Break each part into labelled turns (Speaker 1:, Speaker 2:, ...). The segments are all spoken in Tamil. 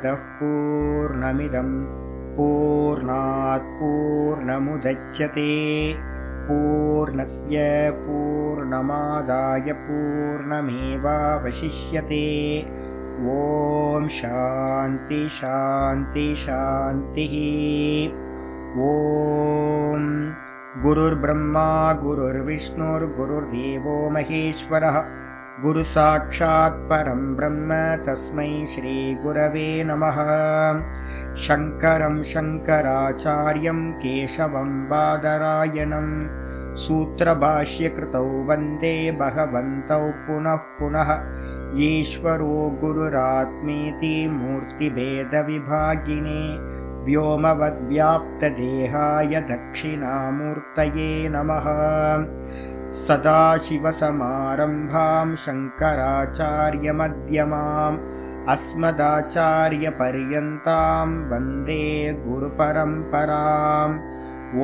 Speaker 1: पूर्णमदः पूर्णमिदं पूर्णात् पूर्णमुदच्यते पूर्णस्य पूर्णमादाय पूर्णमेवावशिष्यते। ॐ शान्ति शान्ति शान्तिः। ॐ गुरुर्ब्रह्मा गुरुर्विष्णुर्गुरुर्देवो महेश्वरः गुरुसाक्षात् परं ब्रह्म तस्मै श्रीगुरवे नमः। शङ्करं शङ्कराचार्यं केशवं बादरायणं सूत्रभाष्यकृतौ वन्दे भगवन्तौ पुनः पुनः। ईश्वरो गुरुरात्मेति मूर्तिभेदविभागिने व्योमवद्व्याप्तदेहाय दक्षिणामूर्तये नमः। सदाशिवसमारम्भां शङ्कराचार्यमध्यमाम् अस्मदाचार्यपर्यन्तां वन्दे गुरुपरम्पराम्। ॐ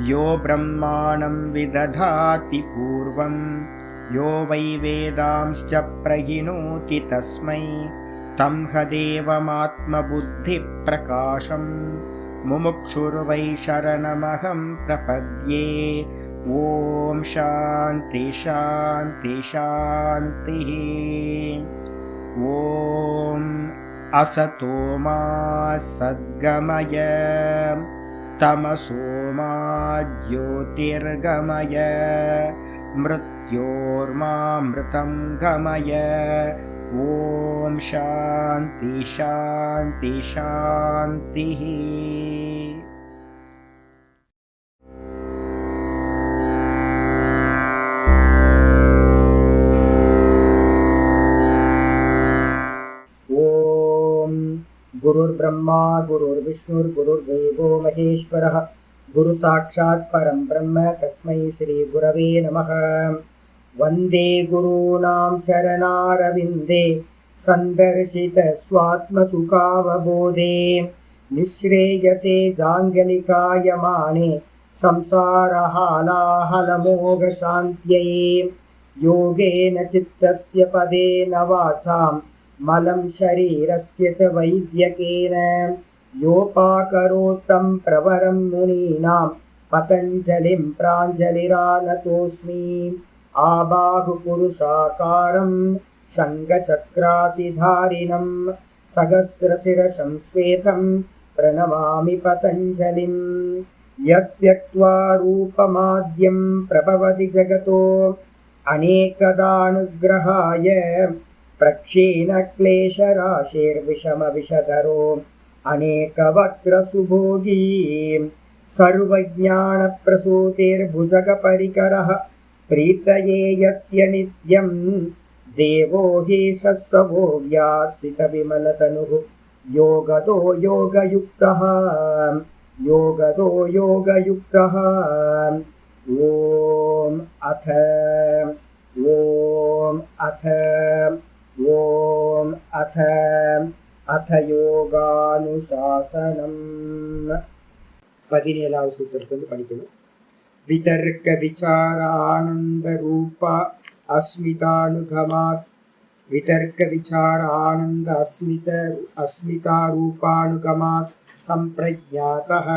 Speaker 1: यो ब्रह्माणं विदधाति पूर्वं यो वै वेदांश्च प्रहिणोति तस्मै तं हदेवमात्मबुद्धिप्रकाशं मुमुक्षुर्वै शरणमहं प्रपद्ये। ॐ शान्ति शान्ति शान्तिः। ॐ असतो मा सद्गमय तमसो मा ज्योतिर्गमय मृत्योर्मामृतं गमय। ॐ शान्ति शान्ति शान्तिः। गुरुर्ब्रह्मा गुरुर्विष्णुर्गुरुर्देवो महेश्वरः गुरुसाक्षात् परं ब्रह्म तस्मै श्रीगुरवे नमः। वन्दे गुरूणां चरणारविन्दे सन्दर्शित स्वात्मसुखावबोधे निःश्रेयसे जाङ्गलिकायमाने संसारहालाहलमोघशान्त्यै। योगेन चित्तस्य पदेन वाचां मलं शरीरस्य च वैद्यकेन योपाकरोत्तं प्रवरं मुनीनां पतञ्जलिं प्राञ्जलिरानतोऽस्मि। आबाहुपुरुषाकारं शङ्खचक्रासिधारिणं सहस्रशिरसं श्वेतं प्रणमामि पतञ्जलिं। यस्त्यक्त्वा रूपमाद्यं प्रभवति जगतो अनेकदानुग्रहाय प्रक्षीणक्लेशराशिर्विषमविषधरो अनेकवक्त्रसुभोगी सर्वज्ञानप्रसूतिर्भुजगपरिकरः प्रीतये यस्य नित्यं देवो हि सत्सवो व्यात्सितविमलतनुः योगतो योगयुक्तः योगतो योगयुक्तः। ॐ अथ योगानुशासनम्। 17வது சூத்திரத்திலிருந்து படிக்கணும். விதர்க்க விசாரானந்த ரூப அஸ்மிதானுகமாத் விதர்க்க விசார ஆனந்த அஸ்மிதாரூபானுகமாத் சம்பிரஜ்ஞாதः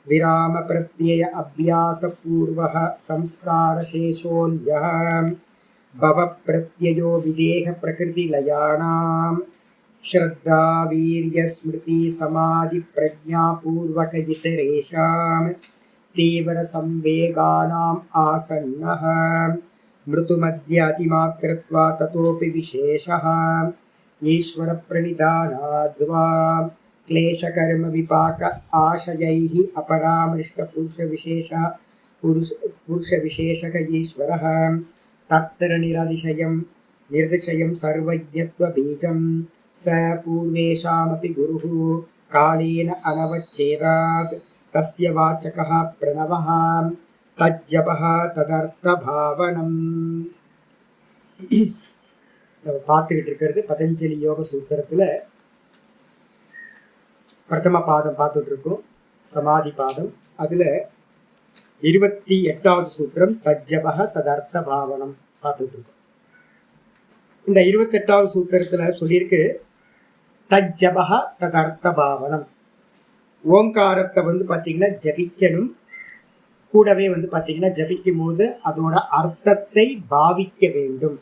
Speaker 1: விராம பிரத்யய அபியாச பூர்வः संस्कारशेषोऽन्यः भव प्रत्ययो विदेह प्रकृति लयानां श्रद्धा वीर्य स्मृति समाधि प्रज्ञा पूर्वक इतरेषां तीव्र संवेगानाम् आसन्नः मृतुमध्य अतिमात्रत्वा ततोपि विशेषः ईश्वर प्रणिधानाद्वा क्लेशकर्म विपाक आशयैः अपरामृष्ट पुरुष विशेषक ईश्वरः तत्र निर्दिशयं सर्वज्ञत्वबीजं स पूर्वेषामपि गुरुः कालेन अनवच्छेदात् तस्य वाचकः प्रणवः तज्जपः तदर्थभावनम्। பார்த்துக்கிட்டு இருக்கிறது பதஞ்சலி யோக சூத்திரத்தில் பிரதம பாதம் பார்த்துட்டு இருக்கோம், சமாதி பாதம். அதில் 28வது சூத்திரம் தஜ்ஜபஹ ததர்த்த பாவனம் பார்த்துட்டு இருக்கோம். இந்த 28வது சூத்திரத்தில் சொல்லியிருக்கு, தஜ்ஜபஹ ததர்த்த பாவனம். ஓங்காரத்தை வந்து பார்த்தீங்கன்னா ஜபிக்கணும். கூடவே வந்து பார்த்தீங்கன்னா ஜபிக்கும் போது அதோட அர்த்தத்தை பாவிக்க வேண்டும்.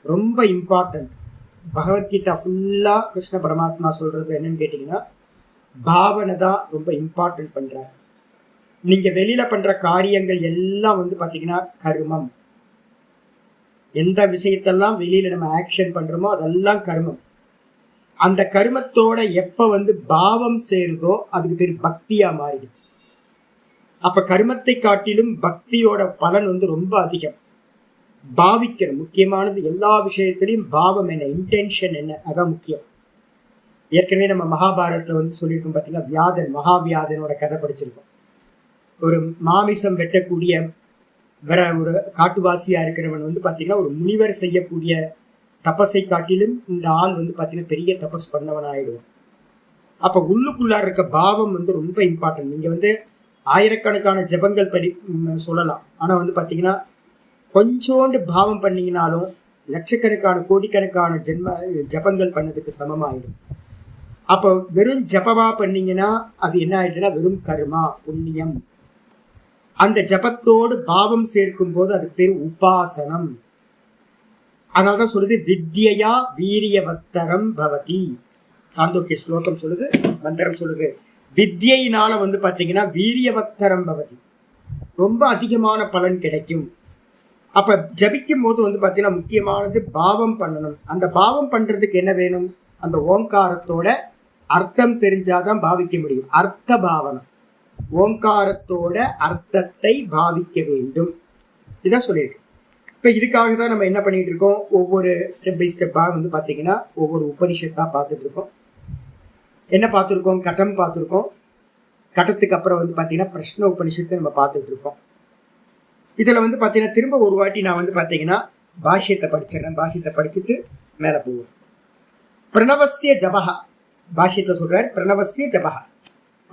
Speaker 1: ரொம்ப இம்பார்ட்டன்ட். பகவத்கீதா ஃபுல்லா கிருஷ்ண பரமாத்மா சொல்றது என்னன்னு கேட்டீங்கன்னா பாவனை தான் ரொம்ப இம்பார்ட்டன்ட் பண்றாரு. நீங்க வெளியில பண்ற காரியங்கள் எல்லாம் வந்து பாத்தீங்கன்னா கர்மம். எந்த விஷயத்தெல்லாம் வெளியில நம்ம ஆக்ஷன் பண்றோமோ அதெல்லாம் கர்மம். அந்த கர்மத்தோட எப்ப வந்து பாவம் சேருதோ அதுக்கு பேர் பக்தியா மாறிடுது. அப்ப கர்மத்தை காட்டிலும் பக்தியோட பலன் வந்து ரொம்ப அதிகம். பாவிக்கணும். முக்கியமானது எல்லா விஷயத்திலையும் பாவம் என்ன, இன்டென்ஷன் என்ன, அதான் முக்கியம். ஏற்கனவே நம்ம மகாபாரதத்துல வந்து சொல்லியிருக்கோம் பார்த்தீங்கன்னா, வியாதன், மகாவியாதனோட கதை படிச்சிருக்கோம். ஒரு மாமிசம் வெட்டக்கூடிய வேற ஒரு காட்டுவாசியா இருக்கிறவன் வந்து பாத்தீங்கன்னா ஒரு முனிவர் செய்யக்கூடிய தபஸை காட்டிலும் இந்த ஆள் வந்து பாத்தீங்கன்னா பெரிய தபஸ் பண்ணவன் ஆயிடுவான். அப்ப உள்ளுக்குள்ளார இருக்க பாவம் வந்து ரொம்ப இம்பார்ட்டன்ட். நீங்க வந்து ஆயிரக்கணக்கான ஜபங்கள் சொல்லலாம். ஆனா வந்து பாத்தீங்கன்னா கொஞ்சோண்டு பாவம் பண்ணீங்கனாலும் லட்சக்கணக்கான கோடிக்கணக்கான ஜபங்கள் பண்ணதுக்கு சமமாயிடும். அப்போ வெறும் ஜபமா பண்ணீங்கன்னா அது என்ன ஆயிடுதுன்னா வெறும் கர்மா, புண்ணியம். அந்த ஜபத்தோடு பாவம் சேர்க்கும் போது அதுக்கு பேர் உபாசனம். அதனால்தான் சொல்லுது வித்யா வீரியவத்தரம் பவதி. சாந்தோக்கிய ஸ்லோகம் சொல்லுது, மந்திரம் சொல்லுது, வித்யினால வந்து பாத்தீங்கன்னா வீரியவத்தரம் பவதி, ரொம்ப அதிகமான பலன் கிடைக்கும். அப்ப ஜபிக்கும் போது வந்து பாத்தீங்கன்னா முக்கியமானது பாவம் பண்ணணும். அந்த பாவம் பண்றதுக்கு என்ன வேணும்? அந்த ஓங்காரத்தோட அர்த்தம் தெரிஞ்சாதான் பாவிக்க முடியும். அர்த்த பாவனம். ஓங்காரத்தோட அர்த்தத்தை பாவிக்க வேண்டும். இதான் சொல்லியிருக்கு. இப்ப இதுக்காக தான் நம்ம என்ன பண்ணிட்டு இருக்கோம், ஒவ்வொரு ஸ்டெப் பை ஸ்டெப்பா வந்து பாத்தீங்கன்னா ஒவ்வொரு உபனிஷத்தா பார்த்துட்டு இருக்கோம். என்ன பார்த்துருக்கோம்? கட்டம் பார்த்துருக்கோம். கட்டத்துக்கு அப்புறம் வந்து பாத்தீங்கன்னா பிரஷ்ன உபனிஷத்தை நம்ம பார்த்துட்டு இருக்கோம். இதுல வந்து பாத்தீங்கன்னா திரும்ப ஒரு வாட்டி நான் வந்து பாத்தீங்கன்னா பாஷ்யத்தை படிச்சிடறேன். பாஷ்யத்தை படிச்சுட்டு மேல போவோம். பிரணவசிய ஜபஹா, பாஷ்யத்தை சொல்றாரு, பிரணவசிய ஜபஹா,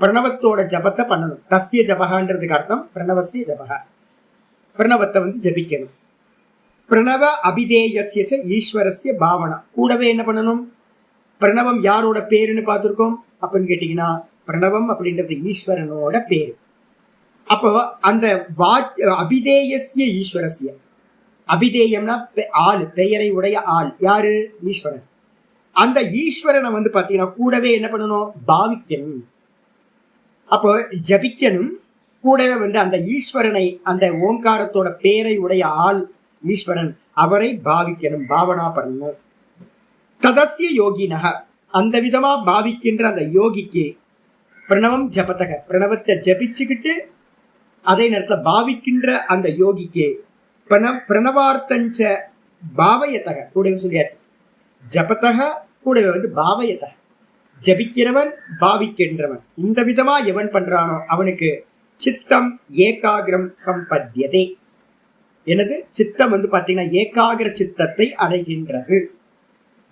Speaker 1: பிரணவத்தோட ஜபத்தை பண்ணணும். தஸ்ய ஜபகான்றதுக்கு அர்த்தம் பிரணவசிய ஜபகா, பிரணவத்தை வந்து ஜபிக்கணும். பிரணவ அபிதேயஸ்ய ஈஸ்வரஸ்ய பாவனா, கூடவே என்ன பண்ணணும்? பிரணவம் யாரோட பேருன்னு பார்த்துருக்கோம் அப்படின்னு கேட்டீங்கன்னா பிரணவம் அப்படின்றது ஈஸ்வரனோட பேரு. அப்போ அந்த அபிதேயஸ்ய ஈஸ்வரஸ்ய, அபிதேயம்னா ஆள், பெயரை உடைய ஆள் யாரு? ஈஸ்வரன். அந்த ஈஸ்வரனை வந்து பாத்தீங்கன்னா கூடவே என்ன பண்ணணும்? பாவிக்கணும். அப்போ ஜபிக்கணும். கூடவே வந்து அந்த ஈஸ்வரனை, அந்த ஓங்காரத்தோட பேரை உடைய ஆள் ஈஸ்வரன், அவரை பாவிக்கணும், பாவனா பண்ணணும். ததஸ்ய யோகினக, அந்த விதமா பாவிக்கின்ற அந்த யோகிக்கு பிரணவம் ஜபத்தக, பிரணவத்தை ஜபிச்சுக்கிட்டு அதே நேரத்தில் பாவிக்கின்ற அந்த யோகிக்கு பிரணவார்த்தஞ்ச பாவயத்தக, கூடவே சொல்லியாச்சு. ஜபத்தக கூடவே வந்து பாவயத்தக, ஜபிக்கிறவன் பாவிக்கின்றவன். இந்த விதமா எவன் பண்றானோ அவனுக்கு சித்தம் ஏகாகிரம் சம்பத்தியதே. எனது சித்தம் வந்து பாத்தீங்கன்னா ஏகாகிர சித்தத்தை அடைகின்றது.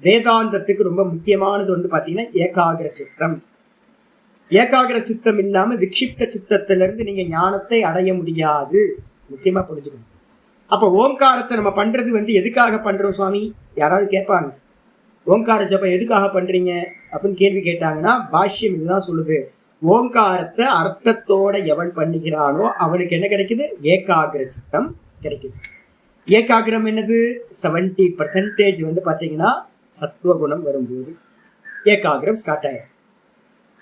Speaker 1: வேதாந்தத்துக்கு ரொம்ப முக்கியமானது வந்து பாத்தீங்கன்னா ஏகாகிர சித்தம். ஏகாகிர சித்தம் இல்லாம விக்ஷிப்த சித்தத்திலிருந்து நீங்க ஞானத்தை அடைய முடியாது. முக்கியமா புரிஞ்சுக்கணும். அப்ப ஓங்காரத்தை நம்ம பண்றது வந்து எதுக்காக பண்றோம் சுவாமி? யாராவது கேட்பாங்க, ஓங்கார ஜபம் எதுக்காக பண்றீங்க அப்படின்னு கேள்வி கேட்டாங்கன்னா பாஷ்யம் இதுதான் சொல்லுது. ஓங்காரத்தை அர்த்தத்தோட எவன் பண்ணுகிறானோ அவனுக்கு என்ன கிடைக்குது? ஏகாகிர சித்தம் கிடைக்குது. ஏகாகிரம் என்னது? 70% வந்து பாத்தீங்கன்னா சத்துவகுணம் வரும்போது ஏகாகிரம் ஸ்டார்ட் ஆயிடும்.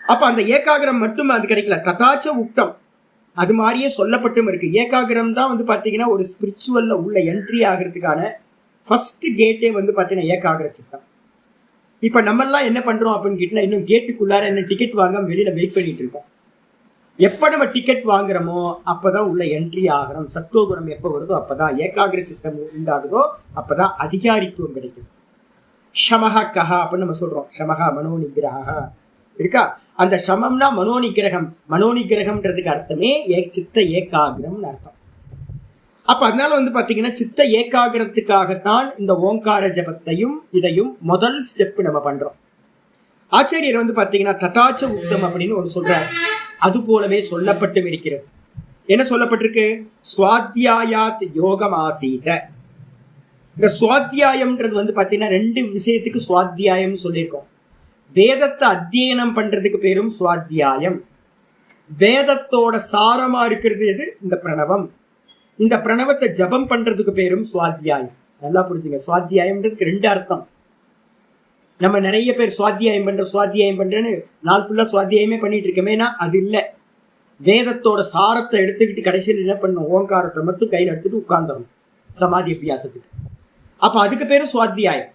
Speaker 1: அப்ப அந்த ஏகாகிரம் மட்டும் அது கிடைக்கல, கதாச்ச உக்தம், அது மாதிரியே சொல்லப்பட்டும் இருக்கு. ஏகாகிரம் தான் வந்து பாத்தீங்கன்னா ஒரு ஸ்பிரிச்சுவல்ல உள்ள என்ட்ரி ஆகிறதுக்கான ஃபர்ஸ்ட் கேட்டே வந்து பாத்தீங்கன்னா ஏகாகிர சித்தம். இப்ப நம்ம எல்லாம் என்ன பண்றோம் அப்படின்னு கேட்டீங்கன்னா, இன்னும் கேட்டுக்குள்ளார என்ன டிக்கெட் வாங்காம வெளியில வெயிட் பண்ணிட்டு இருக்கோம். எப்ப நம்ம டிக்கெட் வாங்குறோமோ அப்பதான் உள்ள என்ட்ரி ஆகிறோம். சத்துவகுணம் எப்ப வருதோ அப்பதான், ஏகாகிர சித்தம் உண்டாகுதோ அப்பதான் அதிகாரித்துவம் கிடைக்கும். ஷமஹா கஹா அப்படின்னு நம்ம சொல்றோம். ஷமஹா மனோநிகிரகா இருக்கா? அந்த ஷமம்னா மனோநிகிரகம். மனோநிகிரகம்ன்றதுக்கு அர்த்தமே சித்த ஏகாகிரம்னு அர்த்தம். அப்ப அதனால வந்து பாத்தீங்கன்னா சித்த ஏகாகிரத்துக்காகத்தான் இந்த ஓங்கார ஜபத்தையும் இதையும் முதல் ஸ்டெப் நம்ம பண்றோம். ஆச்சாரியர் வந்து பாத்தீங்கன்னா ததாச்ச உக்தம் அப்படின்னு ஒன்று சொல்றாரு. அது போலவே சொல்லப்பட்டும் இருக்கிறது. என்ன சொல்லப்பட்டிருக்கு? சுவாத்தியாயாத் யோகம் ஆசீத. இந்த சுவாத்தியாயம்ன்றது வந்து பாத்தீங்கன்னா 2 விஷயத்துக்கு சுவாத்தியாயம் சொல்லியிருக்கோம். வேதத்தை அத்தியனம் பண்றதுக்கு பேரும் சுவாத்தியாயம். வேதத்தோட சாரமா இருக்கிறது எது? இந்த பிரணவம். இந்த பிரணவத்தை ஜபம் பண்றதுக்கு பேரும் சுவாத்தியாயம். நல்லா புரிஞ்சுங்க, சுவாத்தியாயம்ன்றதுக்கு 2 அர்த்தம். நம்ம நிறைய பேர் சுவாத்தியாயம் பண்றேன்னு நாள் ஃபுல்லா சுவாத்தியாயமே பண்ணிட்டு இருக்கமேனா அது இல்லை. வேதத்தோட சாரத்தை எடுத்துக்கிட்டு கடைசியில் என்ன பண்ணணும்? ஓங்காரத்தை மட்டும் கையில் எடுத்துட்டு உட்கார்ந்துடணும் சமாதி அபியாசத்துக்கு. அப்ப அதுக்கு பேரு சுவாத்தியாயம்.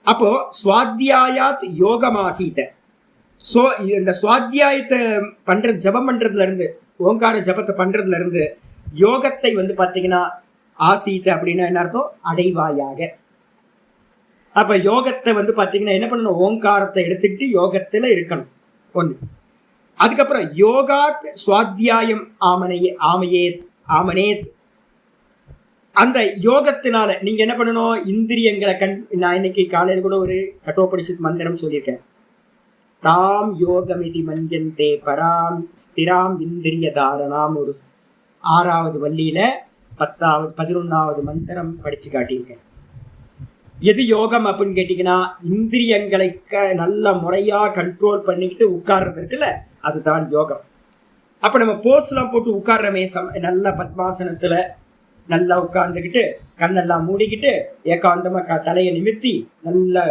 Speaker 1: அப்போ சுவாத்தியாயாத் யோகமாசீத. ஸோ இந்த சுவாத்தியாயத்தை ஜபம் பண்றதுல இருந்து, ஓங்கார ஜபத்தை பண்றதுல இருந்து யோகத்தை பார்த்தீங்கன்னா ஆசீத அப்படின்னா என்ன அர்த்தம்? அடைவாயாக. அப்ப யோகத்தை பார்த்தீங்கன்னா என்ன பண்ணணும்? ஓங்காரத்தை எடுத்துக்கிட்டு யோகத்துல இருக்கணும் ஒண்ணு. அதுக்கப்புறம் யோகாத் சுவாத்தியாயம் ஆமனேத். அந்த யோகத்தினால நீங்க என்ன பண்ணணும்? இந்திரியங்களை நான் இன்னைக்கு காலையில் கூட ஒரு கட்டோபனிஷத் மந்திரம் சொல்லியிருக்கேன். தாம் யோகமிதி மன்யந்தே பராம் ஸ்திராம் இந்திரிய தாரணாம். ஒரு 6வது வள்ளியில 11வது மந்திரம் படிச்சு காட்டியிருக்கேன். எது யோகம் அப்படின்னு கேட்டீங்கன்னா, இந்திரியங்களை நல்ல முறையா கண்ட்ரோல் பண்ணிக்கிட்டு உட்கார்றது இருக்குல்ல, அதுதான் யோகம். அப்ப நம்ம போஸ்லாம் போட்டு உட்கார்றமே, நல்ல பத்மாசனத்துல நல்லா உட்கார்ந்துக்கிட்டு கண்ணெல்லாம் மூடிக்கிட்டு ஏகாந்தமா தலையை நிமித்தி நல்ல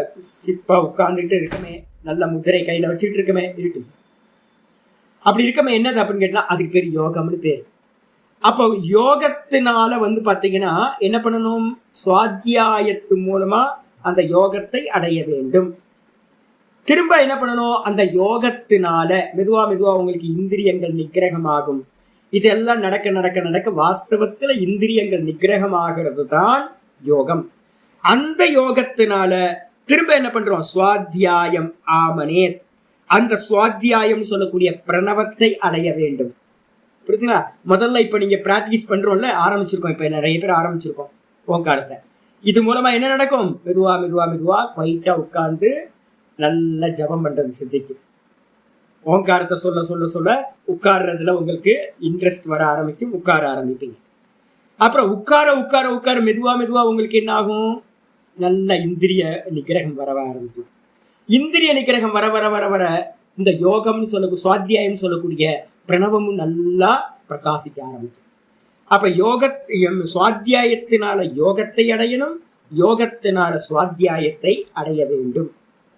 Speaker 1: சிப்பா உட்கார்ந்துக்கிட்டு இருக்கமே, நல்ல முதிரை கையில வச்சுட்டு இருக்கமே இருக்கு. அப்படி இருக்கமே என்னது அப்படின்னு கேட்டா அதுக்கு பேர் யோகம்னு பேர். அப்போ யோகத்தினால பாத்தீங்கன்னா என்ன பண்ணணும்? சுவாத்தியாயத்து மூலமா அந்த யோகத்தை அடைய வேண்டும். திரும்ப என்ன பண்ணணும்? அந்த யோகத்தினால மெதுவா உங்களுக்கு இந்திரியங்கள் நிகிரகமாகும். இதெல்லாம் நடக்க வாஸ்தவத்துல இந்திரியங்கள் நிகிரகமாகிறது தான் யோகம். அந்த யோகத்தினால திரும்ப என்ன பண்றோம்? சுவாத்தியாயம் ஆமனேத். அந்த சுவாத்தியாயம் சொல்லக்கூடிய பிரணவத்தை அடைய வேண்டும். புரியுதுங்களா? முதல்ல இப்ப நீங்க பிராக்டிஸ் பண்றோம்ல, ஆரம்பிச்சிருக்கோம். இப்ப நிறைய பேர் ஆரம்பிச்சிருக்கோம் ஓங்காரத்தை. இது மூலமா என்ன நடக்கும்? மெதுவா குவைட்டா உட்கார்ந்து நல்ல ஜபம் பண்றது சித்திக்கும். ஓங்காரத்தை சொல்ல உட்கார்றதுல உங்களுக்கு இன்ட்ரெஸ்ட் வர ஆரம்பிக்கும், உட்கார ஆரம்பிப்பீங்க. அப்புறம் உட்கார மெதுவா உங்களுக்கு என்ன ஆகும்? நல்ல இந்திரிய நிகிரகம் வர ஆரம்பிக்கும். இந்திரிய நிகிரகம் வர இந்த யோகம் சுவாத்தியாயம் சொல்லக்கூடிய பிரணவமும் நல்லா பிரகாசிக்க ஆரம்பிக்கும். அப்ப சுவாத்தியாயத்தினால யோகத்தை அடையணும், யோகத்தினால சுவாத்தியாயத்தை அடைய வேண்டும்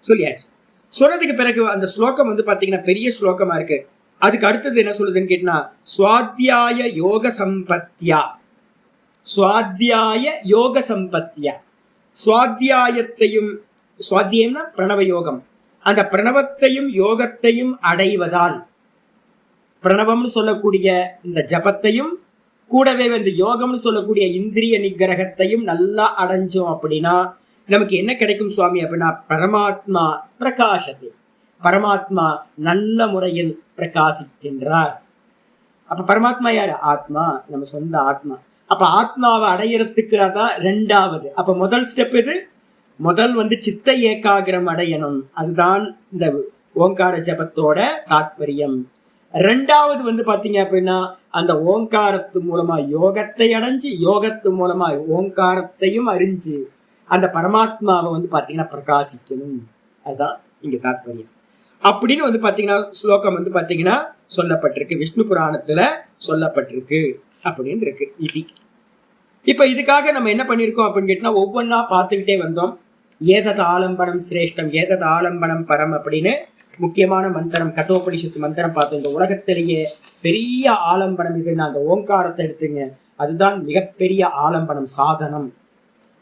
Speaker 1: சொல்லியாச்சு. சொன்னதுக்கு பிறகு அந்த ஸ்லோகம் பாத்தீங்கன்னா பெரிய ஸ்லோகமா இருக்கு. அதுக்கு அடுத்தது என்ன சொல்லுதுன்னு கேட்டா, சுவாத்தியாய யோக சம்பத்தியா. சுவாத்தியாய யோக சம்பத்தியா. சுவாத்தியாயத்தையும், சுவாத்தியம்னா பிரணவ யோகம், அந்த பிரணவத்தையும் யோகத்தையும் அடைவதால், பிரணவம்னு சொல்லக்கூடிய இந்த ஜபத்தையும் கூடவே யோகம்னு சொல்லக்கூடிய இந்திரிய நிகிரகத்தையும் நல்லா அடைஞ்சோம் அப்படின்னா நமக்கு என்ன கிடைக்கும் சுவாமி அப்படின்னா, பரமாத்மா பிரகாசத்தை, பரமாத்மா நல்ல முறையில் பிரகாசிக்கின்றார். அப்ப பரமாத்மா யாரு? ஆத்மா, நம்ம சொந்த ஆத்மா. அப்ப ஆத்மாவை அடையறதுக்கு அதான் 2வது. அப்ப முதல் ஸ்டெப் இது. முதல் சித்த ஏகாகிரம் அடையணும். அதுதான் இந்த ஓங்கார ஜபத்தோட தாத்பரியம். 2வது பாத்தீங்க அப்படின்னா அந்த ஓங்காரத்து மூலமா யோகத்தை அடைஞ்சு, யோகத்து மூலமா ஓங்காரத்தையும் அறிஞ்சு அந்த பரமாத்மாவை பாத்தீங்கன்னா பிரகாசிக்கணும். அதுதான் இங்க தாத்பரியம். அப்படின்னு பாத்தீங்கன்னா ஸ்லோகம் பாத்தீங்கன்னா சொல்லப்பட்டிருக்கு, விஷ்ணு புராணத்துல சொல்லப்பட்டிருக்கு அப்படின்னு இருக்கு இது. இப்ப இதுக்காக நம்ம என்ன பண்ணிருக்கோம் அப்படின்னு கேட்டா, ஒவ்வொன்னா பார்த்துக்கிட்டே வந்தோம். ஏதத் ஆலம்பனம் சிரேஷ்டம், ஏதத் ஆலம்பனம் பரம் அப்படின்னு முக்கியமான மந்திரம், கட்டோபனிஷத்து மந்திரம் பார்த்தோம். இந்த உலகத்திலேயே பெரிய ஆலம்பனம் இதுன்னா அந்த ஓங்காரத்தை எடுத்துங்க, அதுதான் மிகப்பெரிய ஆலம்பனம், சாதனம்.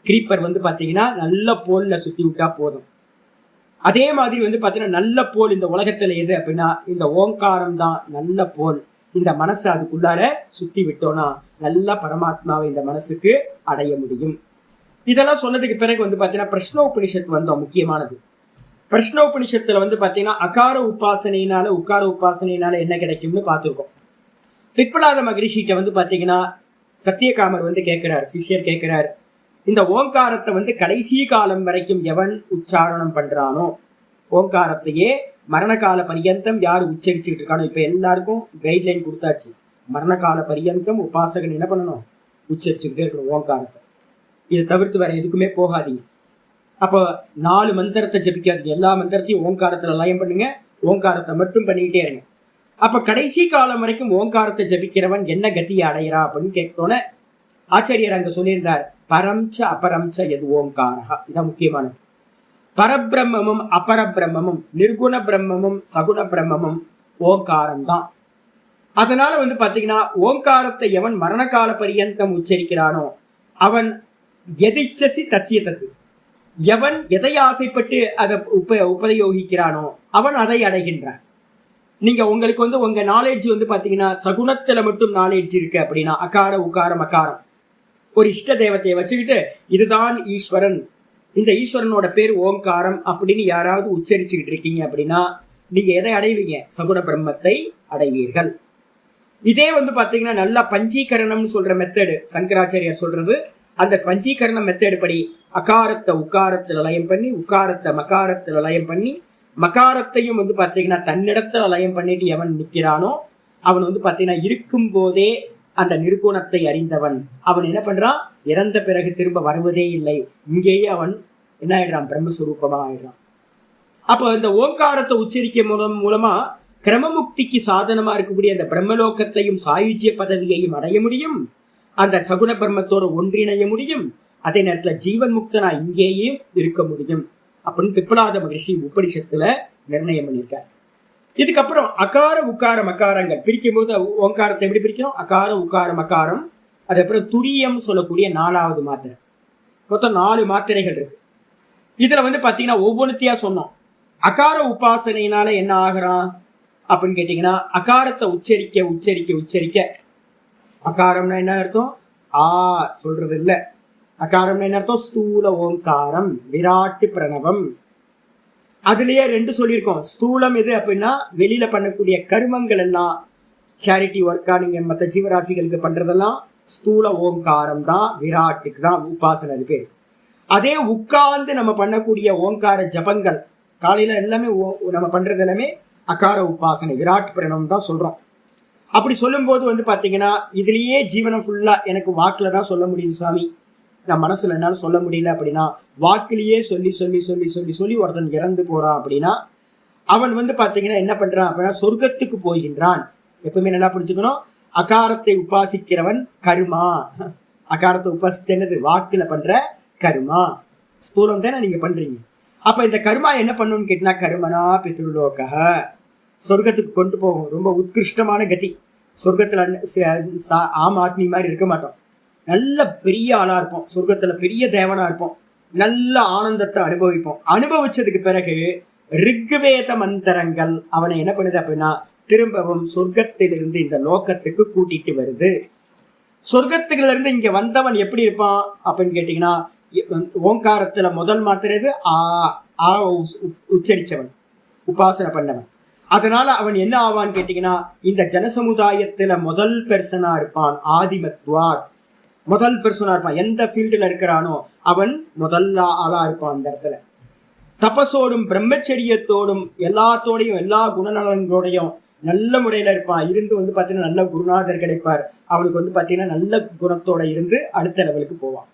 Speaker 1: கிரீப்பர் பாத்தீங்கன்னா நல்ல போல்ல சுத்தி விட்டா போதும். அதே மாதிரி பாத்தீங்கன்னா நல்ல போல் இந்த உலகத்துல எது அப்படின்னா இந்த ஓங்காரம் தான் நல்ல போல். இந்த மனசை அதுக்குள்ளார சுத்தி விட்டோம்னா நல்ல பரமாத்மாவை இந்த மனசுக்கு அடைய முடியும். இதெல்லாம் சொன்னதுக்கு பிறகு பாத்தீங்கன்னா பிரஷ்னோபனிஷத்து வந்தோம். முக்கியமானது பிரஷ்னோபனிஷத்துல பாத்தீங்கன்னா அகார உபாசனையினால உக்கார உபாசனையினால என்ன கிடைக்கும்னு பார்த்துருக்கோம். பிப்பலாத மகரிஷிட்ட பாத்தீங்கன்னா சத்தியகாமர் கேட்கிறார், சிஷ்யர் கேட்கிறார், இந்த ஓங்காரத்தை கடைசி காலம் வரைக்கும் எவன் உச்சாரணம் பண்றானோ, ஓங்காரத்தையே மரண கால பரியந்தம் யார் உச்சரிச்சுட்டு இருக்கானோ, இப்ப எல்லாருக்கும் கைட்லைன் கொடுத்தாச்சு, மரண கால பரியந்தம் உபாசகன் என்ன பண்ணணும்? உச்சரிச்சுக்கிட்டே இருக்கணும் ஓங்காரத்தை. இதை தவிர்த்து வேற எதுக்குமே போகாதீங்க. அப்போ 4 மந்திரத்தை ஜபிக்காதீங்க, எல்லா மந்திரத்தையும் ஓங்காரத்துல லயம் பண்ணுங்க, ஓங்காரத்தை மட்டும் பண்ணிக்கிட்டே இருங்க. அப்ப கடைசி காலம் வரைக்கும் ஓங்காரத்தை ஜபிக்கிறவன் என்ன கத்தியை அடைகிறா அப்படின்னு கேட்டோன்னே ஆச்சாரியர் அங்க சொல்லியிருந்தார், பரம்ச அபரம்ச எது ஓங்காரா. இதான் முக்கியமானது. பரபிரம்மமும் அபரபிரம்மமும் நிர்குண பிரம்மமும் சகுண பிரம்மமும் ஓங்காரம் தான். அதனால பாத்தீங்கன்னா ஓங்காரத்தை எவன் மரண கால பரியந்தம் உச்சரிக்கிறானோ அவன் எதிச்சசி தசிய தத்து, எவன் எதை ஆசைப்பட்டு அதை உபயோகிக்கிறானோ அவன் அதை அடைகின்றான். நீங்க உங்களுக்கு உங்க நாலேஜ் பாத்தீங்கன்னா சகுணத்துல மட்டும் நாலேஜ் இருக்கு அப்படின்னா அகார உகாரம் அகாரம் ஒரு இஷ்ட தேவத்தையை வச்சுக்கிட்டு இதுதான் ஈஸ்வரன், இந்த ஈஸ்வரனோட பேர் ஓங்காரம் அப்படின்னு யாராவது உச்சரிச்சுக்கிட்டு இருக்கீங்க அப்படின்னா நீங்க எதை அடைவீங்க? சகுண பிரம்மத்தை அடைவீர்கள். இதே பாத்தீங்கன்னா நல்லா பஞ்சீகரணம்னு சொல்ற மெத்தடு சங்கராச்சாரியார் சொல்றது. அந்த பஞ்சீகரண மெத்தடு படி அகாரத்தை உக்காரத்துல லயம் பண்ணி, உக்காரத்தை மகாரத்துல லயம் பண்ணி, மகாரத்தையும் பாத்தீங்கன்னா தன்னிடத்துல லயம் பண்ணிட்டு எவன் நிக்கிறானோ அவன் பாத்தீங்கன்னா இருக்கும் போதே அந்த நிர்குணத்தை அறிந்தவன். அவன் என்ன பண்றான்? இறந்த பிறகு திரும்ப வருவதே இல்லை, இங்கேயே அவன் என்ன ஆயிடுறான்? பிரம்மஸ்வரூபமா ஆயிடுறான். அப்போ இந்த ஓங்காரத்தை உச்சரிக்க மூலமா கிரமமுக்திக்கு சாதனமா இருக்கக்கூடிய அந்த பிரம்மலோகத்தையும் சாயுஜ்ய பதவியையும் அடைய முடியும், அந்த சகுண பிரம்மத்தோட ஒன்றிணைய முடியும், அதே நேரத்துல ஜீவன் முக்தனா இங்கேயே இருக்க முடியும் அப்படின்னு பிப்பலாத மகிழ்ச்சி உபனிஷத்துல நிர்ணயம் பண்ணியிருக்கார். இதுக்கப்புறம் அகார உக்கார மகாரங்கள் பிரிக்கும் போது ஓங்காரத்தை எப்படி பிரிக்கிறோம்? அகார உக்கார மகாரம். அதுக்கப்புறம் துரியம் சொல்லக்கூடிய 4வது மாத்திரை. மொத்தம் 4 மாத்திரைகள் இருக்கு. இதுல பாத்தீங்கன்னா ஒவ்வொன்றுத்தையா சொன்னோம். அகார உபாசனையினால என்ன ஆகிறான் அப்படின்னு கேட்டீங்கன்னா அகாரத்தை உச்சரிக்க உச்சரிக்க உச்சரிக்க, அகாரம்னா என்ன அர்த்தம்? ஆ சொல்றது இல்ல. அகாரம்னா என்ன அர்த்தம்? ஸ்தூல ஓங்காரம், விராட்டு பிரணவம். அதுலயே 2 சொல்லியிருக்கோம். ஸ்தூலம் எது அப்படின்னா வெளியில பண்ணக்கூடிய கருமங்கள் எல்லாம், சேரிட்டி ஒர்க்கா நீங்க மற்ற ஜீவராசிகளுக்கு பண்றதெல்லாம் ஸ்தூல ஓங்காரம் தான், விராட்டுக்கு தான் உபாசனை அது பேர். அதே உட்கார்ந்து நம்ம பண்ணக்கூடிய ஓங்கார ஜபங்கள் காலையில எல்லாமே நம்ம பண்றது எல்லாமே அகார உபாசனை, விராட் பிரணவம் தான் சொல்றோம். அப்படி சொல்லும் போது பாத்தீங்கன்னா இதுலயே ஜீவனம் ஃபுல்லா எனக்கு வாக்குல தான் சொல்ல முடியுது சாமி, நான் மனசுல என்னால சொல்ல முடியல அப்படின்னா வாக்கிலேயே சொல்லி சொல்லி சொல்லி சொல்லி சொல்லி ஒருத்தன் இறந்து போறான் அப்படின்னா அவன் பாத்தீங்கன்னா என்ன பண்றான் அப்படின்னா சொர்க்கத்துக்கு போகின்றான். எப்பவுமே நல்லா புரிஞ்சுக்கணும், அகாரத்தை உபாசிக்கிறவன் கருமா. அகாரத்தை உபாசிச்சு என்னது? வாக்குல பண்ற கருமா. ஸ்தூலம் தானே நீங்க பண்றீங்க. அப்ப இந்த கருமா என்ன பண்ணுன்னு கேட்டினா கருமனா பித்ருலோக, சொர்க்கத்துக்கு கொண்டு போகும். ரொம்ப உத்கிருஷ்டமான கதி. சொர்க்கத்துல ஆம் ஆத்மி மாதிரி இருக்க மாட்டோம், நல்ல பெரிய ஆளா இருப்போம், சொர்க்கத்துல பெரிய தேவனா இருப்போம், நல்ல ஆனந்தத்தை அனுபவிப்போம். அனுபவிச்சதுக்கு பிறகு ரிக்வேத மந்திரங்கள் அவனை என்ன பண்ணுது அப்படின்னா திரும்பவும் சொர்க்கத்திலிருந்து இந்த லோகத்துக்கு கூட்டிட்டு வருது. சொர்க்கத்துல இருந்து இங்க வந்தவன் எப்படி இருப்பான் அப்படின்னு கேட்டீங்கன்னா ஓங்காரத்துல முதல் மாத்திரை எது? ஆ உச்சரிச்சவன், உபாசனை பண்ணவன். அதனால அவன் என்ன ஆவான்னு கேட்டீங்கன்னா இந்த ஜனசமுதாயத்துல முதல் பெர்சனா இருப்பான். ஆதிமத்வாத் முதல் பெர்சனா இருப்பான். எந்த ஃபீல்டுல இருக்கிறானோ அவன் முதல் ஆளா இருப்பான். அந்த இடத்துல தபசோடும் பிரம்மச்சரியத்தோடும் எல்லாத்தோடையும் எல்லா குணநலன்களோடையும் நல்ல முறையில இருப்பான். இருந்து பாத்தீங்கன்னா நல்ல குருநாதர் கிடைப்பார். அவனுக்கு பாத்தீங்கன்னா நல்ல குணத்தோட இருந்து அடுத்த லெவலுக்கு போவான்.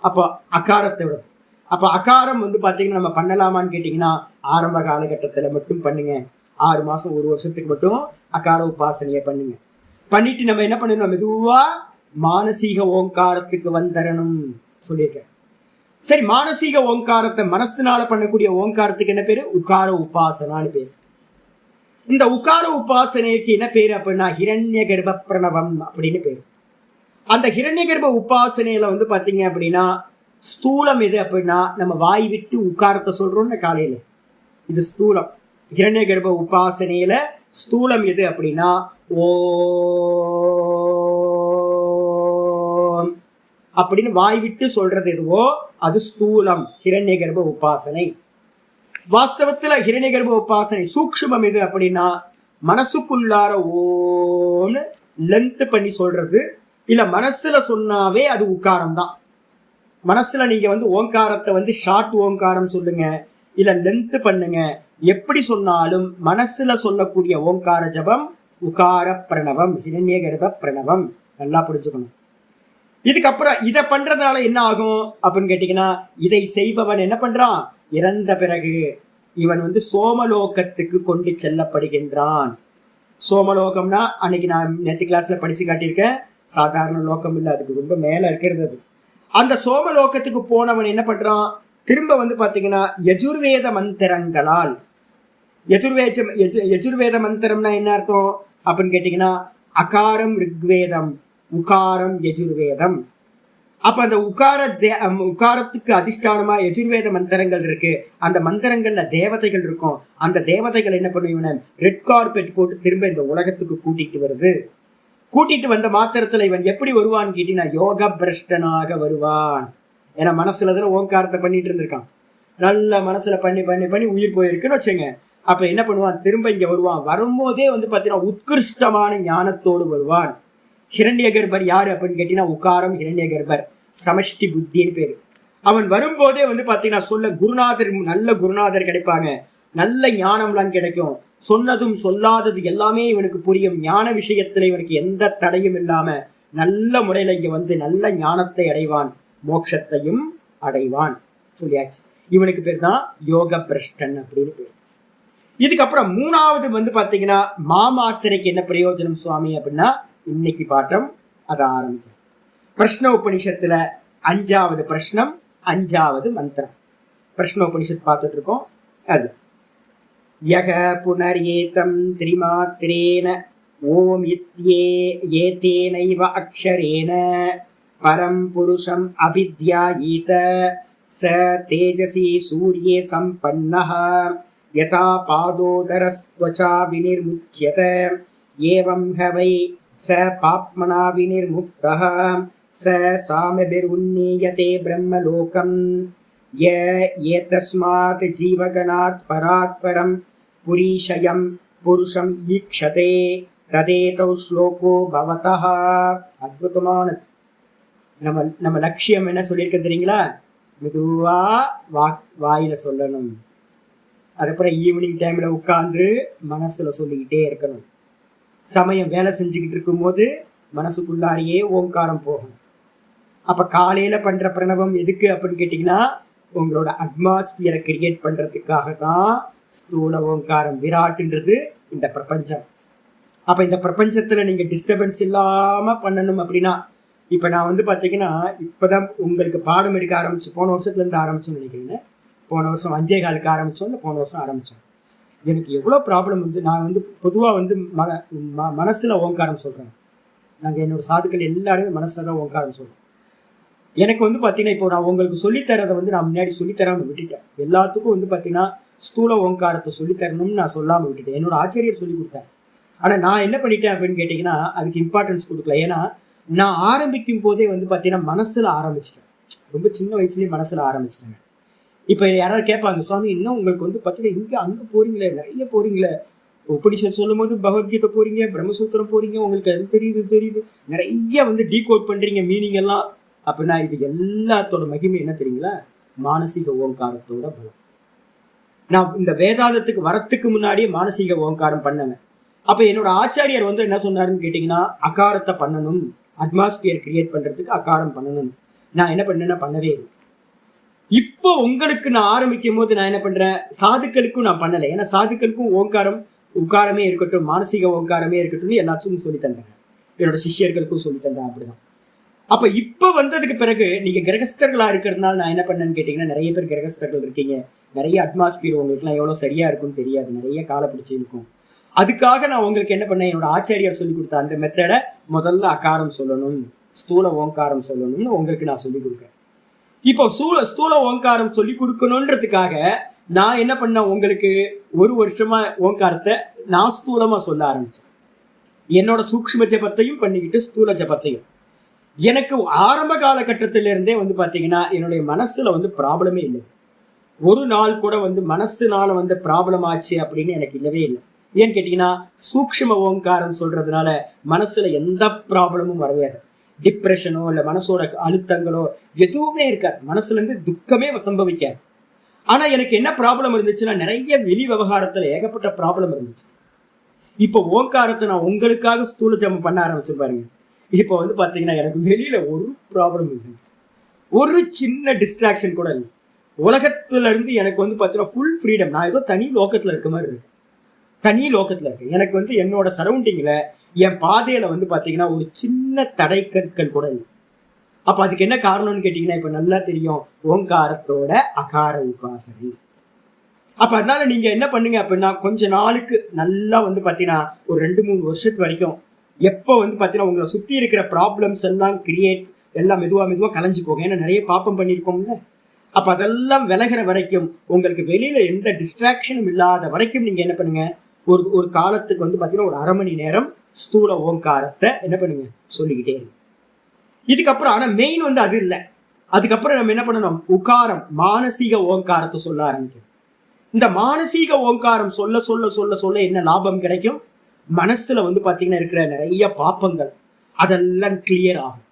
Speaker 1: அப்போ அகாரத்தோட அப்ப அகாரம் பாத்தீங்கன்னா நம்ம பண்ணலாமான்னு கேட்டீங்கன்னா ஆரம்ப காலகட்டத்துல மட்டும் பண்ணுங்க. 6 மாசம் 1 வருஷத்துக்கு மட்டும் அகார உபாசனைய பண்ணுங்க. பண்ணிட்டு நம்ம என்ன பண்ணணும்? மெதுவா மானசீக ஓங்காரத்துக்கு வந்துடணும் சொல்லியிருக்கேன். சரி, மானசீக ஓங்காரத்தை மனசுனால பண்ணக்கூடிய ஓங்காரத்துக்கு என்ன பேரு? உகார உபாசனான்னு பேரு. இந்த உகார உபாசனைக்கு என்ன பேரு அப்படின்னா ஹிரண்ய கர்ப்ப பிரணவம் அப்படின்னு பேரு. அந்த ஹிரண்ய கர்ப்ப உபாசனையில பாத்தீங்க அப்படின்னா ஸ்தூலம் எது அப்படின்னா நம்ம வாய் விட்டு உக்காரத்தை சொல்றோம்னு காலையில, இது ஸ்தூலம். ஹிரண்ய கர்ப்ப உபாசனையில ஸ்தூலம் எது அப்படின்னா ஓம் அப்படின்னு வாய் விட்டு சொல்றது எதுவோ அது ஸ்தூலம், ஹிரண்ய கர்ப்ப உபாசனை. வாஸ்தவத்துல ஹிரண்ய கர்ப்ப உபாசனை சூக்ஷ்மம் எது அப்படின்னா மனசுக்குள்ளார ஓன்னு லென்த் பண்ணி சொல்றது. இல்ல மனசுல சொன்னாவே அது உக்காரம் தான். மனசுல நீங்க ஓங்காரத்தை ஷார்ட் ஓங்காரம் சொல்லுங்க, இல்ல லென்த் பண்ணுங்க, எப்படி சொன்னாலும் மனசுல சொல்லக்கூடிய ஓங்கார ஜபம் உகார பிரணவம், ஹிரண்ய கர்ப்ப பிரணவம். நல்லா புரிஞ்சுக்கணும். இதுக்கப்புறம் இதை பண்றதுனால என்ன ஆகும் அப்படின்னு கேட்டீங்கன்னா, இதை செய்பவன் என்ன பண்றான்? இறந்த பிறகு இவன் வந்து சோமலோகத்துக்கு கொண்டு செல்லப்படுகின்றான். சோமலோகம்னா அன்னைக்கு நான் நேற்று கிளாஸ்ல படிச்சு காட்டியிருக்கேன். சாதாரண லோகம் இல்லை, அதுக்கு ரொம்ப மேல இருக்கிறது அது. அந்த சோமலோகத்துக்கு போனவன் என்ன பண்றான்? திரும்ப வந்து பாத்தீங்கன்னா யஜுர்வேத மந்திரங்களால், யஜுர்வேத மந்திரம்னா என்ன அர்த்தம் அப்படின்னு கேட்டீங்கன்னா, அகாரம் ரிக்வேதம், உகாரம் யஜுர்வேதம். அப்ப அந்த உகாரத்துக்கு அதிஷ்டானமா யஜுர்வேத மந்திரங்கள் இருக்கு. அந்த மந்திரங்கள்ல தேவதைகள் இருக்கும். அந்த தேவதைகள் என்ன பண்ணுவீங்க, ரெட் கார்பெட் போட்டு திரும்ப இந்த உலகத்துக்கு கூட்டிட்டு வருது. கூட்டிட்டு வந்த மாத்திரத்துல இவன் எப்படி வருவான்னு கேட்டீங்கன்னா, யோக பிரஷ்டனாக வருவான். ஏன்னா மனசுலதான் ஓங்காரத்தை பண்ணிட்டு இருந்திருக்கான். நல்ல மனசுல பண்ணி பண்ணி பண்ணி உயிர் போயிருக்குன்னு வச்சுங்க. அப்ப என்ன பண்ணுவான்? திரும்ப இங்க வருவான். வரும்போதே வந்து பாத்தீங்கன்னா உத்கிருஷ்டமான ஞானத்தோடு வருவான். ஹிரண்ய கர்ப்பர் யாரு அப்படின்னு கேட்டீங்கன்னா, உகாரம் ஹிரண்ய கர்ப்பர், சமஷ்டி புத்தின்னு பேரு. அவன் வரும்போதே வந்து பாத்தீங்கன்னா சொல்ல குருநாதர், நல்ல குருநாதர் கிடைப்பாங்க. நல்ல ஞானம்லாம் கிடைக்கும். சொன்னதும் சொல்லாதது எல்லாமே இவனுக்கு புரியும். ஞான விஷயத்துல இவனுக்கு எந்த தடையும் இல்லாம நல்ல முறையில இங்க வந்து நல்ல ஞானத்தை அடைவான், மோட்சத்தையும் அடைவான். சொல்லியாச்சு. இவனுக்கு பேர் தான் யோக பிரஷ்டன் அப்படின்னு பேர். இதுக்கப்புறம் மூணாவது வந்து பாத்தீங்கன்னா, மாமாத்திரைக்கு என்ன பிரயோஜனம் சுவாமி அப்படின்னா, இன்னைக்கு பாட்டம் அதை ஆரம்பிக்கும். பிரஷ்ன உபனிஷத்துல 5வது பிரஷ்னம், 5வது மந்திரம். பிரஷ்ன உபனிஷத் பார்த்துட்டு இருக்கோம். அது யக புனர்யேதம் திரிமாத்திரேன ஓம் ஏதேனைவ அக்ஷரேன பரம் புருஷம் அபித்யாயீத ச தேஜசி சூர்யே சம்பன்னஹ யதா பாதோதரஸ்த்வசா விநிர்முச்யத ஏவம் ஹவை ச பாப்மனா விநிர்முக்தஹ ச சாமபிருன்னீயதே பிரம்மலோகம் ஏதஸ்மாத் ஜீவகணாத் பராத் பரம் புரீஷயம் புருஷம் ஈக்ஷதே ததேதௌ ஸ்லோகோ பவதஹ. அற்புதமானது. நம்ம லட்சியம் என்ன சொல்லியிருக்க தெரியுங்களா? மெதுவா வாயில சொல்லணும். அதுக்கப்புறம் ஈவினிங் டைம்ல உட்கார்ந்து மனசுல சொல்லிக்கிட்டே இருக்கணும். சமயம் வேலை செஞ்சுக்கிட்டு இருக்கும் போது மனசுக்குள்ளாரையே ஓங்காரம் போகும். அப்ப காலையில பண்ற பிரணவம் எதுக்கு அப்படின்னு கேட்டீங்கன்னா, உங்களோட அட்மாஸ்பியரை கிரியேட் பண்றதுக்காக தான் ஸ்தூல ஓங்காரம். விராட்டுன்றது இந்த பிரபஞ்சம். அப்ப இந்த பிரபஞ்சத்துல நீங்க டிஸ்டர்பன்ஸ் இல்லாம பண்ணணும் அப்படின்னா, இப்ப நான் வந்து பாத்தீங்கன்னா இப்பதான் உங்களுக்கு பாடம் எடுக்க ஆரம்பிச்சு, போன வருஷத்துல இருந்து ஆரம்பிச்சோன்னு நினைக்கிறேன். போன வருஷம் 5.15 ஆரம்பிச்சோம், இல்லை போன வருஷம் ஆரம்பிச்சோம். எனக்கு எவ்வளோ ப்ராப்ளம் வந்து, நான் வந்து பொதுவாக வந்து மனசுல ஓங்காரம் சொல்றேன். நாங்கள் என்னோட சாதுக்கள் எல்லாருமே மனசுல தான் ஓங்காரம் சொல்றோம். எனக்கு வந்து பார்த்தீங்கன்னா, இப்போ நான் உங்களுக்கு சொல்லித்தரதை வந்து நான் முன்னாடி சொல்லித்தராமல் விட்டுட்டேன். எல்லாத்துக்கும் வந்து பார்த்தீங்கன்னா ஸ்தூல ஓங்காரத்தை சொல்லித்தரணும்னு நான் சொல்லாமல் விட்டுட்டேன். என்னோட ஆச்சரியர் சொல்லி கொடுத்தேன். ஆனால் நான் என்ன பண்ணிட்டேன் அப்படின்னு கேட்டிங்கன்னா, அதுக்கு இம்பார்ட்டன்ஸ் கொடுக்கல. ஏன்னா நான் ஆரம்பிக்கும் போதே வந்து பார்த்தீங்கன்னா மனசில் ஆரம்பிச்சிட்டேன். ரொம்ப சின்ன வயசுலேயே மனசில் ஆரம்பிச்சிட்டேங்க. இப்போ யாராவது கேட்பாங்க, சுவாமி இன்னும் உங்களுக்கு வந்து பார்த்தீங்கன்னா இங்கே அங்கே போகிறீங்களே, நிறைய போகிறீங்களே, உபனிஷத் சொல்லும் போது பகவத்கீதை போகிறீங்க, பிரம்மசூத்திரம் போகிறீங்க, உங்களுக்கு அது தெரியுது, நிறைய வந்து டீகோட் பண்ணுறீங்க மீனிங் எல்லாம் அப்படின்னா, இது எல்லாத்தோட மகிமை என்ன தெரியுங்களா? மானசீக ஓங்காரத்தோட பலம். நான் இந்த வேதாந்தத்துக்கு வரத்துக்கு முன்னாடியே மானசீக ஓங்காரம் பண்ணேன். அப்ப என்னோட ஆச்சாரியர் வந்து என்ன சொன்னாருன்னு கேட்டீங்கன்னா, அகாரத்தை பண்ணணும், அட்மாஸ்பியர் கிரியேட் பண்றதுக்கு அகாரம் பண்ணணும். நான் என்ன பண்ணேன்னா பண்ணவே இல்லை. இப்போ உங்களுக்கு நான் ஆரம்பிக்கும் போது நான் என்ன பண்றேன், சாதுக்களுக்கும் நான் பண்ணலை. ஏன்னா சாதுக்களுக்கும் ஓங்காரம் உக்காரமே இருக்கட்டும், மானசீக ஓங்காரமே இருக்கட்டும் எல்லாத்துக்கும் சொல்லி தந்தேன். என்னோட சிஷ்யர்களுக்கும் சொல்லி தந்தேன். அப்படிதான். அப்ப இப்ப வந்ததுக்கு பிறகு நீங்க கிரகஸ்தர்களா இருக்கிறதுனால நான் என்ன பண்ணேன்னு கேட்டீங்கன்னா, நிறைய பேர் கிரகஸ்தர்கள் இருக்கீங்க, நிறைய அட்மாஸ்பியர் உங்களுக்கு எல்லாம் எவ்வளவு சரியா இருக்கும்னு தெரியாது, நிறைய காலை பிடிச்சி இருக்கும். அதுக்காக நான் உங்களுக்கு என்ன பண்ணேன், என்னோட ஆச்சாரியார் சொல்லி கொடுத்த அந்த மெத்தடை முதல்ல அகாரம் சொல்லணும், ஸ்தூல ஓங்காரம் சொல்லணும்னு உங்களுக்கு நான் சொல்லி கொடுக்குறேன். இப்போ ஸ்தூல ஓங்காரம் சொல்லி கொடுக்கணுன்றதுக்காக நான் என்ன பண்ணேன், உங்களுக்கு ஒரு வருஷமா ஓங்காரத்தை நான் ஸ்தூலமா சொல்ல ஆரம்பிச்சேன். என்னோட சூக்ஷ்ம ஜபத்தையும் பண்ணிக்கிட்டு ஸ்தூல ஜபத்தையும். எனக்கு ஆரம்ப காலகட்டத்திலிருந்தே வந்து பார்த்தீங்கன்னா என்னுடைய மனசுல வந்து ப்ராப்ளமே இல்லை. ஒரு நாள் கூட வந்து மனசுனால வந்து ப்ராப்ளம் ஆச்சு அப்படின்னு எனக்கு இல்லவே இல்லை. ஏன்னு கேட்டீங்கன்னா, சூக்ஷ்ம ஓங்காரம் சொல்றதுனால மனசுல எந்த ப்ராப்ளமும் வரவே, டிப்ரெஷனோ இல்லை மனசோட அழுத்தங்களோ எதுவுமே இருக்காது. மனசுல இருந்து துக்கமே சம்பவிக்காது. ஆனா எனக்கு என்ன ப்ராப்ளம் இருந்துச்சுன்னா, நிறைய வெளி விவகாரத்துல ஏகப்பட்ட ப்ராப்ளம் இருந்துச்சு. இப்போ ஓங்காரத்தை நான் உங்களுக்காக ஸ்தூல ஜபம் பண்ண ஆரம்பிச்சு பாருங்க. இப்போ வந்து பாத்தீங்கன்னா எனக்கு வெளியில ஒரு ப்ராப்ளம் இல்லை, ஒரு சின்ன டிஸ்ட்ராக்ஷன் கூட இல்லை. உலகத்துல இருந்து எனக்கு வந்து பாத்தீங்கன்னா ஃபுல் ஃப்ரீடம். நான் ஏதோ தனி லோக்கத்துல இருக்க மாதிரி இருக்கு, தனி லோக்கத்துல இருக்கு. எனக்கு வந்து என்னோட சரௌண்டிங்ல என் பாதையில வந்து பாத்தீங்கன்னா ஒரு சின்ன தடை கற்கள் கூட இல்லை. அப்ப அதுக்கு என்ன காரணம்னு கேட்டீங்கன்னா இப்ப நல்லா தெரியும், ஓங்காரத்தோட அகார உபாசனை. அப்ப அதனால நீங்க என்ன பண்ணுங்க அப்படின்னா கொஞ்ச நாளுக்கு நல்லா வந்து பாத்தீங்கன்னா ஒரு 2-3 வருஷத்து வரைக்கும் எப்போ வந்து பாத்தீங்கன்னா உங்களை சுத்தி இருக்கிற ப்ராப்ளம்ஸ் எல்லாம் கிரியேட் எல்லாம் மெதுவா மெதுவா கலைஞ்சு போகும். ஏன்னா நிறைய பாப்பம் பண்ணியிருப்போம்ல. அப்ப அதெல்லாம் விலகிற வரைக்கும் உங்களுக்கு வெளியில எந்த டிஸ்ட்ராக்ஷனும் இல்லாத வரைக்கும் நீங்க என்ன பண்ணுங்க, ஒரு ஒரு காலத்துக்கு வந்து பாத்தீங்கன்னா ஒரு 1/2 மணி நேரம் ஸ்தூல ஓங்காரத்தை என்ன பண்ணுங்க சொல்லிக்கிட்டே இருக்கு. இதுக்கப்புறம் ஆனா மெயின் வந்து அது இல்லை. அதுக்கப்புறம் நம்ம என்ன பண்ணணும், உகாரம் மானசீக ஓங்காரத்தை சொல்ல ஆரம்பிக்கணும். இந்த மானசீக ஓங்காரம் சொல்ல சொல்ல சொல்ல சொல்ல என்ன லாபம் கிடைக்கும், மனசுல வந்து பாத்தீங்கன்னா இருக்கிற நிறைய பாப்பங்கள் அதெல்லாம் கிளியர் ஆகும்.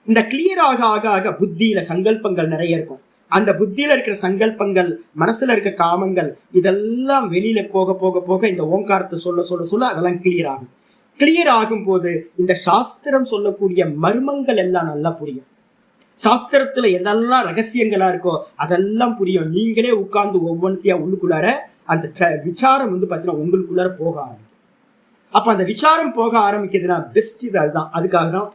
Speaker 1: இந்த கிளியர் ஆக ஆக ஆக புத்தியில சங்கல்பங்கள் நிறைய இருக்கும். அந்த புத்தியில இருக்கிற சங்கல்பங்கள், மனசுல இருக்க காமங்கள் இதெல்லாம் வெளியில போக போக போக இந்த ஓங்காரத்தை சொல்ல சொல்ல சொல்ல அதெல்லாம் கிளியர் ஆகும். கிளியர் ஆகும் போது இந்த சாஸ்திரம் சொல்லக்கூடிய மர்மங்கள் எல்லாம் நல்லா புரியும். சாஸ்திரத்துல எதெல்லாம் ரகசியங்களா இருக்கோ அதெல்லாம் புரியும். நீங்களே உட்கார்ந்து ஒவ்வொன்றையா உள்ளுக்குள்ளார அந்த விசாரம் வந்து பாத்தீங்கன்னா உங்களுக்குள்ளார போக ஆரம்பிக்கும். அப்ப அந்த விசாரம் போக ஆரம்பிக்கிறதுனா பெஸ்ட் இது. அதுதான், அதுக்காக தான்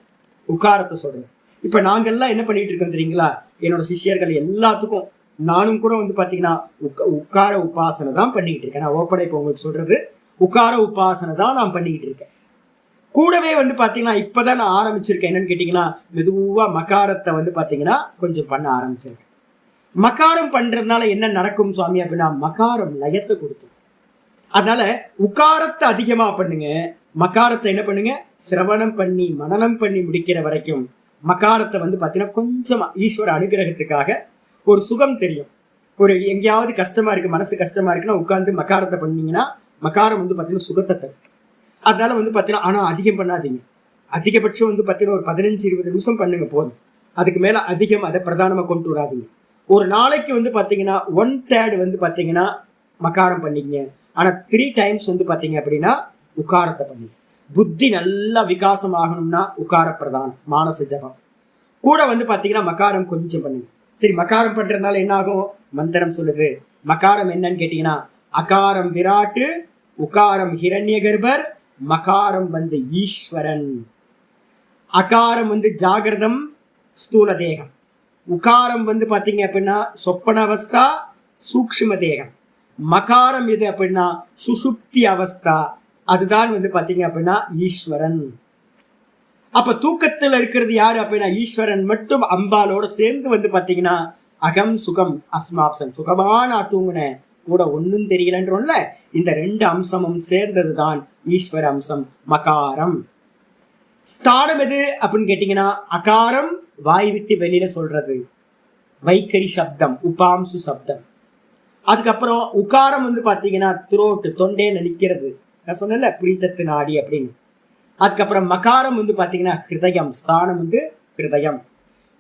Speaker 1: உக்காரத்தை சொல்றேன். இப்ப நாங்கெல்லாம் என்ன பண்ணிட்டு இருக்கோம் தெரியுங்களா, என்னோட சிஷ்யர்கள் எல்லாத்துக்கும் நானும் கூட வந்து பாத்தீங்கன்னா உக்கார உபாசனை தான் பண்ணிக்கிட்டு இருக்கேன். நான் ஓப்பனை இப்போ உங்களுக்கு சொல்றது உக்கார உபாசனை தான் நான் பண்ணிக்கிட்டு இருக்கேன். கூடவே வந்து பாத்தீங்கன்னா இப்பதான் நான் ஆரம்பிச்சிருக்கேன். என்னன்னு கேட்டீங்கன்னா மெதுவா மகாரத்தை வந்து பாத்தீங்கன்னா கொஞ்சம் பண்ண ஆரம்பிச்சிருக்கேன். மகாரம் பண்றதுனால என்ன நடக்கும் சுவாமி அப்படின்னா மகாரம் லயத்தை கொடுத்து, அதனால உக்காரத்தை அதிகமா பண்ணுங்க, மகாரத்தை என்ன பண்ணுங்க சிரவணம் பண்ணி மனனம் பண்ணி முடிக்கிற வரைக்கும் மகாரத்தை வந்து பாத்தீங்கன்னா கொஞ்சமா ஈஸ்வர அனுகிரகத்துக்காக ஒரு சுகம் தெரியும். ஒரு எங்கேயாவது கஷ்டமா இருக்கு, மனசு கஷ்டமா இருக்குன்னா உட்கார்ந்து மகாரத்தை பண்ணீங்கன்னா மகாரம் வந்து பாத்தீங்கன்னா சுகத்தை தரும். அதனால வந்து பாத்தீங்கன்னா ஆனா அதிகம் பண்ணாதீங்க. அதிகபட்சம் வந்து பாத்தீங்கன்னா ஒரு 15-20 நிமிஷம் பண்ணுங்க போதும். அதுக்கு மேல அதிகம் அதை பிரதானமா கொண்டு வராதிங்க. ஒரு நாளைக்கு வந்து பாத்தீங்கன்னா 1/3 வந்து பாத்தீங்கன்னா மகாரம் பண்ணிக்கங்க. ஆனா 3 டைம்ஸ் வந்து பாத்தீங்க அப்படின்னா உக்காரத்தை பண்ணுங்க. புத்தி நல்லா விகாசம் ஆகணும்னா உக்கார பிரதானம் மானச ஜபம் கூட வந்து பாத்தீங்கன்னா மகாரம் கொஞ்சம் பண்ணுங்க. சரி, மகாரம் பண்றதுனால என்ன ஆகும், மந்திரம் சொல்லுது. மகாரம் என்னன்னு கேட்டீங்கன்னா அகாரம் விராட்டு, உகாரம் ஹிரண்ய கர்ப்பர், மகாரம் வந்து ஈஸ்வரன். அகாரம் வந்து ஜாகிரதம் ஸ்தூல தேகம், உகாரம் வந்து பாத்தீங்க அப்படின்னா சொப்பன அவஸ்தா சூக்ஷ்ம தேகம், மகாரம் எது அப்படின்னா சுசுப்தி அவஸ்தா, அதுதான் வந்து பாத்தீங்க அப்படின்னா ஈஸ்வரன். அப்ப தூக்கத்துல இருக்கிறது யாரு அப்படின்னா ஈஸ்வரன் மட்டும் அம்பாலோட சேர்ந்து வந்து பாத்தீங்கன்னா அகம் சுகம் அஸ்மாப்சன், சுகமா நான் தூங்குனேன் கூட ஒன்னும் தெரியலன்றோம்ல, இந்த 2 அம்சமும் சேர்ந்ததுதான் ஈஸ்வர அம்சம் மகாரம். ஸ்தானம் எது அப்படின்னு கேட்டீங்கன்னா அகாரம் வாய் விட்டு வெளியில சொல்றது வைக்கரி சப்தம் உபாம்சு சப்தம். அதுக்கப்புறம் உகாரம் வந்து பாத்தீங்கன்னா த்ரோட்டு தொண்டையில நிக்கிறது, நான் சொன்னேன்ல பிரீத்தத்து நாடி அப்படின்னு. அதுக்கப்புறம் மகாரம் வந்து பாத்தீங்கன்னா ஹிருதயம், ஸ்தானம் வந்து ஹிருதயம்.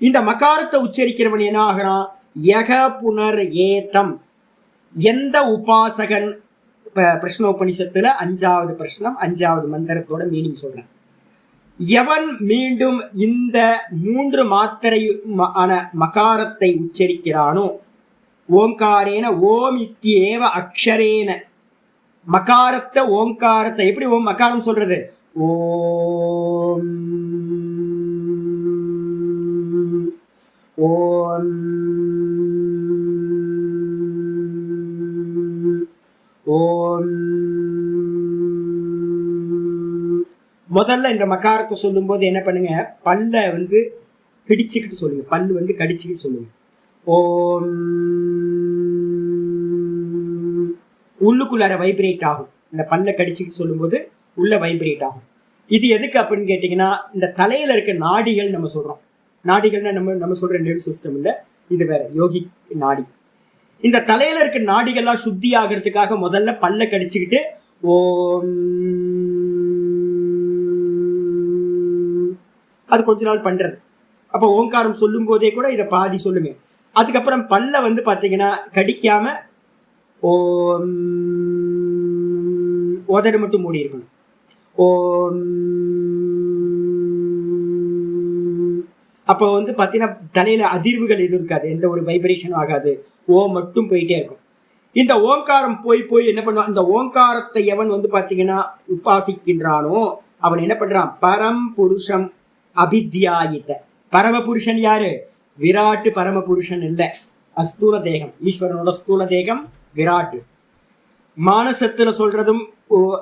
Speaker 1: இந்த மகாரத்தை உச்சரிக்கிறவன் என்ன ஆகிறான், யக புனர் ஏதம். எந்த உபாசகன், பிரஷ்னோபனிஷத்துல 5வது பிரஷ்னம் 5வது மந்திரத்தோட மீனிங் சொல்றேன். எவன் மீண்டும் இந்த 3 மாத்திரை மகாரத்தை உச்சரிக்கிறானோ, ஓங்காரேன ஓம் இத்தியேவ அக்ஷரேன, மகாரத்தை ஓங்காரத்தை எப்படி ஓம் மகாரம் சொல்றது, ஓம் ஓம் ஓம். முதல்ல இந்த மகாரத்தை சொல்லும் போது என்ன பண்ணுங்க, பல்ல வந்து பிடிச்சுக்கிட்டு சொல்லுங்க, பல்லு வந்து கடிச்சுக்கிட்டு சொல்லுங்க. ஓம். உள்ளுக்குள்ளார வைப்ரேட் ஆகும். இந்த பல்ல கடிச்சுக்கிட்டு சொல்லும் போது உள்ள வைப்ரேட் ஆகும். இது எதுக்கு அப்படின்னு கேட்டீங்கன்னா இந்த தலையில இருக்க நாடிகள் நம்ம சொல்றோம். நாடிகள்னா நம்ம சொல்ற நெர்வ் சிஸ்டம் இல்ல, இது வேற யோகி நாடி. இந்த தலையில இருக்க நாடிகள்லாம் சுத்தி ஆகிறதுக்காக முதல்ல பல்ல கடிச்சுக்கிட்டு ஓம், அது கொஞ்ச நாள் பண்றது. அப்ப ஓங்காரம் சொல்லும் போதே கூட இதை பாதி சொல்லுங்க. அதுக்கப்புறம் பல்ல வந்து பாத்தீங்கன்னா கடிக்காம ஓம், உதடு மட்டும் மூடி இருக்கணும். ஓம் அப்போ வந்து பார்த்தீங்கன்னா தலையில அதிர்வுகள் எதுவும் இருக்காது, எந்த ஒரு வைப்ரேஷனும் ஆகாது, ஓ மட்டும் போயிட்டே இருக்கும். இந்த ஓங்காரம் போய் போய் என்ன பண்ணுவான், இந்த ஓங்காரத்தை எவன் வந்து பார்த்தீங்கன்னா உபாசிக்கின்றானோ அவன் என்ன பண்றான், பரம் புருஷம் அபித்யாயித்த. பரமபுருஷன் யாரு, விராட்டு பரமபுருஷன் இல்லை, அஸ்தூல தேகம், ஈஸ்வரனோட ஸ்தூல தேகம் விராட்டு. மானசத்துல சொல்றதும்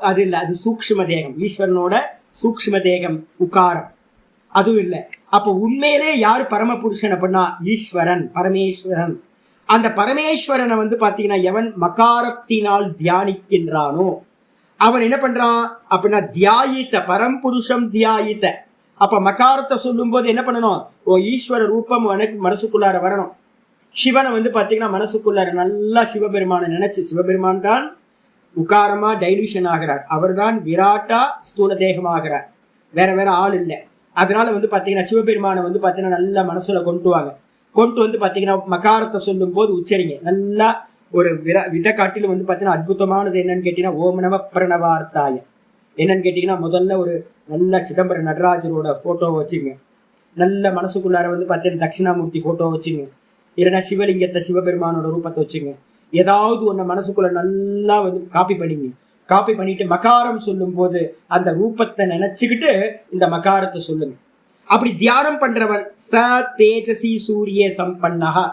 Speaker 1: அது இல்லை, அது சூக்ஷ்ம தேகம், ஈஸ்வரனோட சூக்ஷ்ம தேகம் உக்காரம், அதுவும் இல்லை. அப்போ உண்மையிலே யாரு பரமபுருஷன் அப்படின்னா ஈஸ்வரன், பரமேஸ்வரன். அந்த பரமேஸ்வரனை வந்து பாத்தீங்கன்னா எவன் மகாரத்தினால் தியானிக்கின்றானோ அவன் என்ன பண்றான் அப்படின்னா தியாயித்த, பரம்புருஷம் தியாயித்த. அப்ப மகாரத்தை சொல்லும் போது என்ன பண்ணணும், ஓ ஈஸ்வர ரூபம் எனக்கு மனசுக்குள்ளார வரணும். சிவனை வந்து பாத்தீங்கன்னா மனசுக்குள்ளார நல்லா சிவபெருமானை நினைச்சு, சிவபெருமான் தான் உக்காரமா டைலூஷன் ஆகிறார், அவர் தான் விராட்டா ஸ்தூல தேகம் ஆகிறார், வேற வேற ஆள் இல்லை. அதனால வந்து பாத்தீங்கன்னா சிவபெருமானை வந்து பாத்தீங்கன்னா நல்லா மனசுல கொண்டு வந்து பாத்தீங்கன்னா மகாரத்தை சொல்லும் போது உச்சரிங்க நல்லா. ஒரு வித காட்டிலும் வந்து பாத்தீங்கன்னா அற்புதமானது என்னன்னு கேட்டீங்கன்னா ஓம் நம பிரணவார்த்தாய. என்னன்னு கேட்டீங்கன்னா முதல்ல ஒரு நல்ல சிதம்பரம் நடராஜரோட போட்டோ வச்சுங்க, நல்ல மனசுக்குள்ளார வந்து பார்த்தீங்கன்னா தட்சிணாமூர்த்தி போட்டோ வச்சுங்க, இல்லைன்னா சிவலிங்கத்தை சிவபெருமானோட ரூபத்தை வச்சுங்க. ஏதாவது ஒன்று மனசுக்குள்ள நல்லா வந்து காப்பி பண்ணிட்டு மகாரம் சொல்லும் போது அந்த ரூபத்தை நினைச்சுக்கிட்டு இந்த மகாரத்தை சொல்லுங்க. அப்படி தியானம் பண்றவன் ச தேஜசி சூரிய சம்பன்னகா,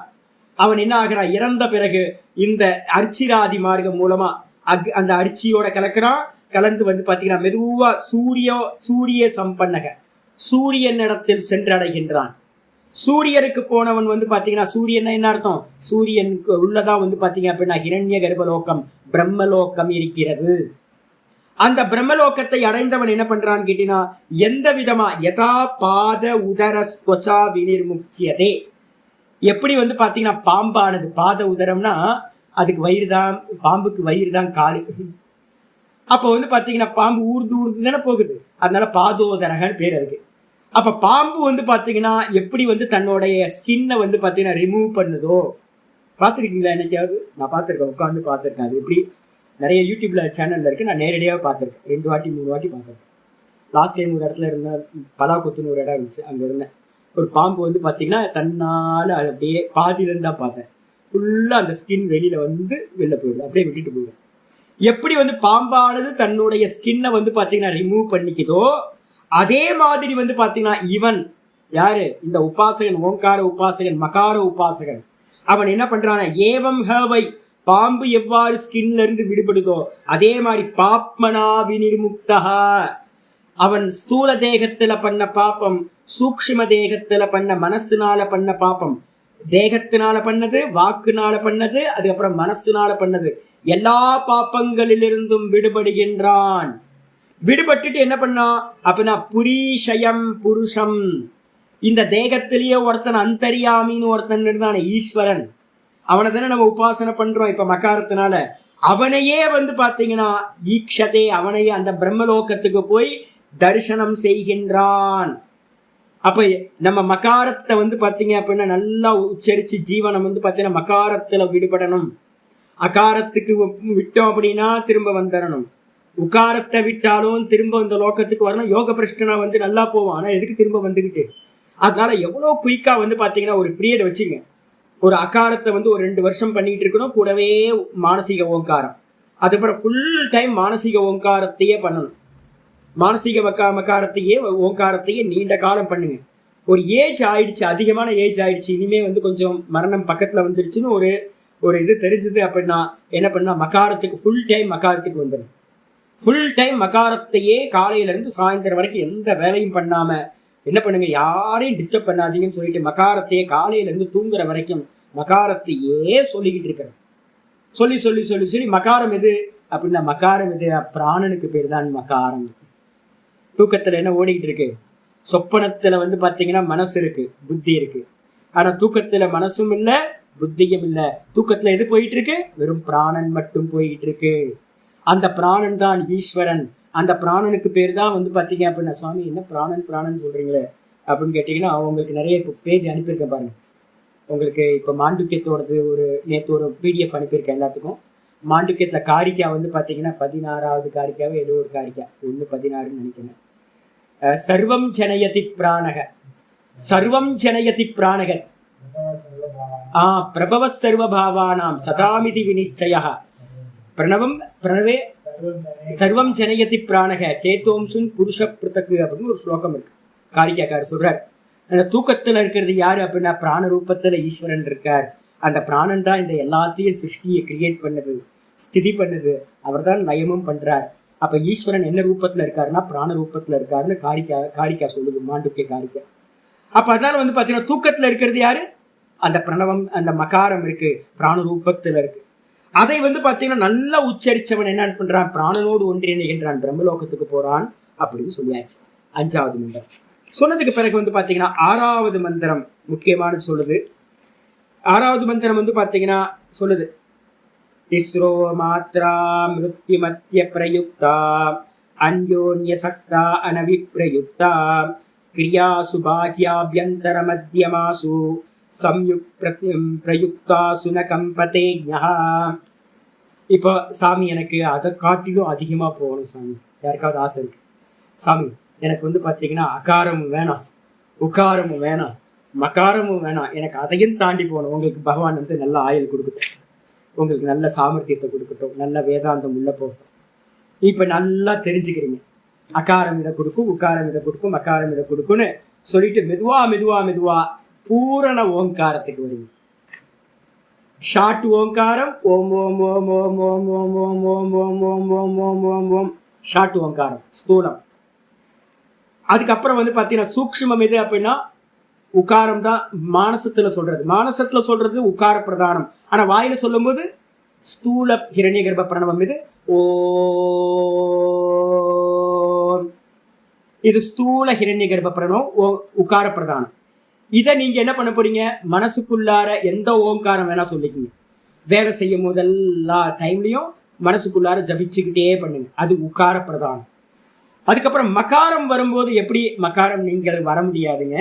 Speaker 1: அவன் என்ன ஆகிறான், இறந்த பிறகு இந்த அர்ச்சிராதி மார்க்கம் மூலமா அந்த அர்ச்சியோட கலந்து வந்து பாத்தீங்கன்னா மெதுவா சூரிய சம்பன்னக சூரியன் இடத்தில் சென்றடைகின்றான். சூரியனுக்கு போனவன் வந்து பாத்தீங்கன்னா சூரியன் என்ன அர்த்தம், சூரியனுக்கு உள்ளதான் வந்து பாத்தீங்க அப்படின்னா ஹிரண்ய கர்ப்பலோகம் பிரம்மலோகம் இருக்கிறது. அந்த பிரம்மலோகத்தை அடைந்தவன் என்ன பண்றான்னு கேட்டீங்கன்னா எந்த விதமா யதா பாத உதர ஸ்வச்சா வினிர்முக்சியதே. எப்படி வந்து பாத்தீங்கன்னா பாம்பானது பாத உதரம்னா அதுக்கு வயிறு தான், பாம்புக்கு வயிறு தான் காலு. அப்போ வந்து பாத்தீங்கன்னா பாம்பு ஊர்ந்து தானே போகுது, அதனால பாதோதரகன்னு பேர் அதுக்கு. அப்ப பாம்பு வந்து பாத்தீங்கன்னா எப்படி வந்து தன்னுடைய ஸ்கின்னை வந்து பாத்தீங்கன்னா ரிமூவ் பண்ணுதோ பார்த்துருக்கீங்களா என்னைக்காவது? நான் பார்த்துருக்கேன், உட்காந்து பார்த்துருக்கேன். அது எப்படி நிறைய யூடியூப்ல சேனல்ல இருக்கு, நான் நேரடியாக பார்த்துருக்கேன், 2 வாட்டி 3 வாட்டி பார்த்துருக்கேன். லாஸ்ட் டைம் ஒரு இடத்துல இருந்தேன், பலாக்குத்துன்னு ஒரு இடம் இருந்துச்சு, அங்கே இருந்தேன். ஒரு பாம்பு வந்து பார்த்தீங்கன்னா தன்னால அது அப்படியே பாதியிலேருந்து தான் பார்த்தேன், ஃபுல்லாக அந்த ஸ்கின் வெளியில வந்து வெளில போயிடுது, அப்படியே விட்டுட்டு போயிடும். எப்படி வந்து பாம்பானது தன்னுடைய ஸ்கின்னை வந்து பார்த்தீங்கன்னா ரிமூவ் பண்ணிக்குதோ அதே மாதிரி வந்து பார்த்தீங்கன்னா இவன் யாரு, இந்த உபாசகன், ஓங்கார உபாசகன், மகார உபாசகன், அவன் என்ன பண்றான ஏவம் ஹவை, பாம்பு எவ்வாறு ஸ்கின்ல இருந்து விடுபடுதோ அதே மாதிரி பாப்மனா வினிர்முக்தஹா, அவன் ஸ்தூல தேகத்துல பண்ண பாப்பம், சூக்ஷ்ம தேகத்துல பண்ண மனசுனால பண்ண பாப்பம், தேகத்தினால பண்ணது, வாக்குனால பண்ணது, அதுக்கப்புறம் மனசுனால பண்ணது, எல்லா பாப்பங்களிலிருந்தும் விடுபடுகின்றான். விடுபட்டுட்டு என்ன பண்ணா அப்படின்னா புரீஷயம் புருஷம், இந்த தேகத்திலேயே ஒருத்தன் அந்தரியாமின்னு ஒருத்தன் இருந்தான ஈஸ்வரன், அவனை தானே நம்ம உபாசனை பண்றோம் இப்ப மகாரத்தினால. அவனையே வந்து பாத்தீங்கன்னா ஈக்ஷதே, அவனையே அந்த பிரம்மலோகத்துக்கு போய் தரிசனம் செய்கின்றான். அப்ப நம்ம மகாரத்தை வந்து பாத்தீங்க அப்படின்னா நல்லா உச்சரிச்சு ஜீவனம் வந்து பாத்தீங்கன்னா மகாரத்துல விடுபடணும். அகாரத்துக்கு விட்டோம் அப்படின்னா திரும்ப வந்துடணும், உகாரத்தை விட்டாலும் திரும்ப இந்த லோகத்துக்கு வரணும். யோக பிரஷ்டனா வந்து நல்லா போவோம், ஆனா எதுக்கு திரும்ப வந்துகிட்டு. அதனால எவ்வளவு குயிக்கா வந்து பாத்தீங்கன்னா ஒரு பீரியட் வச்சுங்க, ஒரு அகாரத்தை வந்து ஒரு 2 வருஷம் பண்ணிட்டு இருக்கணும், கூடவே மானசீக ஓங்காரம், அதுக்கப்புறம் ஃபுல் டைம் மானசீக ஓங்காரத்தையே பண்ணணும். மானசீக மகாரத்தையே ஓங்காரத்தையே நீண்ட காலம் பண்ணுங்க. ஒரு ஏஜ் ஆயிடுச்சு, அதிகமான ஏஜ் ஆயிடுச்சு, இனிமே வந்து கொஞ்சம் மரணம் பக்கத்துல வந்துருச்சுன்னு ஒரு இது தெரிஞ்சது அப்படின்னா என்ன பண்ணா மகாரத்துக்கு ஃபுல் டைம் மகாரத்துக்கு வந்துடும். ஃபுல் டைம் மகாரத்தையே காலையில இருந்து சாயந்தரம் வரைக்கும் எந்த வேலையும் பண்ணாம என்ன பண்ணுங்க, யாரையும் டிஸ்டர்ப் பண்ணாதீங்கன்னு சொல்லிட்டு மகாரத்தையே காலையில இருந்து தூங்குற வரைக்கும் மகாரத்தையே சொல்லிக்கிட்டு இருக்கிறேன். சொல்லி சொல்லி சொல்லி சொல்லி மகாரம் எது அப்படின்னா, மகாரம் எது, பிராணனுக்கு பேர் தான் மகாரம். தூக்கத்துல என்ன ஓடிக்கிட்டு இருக்கு, சொப்பனத்துல வந்து பாத்தீங்கன்னா மனசு இருக்கு, புத்தி இருக்கு, ஆனா தூக்கத்துல மனசும் இல்லை புத்தியும் இல்லை. தூக்கத்துல எது போயிட்டு இருக்கு, வெறும் பிராணன் மட்டும் போயிட்டு இருக்கு. அந்த பிராணன் தான் ஈஸ்வரன். அந்த பிராணனுக்கு பேர் தான் வந்து பாத்தீங்க அப்படின்னா, சுவாமி என்ன பிராணன் சொல்றீங்களே அப்படின்னு கேட்டீங்கன்னா, உங்களுக்கு நிறைய இப்போ பேஜ் அனுப்பியிருக்கேன் பாருங்க. உங்களுக்கு இப்போ மாண்டுக்கியத்தோடது ஒரு நேற்று ஒரு PDF அனுப்பியிருக்கேன் எல்லாத்துக்கும். மாண்டுக்கியத்துல காரிக்கா வந்து பாத்தீங்கன்னா 16வது காரிக்காவே ஏதோ ஒரு காரிக்கா 1:16 நினைக்கிறேன். சர்வம் ஜனயதி பிராணக, சர்வம் ஜனயதி பிராணகர் பிரபவ சர்வபாவானாம் சதாமிதி வினிச்சய பிரணவம் பிரணவே சர்வம் ஜனயதி பிராணக சேத்தோம்சுன் புருஷ பிருத்தக்கு அப்படின்னு ஒரு ஸ்லோகம் இருக்கு. காரிக்காக்கார் சொல்றார், அந்த தூக்கத்துல இருக்கிறது யாரு அப்படின்னா பிராண ரூபத்துல ஈஸ்வரன் இருக்கார். அந்த பிராணன் தான் இந்த எல்லாத்தையும் சிருஷ்டியை கிரியேட் பண்ணுது, ஸ்திதி பண்ணுது. அவர் தான் லயமும் பண்றார். அப்ப ஈஸ்வரன் என்ன ரூபத்துல இருக்காருன்னா பிராண ரூபத்துல இருக்காருன்னு காரிக்கா சொல்லுது, மாண்டுக்கிய காரிக்கா. அப்ப அதனால பாத்தீங்கன்னா தூக்கத்துல இருக்கிறது யாரு? அந்த பிரணவம், அந்த மகாரம் இருக்கு, பிராண ரூபத்துல இருக்கு. அதை பாத்தீங்கன்னா நல்லா உச்சரிச்சவன் என்ன பண்றான்? பிராணனோடு ஒன்றிணைகின்றான், பிரம்மலோகத்துக்கு போறான் அப்படின்னு சொல்லியாச்சு. 5வது மந்திரம் சொன்னதுக்கு பிறகு பாத்தீங்கன்னா 6வது மந்திரம் முக்கியமானது சொல்லுது. 6வது மந்திரம் பாத்தீங்கன்னா சொல்லுது, திஸ்ரோ மாத்ரா மிருத்யுமத்ய பிரயுக்தா அன்யோன்ய சக்தா அனவிப்ரயுக்தா கிரியாசு பாக்யாபியந்தர மத்தியமாசு சம்யுக் பிரயுக்தாசு ந கம்பதேஜ்ஞா. இப்போ சாமி எனக்கு அதை காட்டிலும் அதிகமா போகணும் சாமி. யாருக்காவது ஆசை இருக்கு? சாமி எனக்கு பாத்தீங்கன்னா அகாரமும் வேணாம், உகாரமும் வேணாம், மகாரமும் வேணாம், எனக்கு அதையும் தாண்டி போகணும். உங்களுக்கு பகவான் நல்ல ஆயுள் கொடுக்கட்டும், உங்களுக்கு நல்ல சாமர்த்தியத்தை கொடுக்கட்டும், நல்ல வேதாந்தம் உள்ள போகட்டும். இப்ப நல்லா தெரிஞ்சுக்கிறீங்க, அகாரம் இதை கொடுக்கும், உக்காரம் இதை கொடுக்கும், மக்காரம் இதை கொடுக்கும்னு சொல்லிட்டு மெதுவா மெதுவா மெதுவா பூரண ஓங்காரத்துக்கு வருங்க. ஷார்ட் ஓங்காரம் ஓம் ஓம் ஓம் ஓம் ஓம் ஓம் ஓம் ஓம் ஓம் ஓம் ஓம் ஓம் ஓம் ஓம் ஷார்ட் ஓங்காரம் ஸ்தூலம். அதுக்கப்புறம் பாத்தீங்கன்னா சூக்ஷ்மம் எது அப்படின்னா உக்காரம் தான். மானசத்துல சொல்றது உக்கார பிரதானம். ஆனா வாயில சொல்லும் போது ஸ்தூல ஹிரண்ய கர்ப்ப பிரணவம் இது. இது ஸ்தூல ஹிரண்ய கர்ப்ப பிரணவம், உக்கார பிரதானம். இதை நீங்க என்ன பண்ண போறீங்க? மனசுக்குள்ளார எந்த ஓங்காரம் வேணா சொல்லிக்கீங்க. வேலை செய்யும் போது எல்லா டைம்லயும் மனசுக்குள்ளார ஜபிச்சுக்கிட்டே பண்ணுங்க. அது உக்கார பிரதானம். அதுக்கப்புறம் மகாரம் வரும்போது எப்படி மகாரம் நீங்கள் வர முடியாதுங்க.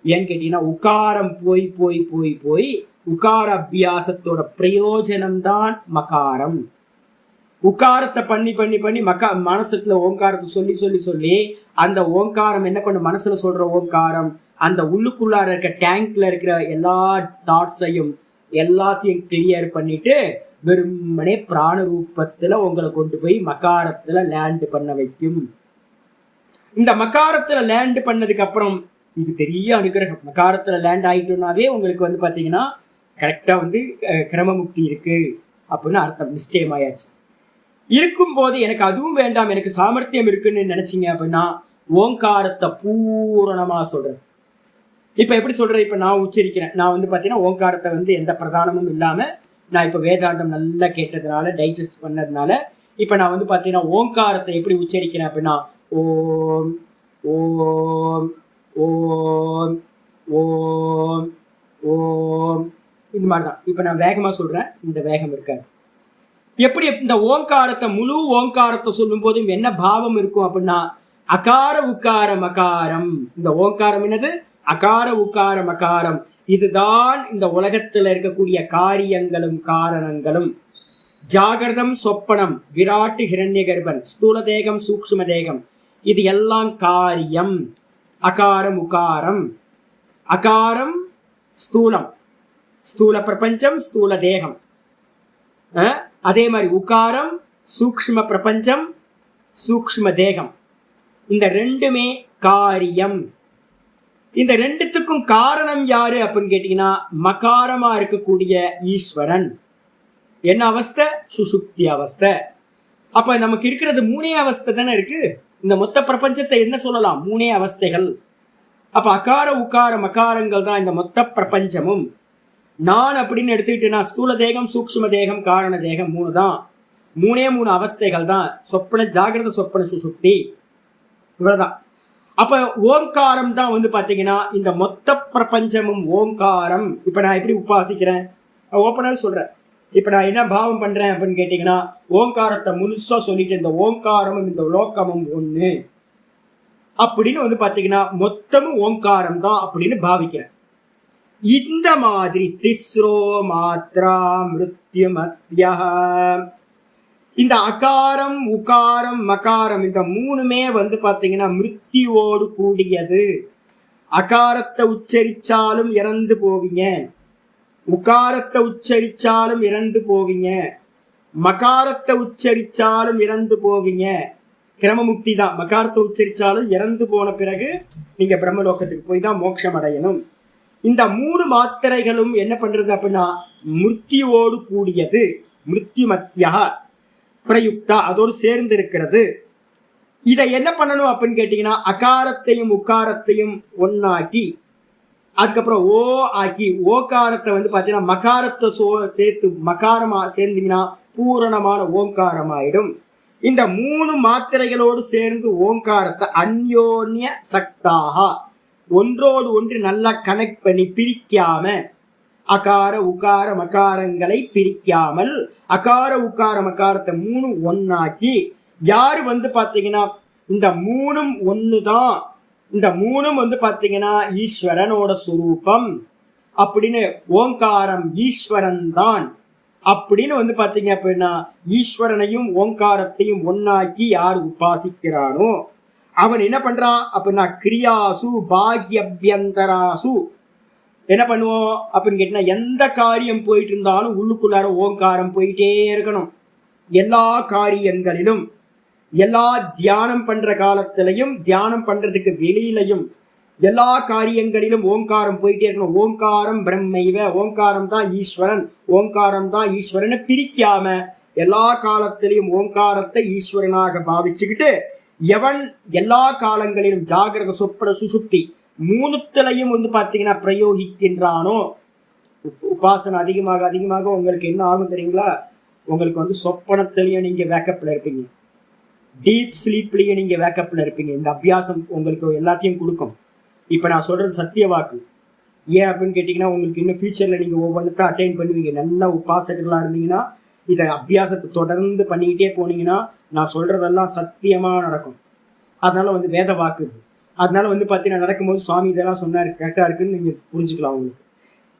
Speaker 1: ஏன்னு கேட்டீங்கன்னா உக்காரம் போய் போய் போய் போய் உக்கார அபியாசத்தோட பிரயோஜனம் தான் மகாரம். உக்காரத்தை பண்ணி பண்ணி பண்ணி மனசுல ஓங்காரத்தை சொல்லி சொல்லி சொல்லி அந்த ஓங்காரம் என்ன பண்ணு? மனசுல சொல்ற ஓங்காரம் அந்த உள்ளுக்குள்ளார இருக்க டேங்க்ல இருக்கிற எல்லா தாட்ஸையும் எல்லாத்தையும் கிளியர் பண்ணிட்டு வெறுமனே பிராண ரூபத்துல உங்களை கொண்டு போய் மகாரத்துல லேண்ட் பண்ண வைக்கும். இந்த மகாரத்துல லேண்ட் பண்ணதுக்கு அப்புறம் இது பெரிய அனுகிரகம். மகாரத்துல லேண்ட் ஆயிட்டோம்னாவே உங்களுக்கு பாத்தீங்கன்னா கரெக்டா கிரமமுக்தி இருக்கு அப்படின்னு அர்த்தம் நிச்சயமாயாச்சு. இருக்கும் போது எனக்கு அதுவும் வேண்டாம், எனக்கு சாமர்த்தியம் இருக்குன்னு நினைச்சீங்க அப்படின்னா ஓங்காரத்தை பூரணமா சொல்றது. இப்ப எப்படி சொல்றது? இப்ப நான் உச்சரிக்கிறேன். நான் பாத்தீங்கன்னா ஓங்காரத்தை எந்த பிரதானமும் இல்லாம நான் இப்ப வேதாந்தம் நல்லா கேட்டதுனால டைஜஸ்ட் பண்ணதுனால இப்ப நான் பாத்தீங்கன்னா ஓங்காரத்தை எப்படி உச்சரிக்கிறேன் அப்படின்னா ஓம் ஓம் ஓம் ஓம் ஓம் இந்த மாதிரிதான். இப்ப நான் வேகமா சொல்றேன், இந்த வேகம் இருக்காது. எப்படி இந்த ஓங்காரத்தை முழு ஓங்காரத்தை சொல்லும் போதும் என்ன பாவம் இருக்கும் அப்படின்னா அகார உக்கார மகாரம். இந்த ஓங்காரம் என்னது? அகார உக்கார மகாரம். இதுதான் இந்த உலகத்துல இருக்கக்கூடிய காரியங்களும் காரணங்களும். ஜாகிரதம் சொப்பனம், விராட்டு ஹிரண்ய கர்ப்பன், ஸ்தூல தேகம் சூக்ஷ்ம தேகம், இது எல்லாம் காரியம். அகாரம் உகாரம். அகாரம் ஸ்தூலம், ஸ்தூல பிரபஞ்சம், ஸ்தூல தேகம். அதே மாதிரி உகாரம் சூக்ஷ்ம பிரபஞ்சம், சூக்ஷ்ம தேகம். இந்த ரெண்டுமே காரியம். இந்த ரெண்டுத்துக்கும் காரணம் யாரு அப்படின்னு கேட்டீங்கன்னா மகாரமா இருக்கக்கூடிய ஈஸ்வரன். என்ன அவஸ்தை? சுசுப்தி அவஸ்தை. அப்ப நமக்கு இருக்கிறது 3 அவஸ்தை தானே இருக்கு. இந்த மொத்த பிரபஞ்சத்தை என்ன சொல்லலாம்? 3 அவஸ்தைகள். அப்ப அகார உக்கார மகாரங்கள் தான் இந்த மொத்த பிரபஞ்சமும். நான் அப்படின்னு எடுத்துக்கிட்டேன்னா ஸ்தூல தேகம் சூக்ஷ்ம தேகம் காரண தேகம் 3 தான். 3 அவஸ்தைகள் தான். சொப்பன ஜாகிரத சொப்பன சுசுப்தி இவ்வளவுதான். அப்ப ஓங்காரம் தான் பாத்தீங்கன்னா இந்த மொத்த பிரபஞ்சமும் ஓங்காரம். இப்ப நான் எப்படி உபாசிக்கிறேன் ஓப்பனாக சொல்றேன். இப்ப நான் என்ன பாவம் பண்றேன் அப்படின்னு கேட்டீங்கன்னா ஓங்காரத்தை முழுசா சொல்லிட்டு இந்த ஓங்காரமும் இந்த லோகமும் ஒண்ணு அப்படின்னு பாத்தீங்கன்னா மொத்தமும் ஓங்காரம் தான் அப்படின்னு பாவிக்கிறேன். இந்த மாதிரி திஸ்ரோ மாத்ரா மிருத்யு மத்யா, இந்த அகாரம் உகாரம் மகாரம் இந்த 3மே பாத்தீங்கன்னா மிருத்தியோடு கூடியது. அகாரத்தை உச்சரிச்சாலும் இறந்து போவீங்க, உகாரத்தை உச்சரிச்சாலும் இறந்து போவீங்க, மகாரத்தை உச்சரிச்சாலும் இறந்து போவீங்க. கிரமமுக்தி தான். மகாரத்தை உச்சரிச்சாலும் இறந்து போன பிறகு நீங்க பிரம்மலோகத்துக்கு போய் தான் மோட்சம் அடையணும். இந்த 3 மாத்திரைகளும் என்ன பண்றது அப்படின்னா மிருத்தியோடு கூடியது, மிருத்யு மத்தியா பிரயுக்தா, அதோடு சேர்ந்து இருக்கிறது. இதை என்ன பண்ணணும் அப்படின்னு கேட்டீங்கன்னா அகாரத்தையும் உக்காரத்தையும் ஒன்னாக்கி அதுக்கப்புறம் ஓ ஆக்கி ஓகாரத்தை வந்து பார்த்தீங்கன்னா மகாரத்தை சேர்த்து மகாரமா சேர்ந்தீங்கன்னா பூரணமான ஓங்காரம் ஆயிடும். இந்த 3 மாத்திரைகளோடு சேர்ந்து ஓங்காரத்தை அந்யோன்ய சக்தாக ஒன்றோடு ஒன்று நல்லா கனெக்ட் பண்ணி பிரிக்காம, அகார உகார மகாரங்களை பிரிக்காமல் அகார உகார மகாரத்தை 3 ஒன்னாக்கி, யாரு வந்து பாத்தீங்கன்னா இந்த 3ம் ஒண்ணுதான், இந்த 3ம் வந்து பாத்தீங்கன்னா ஈஸ்வரனோட சுரூபம் அப்படின்னு, ஓங்காரம் ஈஸ்வரன் தான் அப்படின்னு வந்து பாத்தீங்க அப்படின்னா ஈஸ்வரனையும் ஓங்காரத்தையும் ஒன்னாக்கி யார் உபாசிக்கிறானோ அவன் என்ன பண்றான் அப்படின்னா கிரியாசு பாக்யபியந்தராசு என்ன பண்ணுவோம் அப்படின்னு கேட்டீங்கன்னா எந்த காரியம் போயிட்டு இருந்தாலும் உள்ளுக்குள்ளார ஓங்காரம் போயிட்டே இருக்கணும். எல்லா காரியங்களிலும், எல்லா தியானம் பண்ற காலத்திலையும் தியானம் பண்றதுக்கு வெளியிலையும் எல்லா காரியங்களிலும் ஓங்காரம் போயிட்டே இருக்கணும். ஓங்காரம் பிரம்மைவ, ஓங்காரம் தான் ஈஸ்வரன், ஓங்காரம் தான் ஈஸ்வரனை பிரிக்காம எல்லா காலத்திலையும் ஓங்காரத்தை ஈஸ்வரனாக பாவிச்சுக்கிட்டு எவன் எல்லா காலங்களிலும் ஜாகிரத சொப்பன சுசுப்தி 3த்துலையும் வந்து பார்த்தீங்கன்னா பிரயோகிக்கின்றானோ, உபாசனை அதிகமாக அதிகமாக உங்களுக்கு என்ன ஆகும் தெரியுங்களா? உங்களுக்கு வந்து சொப்பனத்திலையும் நீங்க வேக்கப்ல இருப்பீங்க, டீப் ஸ்லீப்லயும் நீங்க வேக்கப்ல இருப்பீங்க. இந்த அபியாசம் உங்களுக்கு எல்லாத்தையும் கொடுக்கும். இப்போ நான் சொல்றது சத்திய வாக்கு. ஏன் அப்படின்னு கேட்டிங்கன்னா உங்களுக்கு இன்னும் ஃபியூச்சரில் நீங்கள் ஒவ்வொன்றுக்கும் அட்டைன் பண்ணுவீங்க. நல்ல உபாசகர்களாக இருந்தீங்கன்னா இதை அபியாசத்தை தொடர்ந்து பண்ணிக்கிட்டே போனீங்கன்னா நான் சொல்கிறதெல்லாம் சத்தியமாக நடக்கும். அதனால வந்து வேத வாக்குது. அதனால வந்து பார்த்தீங்கன்னா நடக்கும்போது சுவாமி இதெல்லாம் சொன்னார், கரெக்டாக இருக்குன்னு நீங்கள் புரிஞ்சுக்கலாம். உங்களுக்கு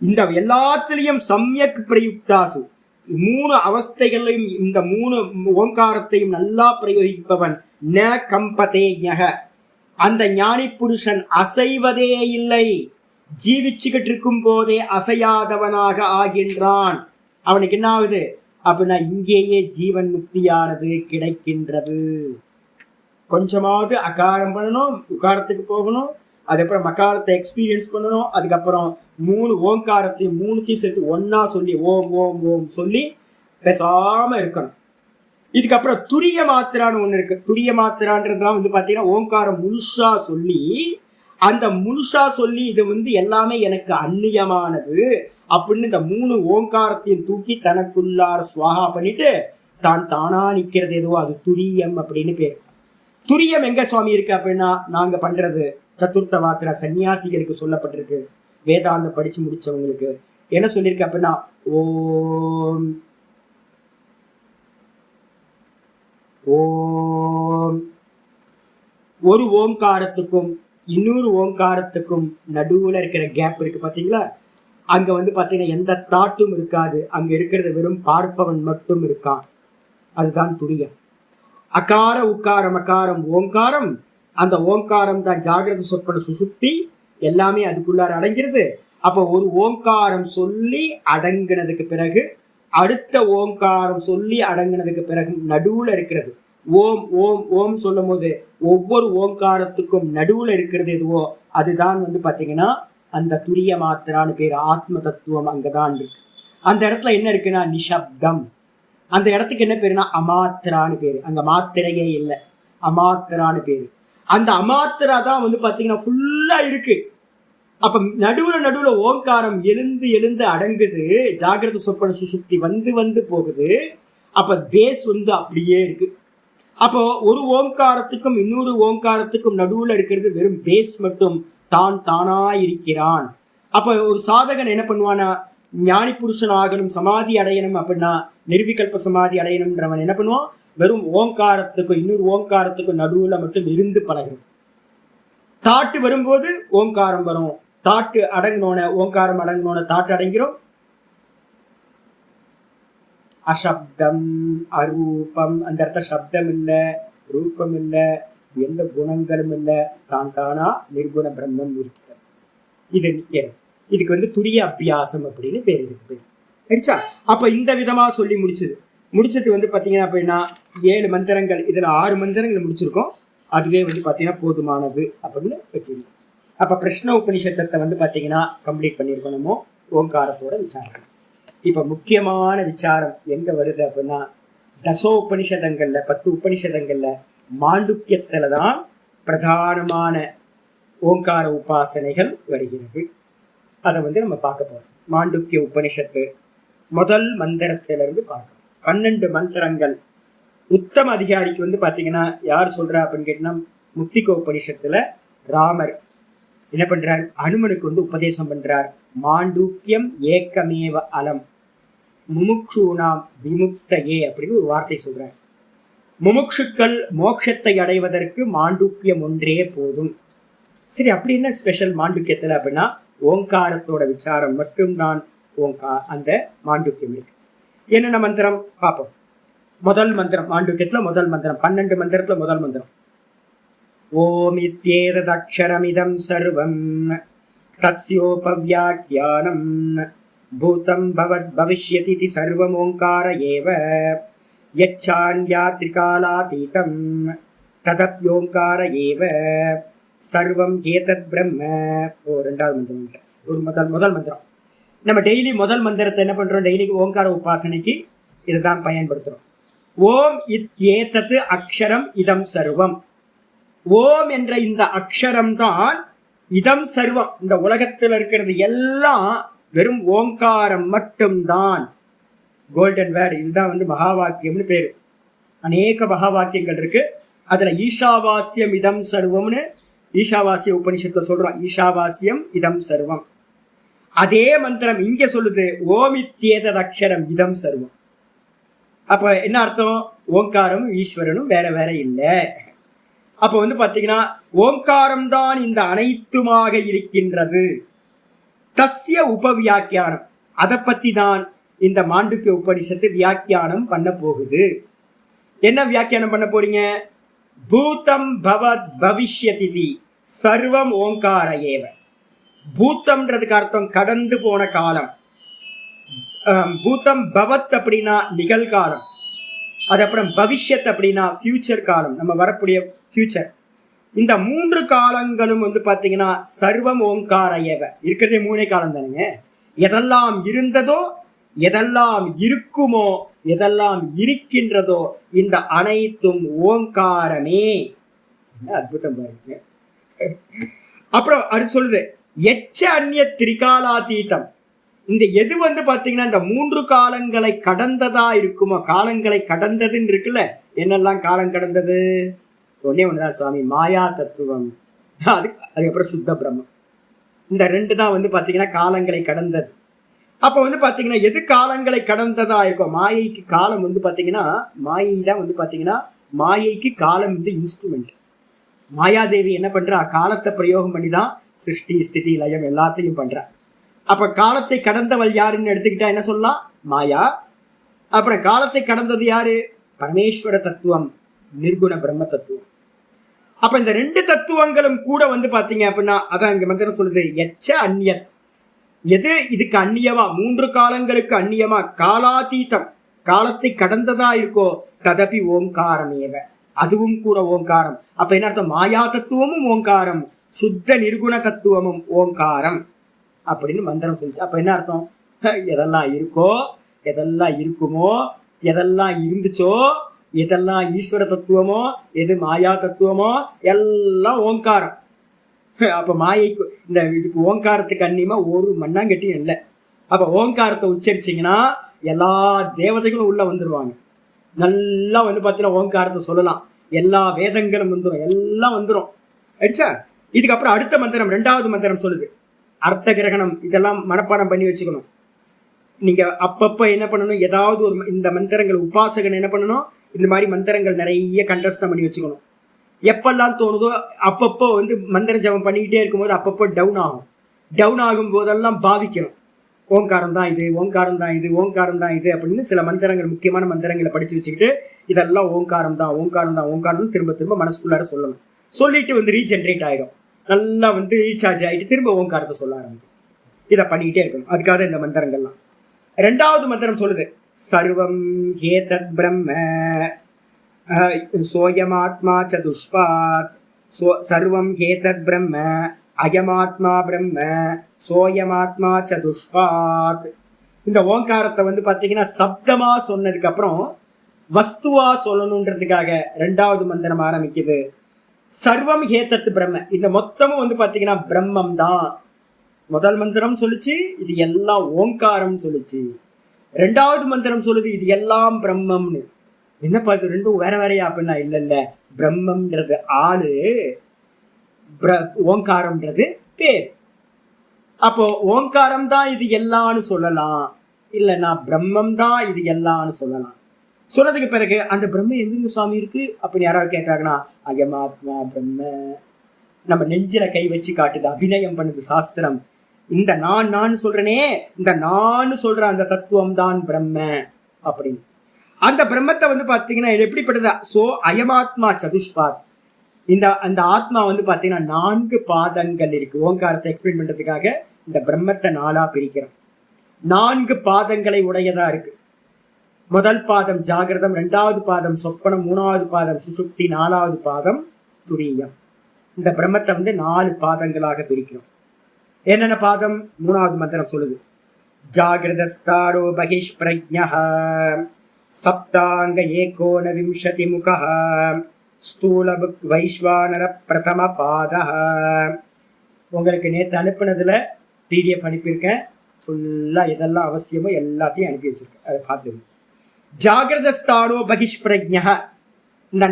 Speaker 1: இந்த எல்லாத்துலேயும் சம்யக் பிரயுக்தாசு 3 அவஸ்தைகளையும் இந்த 3 ஓங்காரத்தையும் நல்லா பிரயோகிப்பவன் ந கம்பதேஞக, அந்த ஞானி புருஷன் அசைவதே இல்லை, ஜீவிச்சுக்கிட்டு இருக்கும் போதே அசையாதவனாக ஆகின்றான். அவனுக்கு என்ன ஆகுது அப்படின்னா இங்கேயே ஜீவன் முக்தியானது கிடைக்கின்றது. கொஞ்சமாவது அகாரம் பண்ணணும், உகாரத்துக்கு போகணும், அதுக்கப்புறம் மகாரத்தை எக்ஸ்பீரியன்ஸ் பண்ணணும், அதுக்கப்புறம் 3 ஓங்காரத்தையும் 3த்தையும் சேர்த்து ஒன்னா சொல்லி ஓம் ஓம் ஓம் சொல்லி பேசாம இருக்கணும். இதுக்கப்புறம் துரிய மாத்திரான்னு ஒன்று இருக்கு. துரிய மாத்திரான்றதுலாம் வந்து பார்த்தீங்கன்னா ஓங்காரம் முழுசா சொல்லி, அந்த முழுசா சொல்லி இது வந்து எல்லாமே எனக்கு அந்நியமானது அப்படின்னு இந்த 3 ஓங்காரத்தையும் தூக்கி தனக்குள்ளார சுவாகா பண்ணிட்டு தான் தானா நிற்கிறது எதுவோ அது துரியம் அப்படின்னு பேர். துரியம் எங்க சுவாமி இருக்கு அப்படின்னா நாங்க பண்றது சதுர்த்த வாத்திர சன்னியாசிகளுக்கு சொல்லப்பட்டிருக்கு. வேதாந்தம் படிச்சு முடிச்சவங்களுக்கு என்ன சொல்லியிருக்கு அப்படின்னா ஓம் ஓம், ஒரு ஓங்காரத்துக்கும் இன்னொரு ஓங்காரத்துக்கும் நடுவுல இருக்கிற கேப் இருக்கு பாத்தீங்களா? அங்க வந்து பாத்தீங்கன்னா எந்த தாட்டும் இருக்காது, அங்க இருக்கிறது வெறும் பார்ப்பவன் மட்டும் இருக்கான். அதுதான் துரியம். அகார உக்காரம் அகாரம் ஓங்காரம், அந்த ஓங்காரம் தான் ஜாகிரத சொப்பன சுசுப்தி எல்லாமே அதுக்குள்ளார அடங்கிறது. அப்போ ஒரு ஓங்காரம் சொல்லி அடங்கினதுக்கு பிறகு அடுத்த ஓங்காரம் சொல்லி அடங்கினதுக்கு பிறகு நடுவுல இருக்கிறது ஓம் ஓம் ஓம் சொல்லும் போது ஒவ்வொரு ஓங்காரத்துக்கும் நடுவுல இருக்கிறது எதுவோ அதுதான் வந்து பாத்தீங்கன்னா அந்த துரிய மாத்திரான்னு பேர். ஆத்ம தத்துவம் அங்கதான் இருக்கு. அந்த இடத்துல என்ன இருக்குன்னா நிஷப்தம். அந்த இடத்துக்கு என்ன பேருனா அமாத்திரான்னு பேரு. அங்க மாத்திரையே இல்லை, அமாத்திரான்னு பேரு. அந்த அமாத்திரா தான் வந்து பாத்தீங்கன்னா ஃபுல்லா இருக்கு. அப்ப நடுவுல ஓங்காரம் எழுந்து எழுந்து அடங்குது, ஜாகிரத சொப்பன சுசுப்தி வந்து வந்து போகுது. அப்ப பேஸ் வந்து அப்படியே இருக்கு. அப்போ ஒரு ஓங்காரத்துக்கும் இன்னொரு ஓங்காரத்துக்கும் நடுவுல இருக்கிறது வெறும் பேஸ் மட்டும், தான் தானா இருக்கிறான். அப்ப ஒரு சாதகன் என்ன பண்ணுவானா, ஞானி புருஷன் ஆகணும், சமாதி அடையணும் அப்படின்னா நிர்விகல்ப சமாதி அடையணும்ன்றவன் என்ன பண்ணுவான், வெறும் ஓங்காரத்துக்கும் இன்னொரு ஓங்காரத்துக்கும் நடுவுல மட்டும் இருந்து பழகும். தாட்டு வரும்போது ஓங்காரம் வரும், தாட்டு அடங்கினோன ஓங்காரம் அடங்கினோன தாட்டு அடங்கிறோம். அசப்தம் அரூபம், அந்த இடத்துல சப்தம் இல்லை, ரூபம் இல்லை, எந்த குணங்களும் இல்லை, தான் தானா நிர்குண பிரம்மம் இருக்கிறது. இது நிற்கிறது. இதுக்கு வந்து துரிய அபியாசம் அப்படின்னு பேர், இதுக்கு பேர். ஆயிடுச்சா? அப்ப இந்த விதமா சொல்லி முடிச்சது வந்து பாத்தீங்கன்னா அப்படின்னா 7 மந்திரங்கள், இதுல 6 மந்திரங்கள் முடிச்சிருக்கோம். அதுவே வந்து பாத்தீங்கன்னா போதுமானது அப்படின்னு வச்சுருக்கோம். அப்ப பிரஷ்ன உபனிஷத்தை வந்து பாத்தீங்கன்னா கம்ப்ளீட் பண்ணியிருக்கணுமோ ஓங்காரத்தோட விசாரம். இப்ப முக்கியமான விசாரம் எங்க வருது அப்படின்னா தசோபனிஷதங்கள்ல 10 உபனிஷதங்கள்ல மாண்டுக்கியத்துலதான் பிரதானமான ஓங்கார உபாசனைகள் வருகிறது. அதை வந்து நம்ம பார்க்க போறோம். மாண்டுக்கிய உபனிஷத்து முதல் மந்திரத்திலிருந்து பார்க்கணும். 12 மந்திரங்கள். உத்தம அதிகாரிக்கு வந்து பாத்தீங்கன்னா யார் சொல்றா அப்படின்னு கேட்டீங்கன்னா முக்திக உபனிஷத்துல ராமர் என்ன பண்றார், அனுமனுக்கு வந்து உபதேசம் பண்றார். மாண்டூக்கியம் ஏக்கமேவ அலம் முமுக்ஷூனாம் விமுக்தயே அப்படின்னு ஒரு வார்த்தை சொல்றார். முமுக்ஷுக்கள் மோட்சத்தை அடைவதற்கு மாண்டூக்கியம் ஒன்றே போதும். சரி, அப்படி என்ன ஸ்பெஷல் மாண்டூக்கியத்துல அப்படின்னா ஓங்காரத்தோட விசாரம் மட்டும்தான் அந்த மாண்டூக்கியம் இருக்கு. என்னென்ன மந்திரம் பார்ப்போம். முதல் மந்திரம் மாண்டூக்கியத்துல முதல் மந்திரம், 12 மந்திரத்துல முதல் மந்திரம். ஓம் இத்யேததக்ஷரமிதம் சர்வம் தஸ்யோபவ்யாக்யானம் பூதம் பவத் பவிஷ்யதி சர்வம் ஓங்கார ஏவ யச்சான்யாத்ரிகாலாதீதம் ததப்யோங்கார ஏவ சர்வம் ஏதத் பிரம்ம. ரெண்டாவது மந்திரம். ஒரு முதல் மந்திரம். நம்ம டெய்லி முதல் மந்திரத்தை என்ன பண்றோம், டெய்லி ஓங்கார உபாசனைக்கு இதுதான் பயன்படுத்துறோம். ஓம் இத்யேதத் அக்ஷரம் இதம் சர்வம். ஓம் என்ற இந்த அக்ஷரம் தான் இதம் சர்வம். இந்த உலகத்தில் இருக்கிறது எல்லாம் வெறும் ஓங்காரம் மட்டும்தான். Golden word. இதுதான் வந்து மகா வாக்கியம்னு பேரு. அநேக மகா வாக்கியங்கள் இருக்கு. அதுல ஈஷாவாஸ்யம் இதம் சர்வம்னு ஈஷாவாசிய உபனிஷத்தை சொல்றோம். ஈஷாவாஸ்யம் இதம் சர்வம். அதே மந்திரம் இங்க சொல்லுது ஓமித்யேதத் அக்ஷரம் இதம் சர்வம். அப்ப என்ன அர்த்தம், ஓங்காரமும் ஈஸ்வரனும் வேற வேற இல்லை. அப்ப வந்து பாத்தீங்கன்னா ஓங்காரம் தான் இந்த அனைத்துமாக இருக்கின்றது. தஸ்ய உபவியாக்கியானம், அதை பத்தி தான் இந்த மாண்டுக்கிய உபனிஷத்து வியாக்கியானம் பண்ண போகுது. என்ன வியாக்கியானம் பண்ண போறீங்க? பூதம் பவத் பவிஷ்யதி சர்வம் ஓங்கார ஏவ. பூத்தம்ன்றதுக்கு அர்த்தம் கடந்து போன காலம். பூத்தம் பவத் அப்படின்னா நிகழ்காலம். அது அப்புறம் பவிஷ்யத் அப்படின்னா ஃபியூச்சர் காலம், நம்ம வரக்கூடிய ஃபியூச்சர். இந்த 3 காலங்களும் வந்து பாத்தீங்கன்னா சர்வம் ஓங்கார ஏவ. இருக்கிறதே 3 காலம் தானுங்க. எதெல்லாம் இருந்ததோ, எதெல்லாம் இருக்குமோ, எதெல்லாம் இருக்கின்றதோ இந்த அனைத்தும் ஓங்காரமே. அற்புதம் பாருங்க. அப்புறம் அது சொல்லுது எச்ச அந்நிய திரிகாலாதீதம். இந்த எது வந்து பாத்தீங்கன்னா இந்த 3 காலங்களை கடந்ததா இருக்குமோ, காலங்களை கடந்ததுன்னு இருக்குல்ல. என்னெல்லாம் காலம் கடந்தது? ஒன்னே ஒண்ணுதான் சுவாமி, மாயா தத்துவம். அதுக்கப்புறம் சுத்த பிரம்மம். இந்த 2 தான் வந்து பாத்தீங்கன்னா காலங்களை கடந்தது. அப்ப வந்து பாத்தீங்கன்னா எது காலங்களை கடந்ததா இருக்கும்? மாயைக்கு காலம் வந்து பாத்தீங்கன்னா மாயை தான் வந்து பாத்தீங்கன்னா மாயைக்கு காலம் வந்து இன்ஸ்ட்ருமெண்ட். மாயாதேவி என்ன பண்றா, காலத்தை பிரயோகம் பண்ணி தான் சிருஷ்டி ஸ்திதி லயம் எல்லாத்தையும் பண்றா. அப்ப காலத்தை கடந்தவள் யாருன்னு எடுத்துக்கிட்டா என்ன சொல்லலாம்? மாயா. அப்புறம் காலத்தை கடந்தது யாரு? பரமேஸ்வர தத்துவம், நிர்குண பிரம்ம தத்துவம். அப்ப இந்த 2 தத்துவங்களும் கூட வந்து பாத்தீங்க அப்படின்னா அதான் இங்க மந்திரம் சொல்லுது எச்ச அந்நியத். எது இதுக்கு அந்நியமா, 3 காலங்களுக்கு அந்நியமா காலாதீதம், காலத்தை கடந்ததா இருக்கோ ததபி ஓங்காரமேவ, அதுவும் கூட ஓங்காரம். அப்ப என்ன அர்த்தம்? மாயா தத்துவமும் ஓங்காரம், சுத்த நிர்குண தத்துவமும் ஓங்காரம் அப்படின்னு மந்திரம் சொல்லிச்சு. அப்ப என்ன அர்த்தம்? எதெல்லாம் இருக்கோ, எதெல்லாம் இருக்குமோ, எதெல்லாம் இருந்துச்சோ, எதெல்லாம் ஈஸ்வர தத்துவமோ, எது மாயா தத்துவமோ எல்லாம் ஓங்காரம். அப்ப மாயைக்கு இந்த இதுக்கு ஓங்காரத்துக்கு அந்நியமா ஒரு மண்ணாங்கட்டியும் இல்லை. அப்ப ஓங்காரத்தை உச்சரிச்சிங்கன்னா எல்லா தேவதைகளும் உள்ள வந்துருவாங்க. நல்லா வந்து பார்த்தீங்கன்னா ஓங்காரத்தை சொல்லலாம். எல்லா வேதங்களும் வந்துடும், எல்லாம் வந்துடும். ஆயிடுச்சா? இதுக்கப்புறம் அடுத்த மந்திரம் 2வது மந்திரம் சொல்லுது அர்த்த கிரகணம். இதெல்லாம் மனப்பாடம் பண்ணி வச்சுக்கணும். நீங்க அப்பப்ப என்ன பண்ணணும், ஏதாவது ஒரு இந்த மந்திரங்கள் உபாசகன் என்ன பண்ணணும், இந்த மாதிரி மந்திரங்கள் நிறைய கண்டஸ்தம் பண்ணி வச்சுக்கணும். எப்பெல்லாம் தோணுதோ அப்பப்போ வந்து மந்திர ஜபம் பண்ணிக்கிட்டே இருக்கும்போது அப்பப்போ டவுன் ஆகும். டவுன் ஆகும் போதெல்லாம் பாவிக்கணும். ஓங்காரம் தான் இது, ஓங்காரம் தான் இது, ஓங்காரம் தான் இது அப்படின்னு சில மந்திரங்கள், முக்கியமான மந்திரங்களை படிச்சு வச்சுக்கிட்டு இதெல்லாம் ஓங்காரம் தான், ஓங்காரம் தான், ஓங்காரம் திரும்ப திரும்ப மனசுக்குள்ளார சொல்லணும். சொல்லிட்டு வந்து ரீஜென்ரேட் ஆகிடும், நல்லா வந்து ரீசார்ஜ் ஆகிட்டு திரும்ப ஓங்காரத்தை சொல்ல ஆரம்பிக்கும். இதை பண்ணிக்கிட்டே இருக்கணும். அதுக்காக இந்த மந்திரங்கள்லாம். 2வது மந்திரம் சொல்லுது, சர்வம் ஏதத் பிரம்ம சோயமாத்மா சதுஷ்பாத். சர்வம் ஏதத் பிரம்ம அயமாத்மா பிரம்ம சோயமாத்மா சதுஷ்பாத். இந்த ஓங்காரத்தை வந்து பார்த்தீங்கன்னா சப்தமா சொன்னதுக்கு அப்புறம் வஸ்துவா சொல்லணுன்றதுக்காக 2வது மந்திரம் ஆரம்பிக்குது. சர்வம் ஹேதத் பிரம்ம, இந்த மொத்தமும் வந்து பார்த்தீங்கன்னா பிரம்மம் தான். முதல் மந்திரம் சொல்லிச்சு இது எல்லாம் ஓங்காரம் சொல்லிச்சு. 2வது மந்திரம் சொல்லுது இது எல்லாம் பிரம்மம்னு. என்னப்பா இது ரெண்டும் வேற வேறையா அப்படின்னா, இல்ல பிரம்மம்ன்றது ஆளு, ஓங்காரம்ன்றது பேர். அப்போ ஓங்காரம் தான் இது எல்லாம்னு சொல்லலாம், இல்லைன்னா பிரம்மம் தான் இது எல்லாம்னு சொல்லலாம். சொன்னதுக்கு பிறகு அந்த பிரம்ம எங்க சுவாமி இருக்கு அப்படின்னு யாராவது கேட்டாங்கன்னா, அயமாத்மா பிரம்ம. நம்ம நெஞ்சில கை வச்சு காட்டுது, அபிநயம் பண்ணுது சாஸ்திரம். இந்த நான் சொல்றேனே, இந்த நான் சொல்ற அந்த தத்துவம் தான் பிரம்ம அப்படின்னு. அந்த பிரம்மத்தை வந்து பாத்தீங்கன்னா எப்படிப்பட்டதா, சோ அயமாத்மா சதுஷ்பாத். அந்த ஆத்மா வந்து பாத்தீங்கன்னா 4 பாதங்கள் இருக்கு. ஓங்காரத்தை எக்ஸ்பிளைன் பண்றதுக்காக இந்த பிரம்மத்தை 4ஆ பிரிக்கிறோம். 4 பாதங்களை உடையதா இருக்கு. முதல் பாதம் ஜாகிரதம், 2வது பாதம் சொப்பனம், 3வது பாதம் சுசுப்தி, 4வது பாதம் துரியம். இந்த பிரம்மத்தை வந்து 4 பாதங்களாக பிரிக்கிறோம். என்னென்ன பாதம்? 3வது மந்திரம் சொல்லுது, ஜாகிரதஸ்தாரோ பகிஷ் பிரஜ்ஞஹ சப்தாங்க ஏகோன விம்சதி முகஹ ஸ்தூலபுக் வைஸ்வானர பிரதம பாதஹ. உங்களுக்கு நேற்று அனுப்பினதுல PDF அனுப்பியிருக்கேன். ஃபுல்லா எதெல்லாம் அவசியமோ எல்லாத்தையும் அனுப்பி வச்சிருக்கேன், அதை பார்த்துங்க. ஜாகிரதஸ்தாரோ பகிஷ் பிரஜ்ஞஹ, இந்த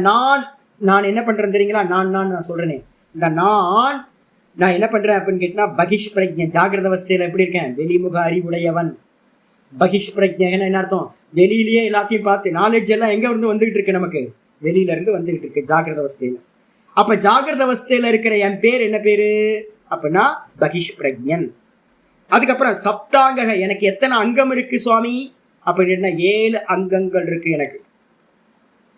Speaker 1: நான் என்ன பண்றேன் தெரியுங்களா? நான் சொல்றேனே, இந்த நான் என்ன பண்றேன் அப்படின்னு கேட்டா, பகிஷ் பிரஜ்ஞ, ஜாகிரத அவஸ்தையில எப்படி இருக்கேன்? வெளிமுக அறிவுடையவன். பகிஷ் பிரஜ்ஞன்னு என்ன அர்த்தம்? வெளியிலேயே எல்லாத்தையும் பார்த்து நாலேஜ் எல்லாம் எங்க இருந்து வந்துகிட்டு இருக்கு? நமக்கு வெளியில இருந்து வந்துகிட்டு இருக்கு ஜாகிரத அவஸ்தையில. அப்ப ஜாகிரத அவஸ்தையில இருக்கிற என் பேர் என்ன பேரு அப்படின்னா பகிஷ் பிரஜ்ஞன். அதுக்கப்புறம் சப்தாங்க, எனக்கு எத்தனை அங்கம் இருக்கு சுவாமி அப்படின்னா 7 அங்கங்கள் இருக்கு எனக்கு.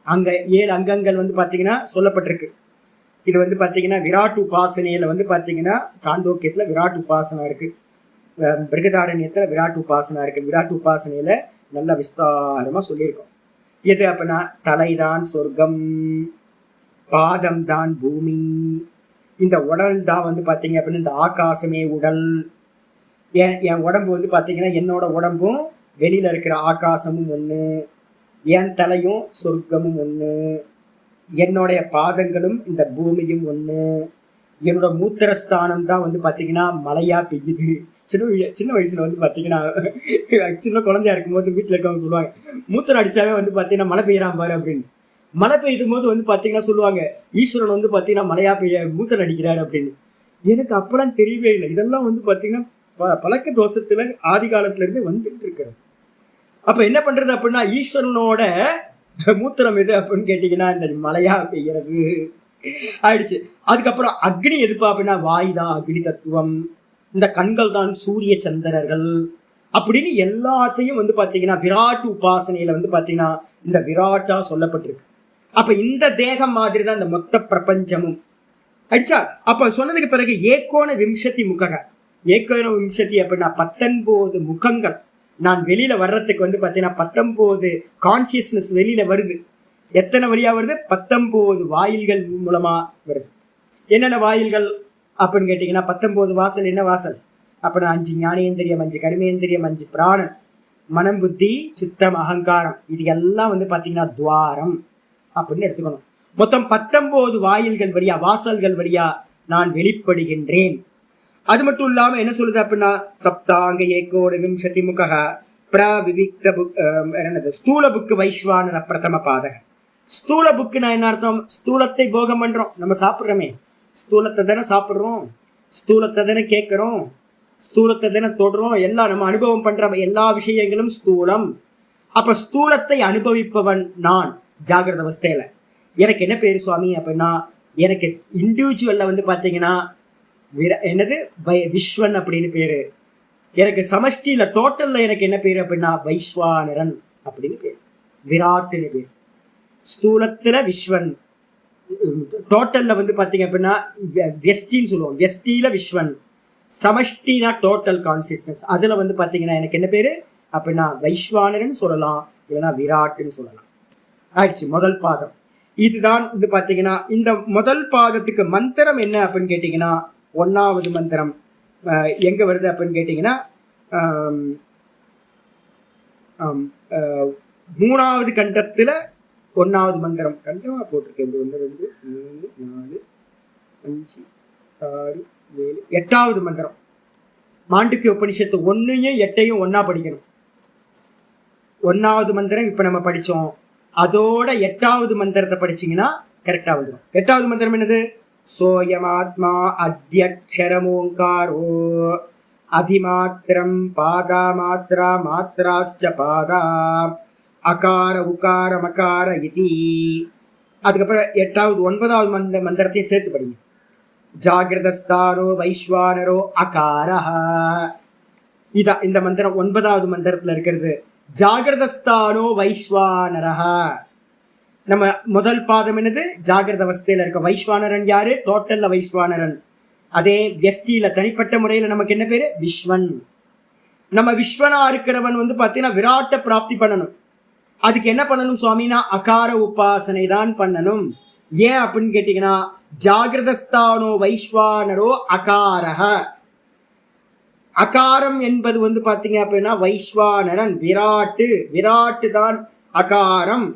Speaker 1: அங்க 7 அங்கங்கள் வந்து பாத்தீங்கன்னா சொல்லப்பட்டிருக்கு. இது வந்து பாத்தீங்கன்னா விராட் உபாசனையில வந்து பாத்தீங்கன்னா சாந்தோக்கியத்துல விராட் உபாசனா இருக்கு, பிருகதாரண்யத்துல விராட் உபாசனா இருக்கு. விராட் உபாசனையில நல்ல விஸ்தாரமா சொல்லியிருக்கோம். எது அப்படின்னா, தலைதான் சொர்க்கம், பாதம் தான் பூமி, இந்த உடல் தான் வந்து பாத்தீங்க அப்படின்னா இந்த ஆகாசமே உடல். என் உடம்பு வந்து பாத்தீங்கன்னா என்னோட உடம்பும் வெளியில இருக்கிற ஆகாசமும் ஒண்ணு, என் தலையும் சொர்க்கமும் ஒண்ணு, என்னுடைய பாதங்களும் இந்த பூமியும் ஒண்ணு, என்னோட மூத்திரஸ்தானம் தான் வந்து பாத்தீங்கன்னா மழையா பெய்யுது. சின்ன வயசுல வந்து பாத்தீங்கன்னா சின்ன குழந்தையா இருக்கும்போது வீட்டுல இருக்கவங்க சொல்லுவாங்க, மூத்திரம் அடிச்சாவே வந்து பாத்தீங்கன்னா மழை பெய்யறான் பாரு அப்படின்னு. மழை பெய்யும் போது வந்து பாத்தீங்கன்னா சொல்லுவாங்க, ஈஸ்வரன் வந்து பாத்தீங்கன்னா மழையா பெய்ய மூத்திரம் அடிக்கிறாரு அப்படின்னு. எனக்கு அப்பெல்லாம் தெரியவே இல்லை. இதெல்லாம் வந்து பாத்தீங்கன்னா பழக்க தோஷத்துல ஆதி காலத்துல இருந்து வந்துட்டு இருக்கிறது. அப்ப என்ன பண்றது அப்படின்னா, ஈஸ்வரனோட மூத்திரம் எது அப்படின்னு கேட்டீங்கன்னா இந்த மழையா பெய்யறது ஆயிடுச்சு. அதுக்கப்புறம் அக்னி எதுப்பா அப்படின்னா வாய் தான் அக்னி தத்துவம், இந்த கண்கள் தான் சூரிய சந்திரர்கள் அப்படின்னு எல்லாத்தையும் வந்து பாத்தீங்கன்னா விராட் உபாசனையில வந்து பாத்தீங்கன்னா இந்த விராட்டா சொல்லப்பட்டிருக்கு. அப்ப இந்த தேகம் மாதிரி தான் இந்த மொத்த பிரபஞ்சமும் அடிச்சா. அப்ப சொன்னதுக்கு பிறகு ஏகோன விம்சதி முக, ஏகோன விம்சதி அப்படின்னா 19 முகங்கள். நான் வெளியில வர்றதுக்கு வந்து பாத்தீங்கன்னா 19 கான்சியஸ்னஸ் வெளியில வருது. எத்தனை வழியா வருது? 19 வாயில்கள் மூலமா வருது. என்னென்ன வாயில்கள் அப்படின்னு கேட்டீங்கன்னா 19 வாசல். என்ன வாசல் அப்படின்னா 5 ஞானேந்திரியம், 5 கர்மேந்திரியம், 5 பிராணன், மனம், புத்தி, சித்தம், அகங்காரம். இது எல்லாம் வந்து பாத்தீங்கன்னா துவாரம் அப்படின்னு எடுத்துக்கணும். மொத்தம் 19 வாயில்கள் வழியா, வாசல்கள் வழியா நான் வெளிப்படுகின்றேன். அது மட்டும் இல்லாம என்ன சொல்லுது அப்படின்னா, சப்தாங்க ஏகோட விம்சதி முக பிரவிவிக்த ஸ்தூல புக்கு வைஸ்வானர பிரதம பாதக. ஸ்தூல புக்குன்னா என்ன அர்த்தம்? ஸ்தூலத்தை போகம் பண்றோம். நம்ம சாப்பிட்றோமே, ஸ்தூலத்தை தானே சாப்பிட்றோம், ஸ்தூலத்தை தானே கேட்கிறோம், ஸ்தூலத்தை தானே தொடுறோம். எல்லாம் நம்ம அனுபவம் பண்ற எல்லா விஷயங்களும் ஸ்தூலம். அப்ப ஸ்தூலத்தை அனுபவிப்பவன் நான் ஜாகிரத அவஸ்தையில. எனக்கு என்ன பேரு சுவாமி அப்படின்னா, எனக்கு இண்டிவிஜுவல்ல வந்து பாத்தீங்கன்னா என்னது விஸ்வன் அப்படின்னு பேரு. எனக்கு சமஷ்டியில டோட்டல்ல எனக்கு என்ன பேர் அப்படின்னா வைஸ்வானரன் அப்படின்னு பேர், விராட்டுன்னு பேர். ஸ்தூலத்துல விஸ்வன், டோட்டல்ல வந்து பாத்தீங்க அப்படின்னா வெஸ்டின்னு சொல்லுவோம், வெஸ்டியில விஸ்வன், சமஷ்டினா டோட்டல் கான்சியஸ்னஸ். அதுல வந்து பாத்தீங்கன்னா எனக்கு என்ன பேரு அப்படின்னா வைஸ்வானரன் சொல்லலாம், இல்லைன்னா விராட்டுன்னு சொல்லலாம். ஆயிடுச்சு முதல் பாதம். இதுதான் வந்து பாத்தீங்கன்னா இந்த முதல் பாதத்துக்கு மந்திரம் என்ன அப்படின்னு கேட்டீங்கன்னா, 1வது மந்திரம் எங்க வருது அப்படின்னு கேட்டீங்கன்னா 3வது கண்டத்துல 1வது மந்திரம். கண்டமா போட்டிருக்கேன், 1 2 3 4 5 6 7 8வது மந்திரம். மாண்டூக்கிய உபனிஷத்து 1யும் 8யும் ஒன்னா படிக்கணும். 1வது மந்திரம் இப்ப நம்ம படிச்சோம், அதோட 8வது மந்திரத்தை படிச்சீங்கன்னா கரெக்டா வந்துடும். 8வது மந்திரம் என்னது? சோயமாத்மா அத்யக்ஷரமோங்காரோ அதிமாத்திரம் பாதா மாத்ரா மாத்ராஸ்ச பாதா அகார உகார மகார இதி. அதுக்கப்புறம் 8வது 9வது மந்திரத்தையும் சேர்த்து படிங்க. ஜாகிரதஸ்தானோ வைஸ்வானரோ அகாரஹ. இதான் இந்த மந்திரம் 9வது மந்திரத்துல இருக்கிறது. ஜாகிரதஸ்தானோ வைஸ்வானரஹ. நம்ம முதல் பாதம் என்னது? ஜாகிரத அவஸ்தையில இருக்க வைஸ்வானரன் யாரு? டோட்டல்ல வைஸ்வானரன். அதே வியஷ்டியில தனிப்பட்ட முறையில நமக்கு என்ன பேரு? விஸ்வன். நம்ம விஸ்வனா இருக்கிறவன் வந்து பாத்தீங்கன்னா விராட்ட பிராப்தி பண்ணணும். அதுக்கு என்ன பண்ணணும் சுவாமினா அகார உபாசனை தான் பண்ணணும். ஏன் அப்படின்னு கேட்டீங்கன்னா, ஜாகிரதஸ்தானோ வைஸ்வானரோ அகாரஹ. அகாரம் என்பது வந்து பாத்தீங்க அப்படின்னா வைஸ்வானரன், விராட்டு. விராட்டு தான் அகாரம்.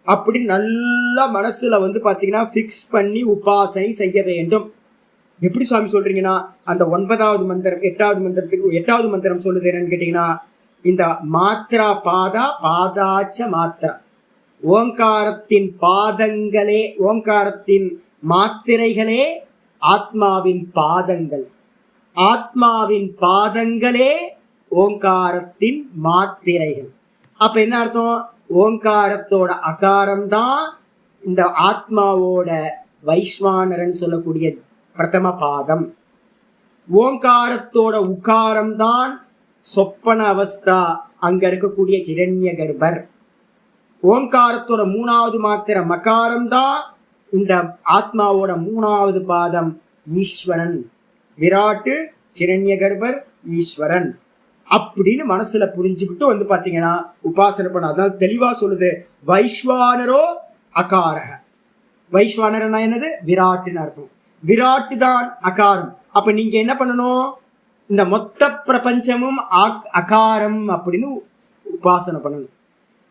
Speaker 1: அப்படி நல்லா மனசுல வந்து பாத்தீங்கன்னா பிக்ஸ் பண்ணி உபாசனை செய்ய வேண்டும். எப்படி சுவாமி சொல்றீங்கன்னா, அந்த 9வது மந்திரம் 8வது மந்திரத்துக்கு 8வது மந்திரம் சொல்லுது என்னன்னு கேட்டீங்கன்னா, இந்த மாத்ரா பாதா பாதாச்ச மாத்ரா, ஓங்காரத்தின் பாதங்களே, ஓங்காரத்தின் மாத்திரைகளே ஆத்மாவின் பாதங்கள், ஆத்மாவின் பாதங்களே ஓங்காரத்தின் மாத்திரைகள். அப்ப என்ன அர்த்தம்? ஓங்காரத்தோட அகாரம் தான் இந்த ஆத்மாவோட வைஸ்வானரன் சொல்லக்கூடிய பிரதம பாதம். ஓங்காரத்தோட உகாரம் தான் சொப்பன அவஸ்தா, அங்க இருக்கக்கூடிய ஹிரண்ய கர்ப்பர். ஓங்காரத்தோட 3வது மாத்திர மகாரம் தான் இந்த ஆத்மாவோட 3வது பாதம் ஈஸ்வரன். விராட்டு, ஹிரண்ய கர்ப்பர், ஈஸ்வரன் அப்படின்னு மனசுல புரிஞ்சுக்கிட்டு வந்து பாத்தீங்கன்னா உபாசனை பண்ண. அதனால தெளிவா சொல்லுது, வைஸ்வானரோ அகாரக. வைஸ்வானரனா என்னது? விராட்டுன்னு அர்த்தம். விராட்டு தான் அகாரம். அப்ப நீங்க என்ன பண்ணணும்? இந்த மொத்த பிரபஞ்சமும் அகாரம் அப்படின்னு உபாசனை பண்ணணும்.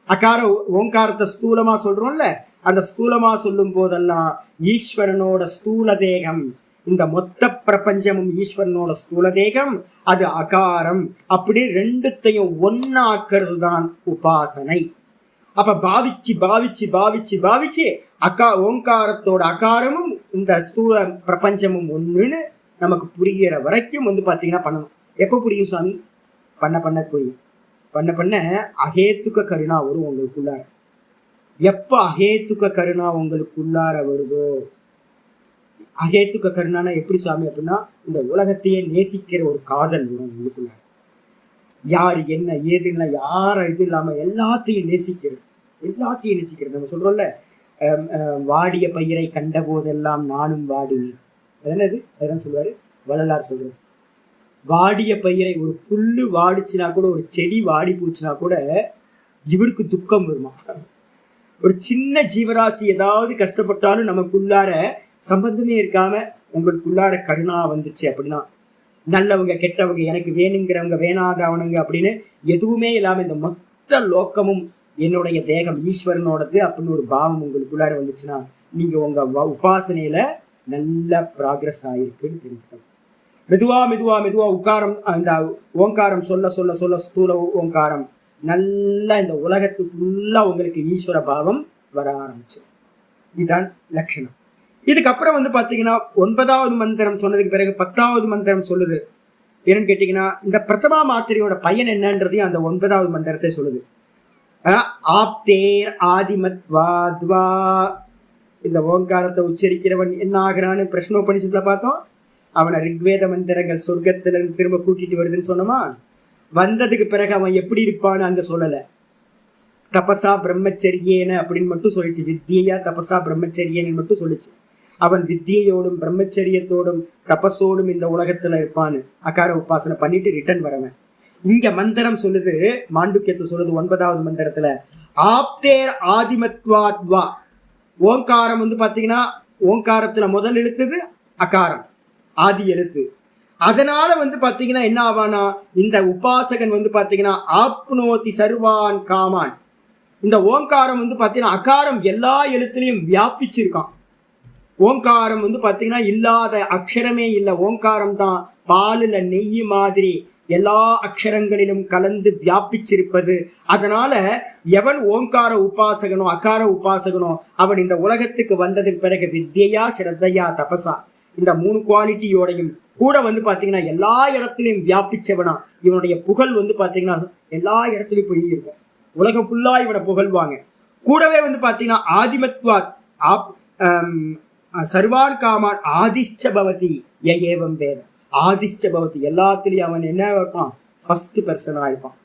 Speaker 1: அகார ஓங்காரத்தை ஸ்தூலமா சொல்றோம்ல, அந்த ஸ்தூலமா சொல்லும் போதெல்லாம் ஈஸ்வரனோட ஸ்தூல தேகம், இந்த மொத்த பிரபஞ்சமும் ஈஸ்வரனோட ஸ்தூல தேகம், அது அகாரம். அப்படி ரெண்டுத்தையும் ஒன்னாக்குறது தான் உபாசனை. அப்ப பாவிச்சு பாவிச்சு பாவிச்சு பாவிச்சு ஓங்காரத்தோட அகாரமும் இந்த ஸ்தூல பிரபஞ்சமும் ஒண்ணுன்னு நமக்கு புரிகிற வரைக்கும் வந்து பாத்தீங்கன்னா பண்ணணும். எப்ப புரியும் சுவாமி? பண்ண பண்ண புரியும். பண்ண பண்ண அகேத்துக்க கருணா வரும் உங்களுக்குள்ளார. எப்ப அகேத்துக்க கருணா உங்களுக்குள்ளார வருதோ, அகேத்துக்க கருணானா எப்படி சுவாமி அப்படின்னா, இந்த உலகத்தையே நேசிக்கிற ஒரு காதல் வரும் உங்களுக்குள்ளார. யாரு என்ன ஏதுன்னா யார இது இல்லாம எல்லாத்தையும் நேசிக்கிறது, எல்லாத்தையும் நேசிக்கிறது. நம்ம சொல்றோம்ல, வாடிய பயிரை கண்ட போதெல்லாம் நானும் வாடினேன். அதனது அதான் சொல்லுவாரு வள்ளலார் சொல்றது. வாடிய பயிரை, ஒரு புல்லு வாடிச்சுனா கூட, ஒரு செடி வாடி போச்சுன்னா கூட இவருக்கு துக்கம் வருமா? ஒரு சின்ன ஜீவராசி ஏதாவது கஷ்டப்பட்டாலும் நமக்குள்ளார சம்பந்தமே இருக்காம உங்களுக்குள்ளார கருணா வந்துச்சு அப்படின்னா, நல்லவங்க கெட்டவங்க, எனக்கு வேணுங்கிறவங்க வேணாதவனுங்க அப்படின்னு எதுவுமே இல்லாம இந்த மொத்த லோக்கமும் என்னுடைய தேகம் ஈஸ்வரனோடது அப்படின்னு ஒரு பாவம் உங்களுக்குள்ளார வந்துச்சுன்னா, நீங்க உங்க உபாசனையில நல்ல ப்ராக்ரஸ் ஆயிருக்குன்னு தெரிஞ்சுக்கணும். மெதுவா மெதுவா மெதுவா உக்காரம், இந்த ஓங்காரம் சொல்ல சொல்ல சொல்ல ஸ்தூல ஓங்காரம் நல்லா இந்த உலகத்துக்குள்ள உங்களுக்கு ஈஸ்வர பாவம் வர ஆரம்பிச்சு. இதுதான் லட்சணம். இதுக்கப்புறம் வந்து பாத்தீங்கன்னா 9வது மந்திரம் சொன்னதுக்கு பிறகு 10வது மந்திரம் சொல்லுது. என்னன்னு கேட்டீங்கன்னா, இந்த பிரதமா மாத்திரையோட பயன் என்னன்றதையும் அந்த 9வது மந்திரத்தை சொல்லுது. ஆப்தேர் ஆதிமத்வாத்வா. இந்த ஓங்காரத்தை உச்சரிக்கிறவன் என்ன ஆகிறான்னு பிரஷ்னோபனிஷத்துல பார்த்தோம். அவனை ரிக்வேத மந்திரங்கள் சொர்க்கத்துல இருந்து திரும்ப கூட்டிட்டு வருதுன்னு சொன்னோமா. வந்ததுக்கு பிறகு அவன் எப்படி இருப்பான்னு அங்க சொல்லல. தபசா பிரம்மச்சரியேன அப்படின்னு மட்டும் சொல்லிச்சு. வித்தியா தபசா பிரம்மச்சரியேன்னு மட்டும் சொல்லிச்சு. அவன் வித்தியோடும் பிரம்மச்சரியத்தோடும் தபஸோடும் இந்த உலகத்துல இருப்பான்னு அகார உபாசனை பண்ணிட்டு ரிட்டர்ன் வரவன். இங்க மந்திரம் சொல்லுது, மாண்டுக்கியத்தை சொல்லுது 9வது மந்திரத்துல, ஆப்தேர் ஆதிமத்வாத்வா. ஓங்காரம் வந்து பாத்தீங்கன்னா ஓங்காரத்துல முதல் எழுத்துது அகாரம், ஆதி எழுத்து. அதனால வந்து பாத்தீங்கன்னா என்ன ஆவானா, இந்த உபாசகன் வந்து பாத்தீங்கன்னா ஆப்னோதி சர்வான் காமான். இந்த ஓங்காரம் வந்து பாத்தீங்கன்னா அகாரம் எல்லா எழுத்துலையும் வியாபிச்சிருக்கான். ஓங்காரம் வந்து பாத்தீங்கன்னா இல்லாத அக்ஷரமே இல்லை. ஓங்காரம் தான் பாலுல நெய் மாதிரி எல்லா அக்ஷரங்களிலும் கலந்து வியாபிச்சிருப்பது. அதனால எவன் ஓங்கார உபாசகனோ அகார உபாசகனோ அவன் இந்த உலகத்துக்கு வந்ததுக்கு பிறகு வித்யா ஸ்ரத்தையா தபசா இந்த 3 குவாலிட்டியோடையும் கூட வந்து பாத்தீங்கன்னா எல்லா இடத்துலையும் வியாபிச்சவனா இவனுடைய புகழ் வந்து பாத்தீங்கன்னா எல்லா இடத்துலையும் போய் இருக்கும். உலகம் ஃபுல்லா இவனை புகழ்வாங்க. கூடவே வந்து பாத்தீங்கன்னா ஆதிமத்வாத் சர்வான் காமான் ஆதிஷ்ச பவதி ஏவம் வேத. ஆதிஷ்ச பவதி எல்லாத்துலயும் அவன் என்ன இருப்பான், ஃபர்ஸ்ட் பர்சனா இருப்பான்.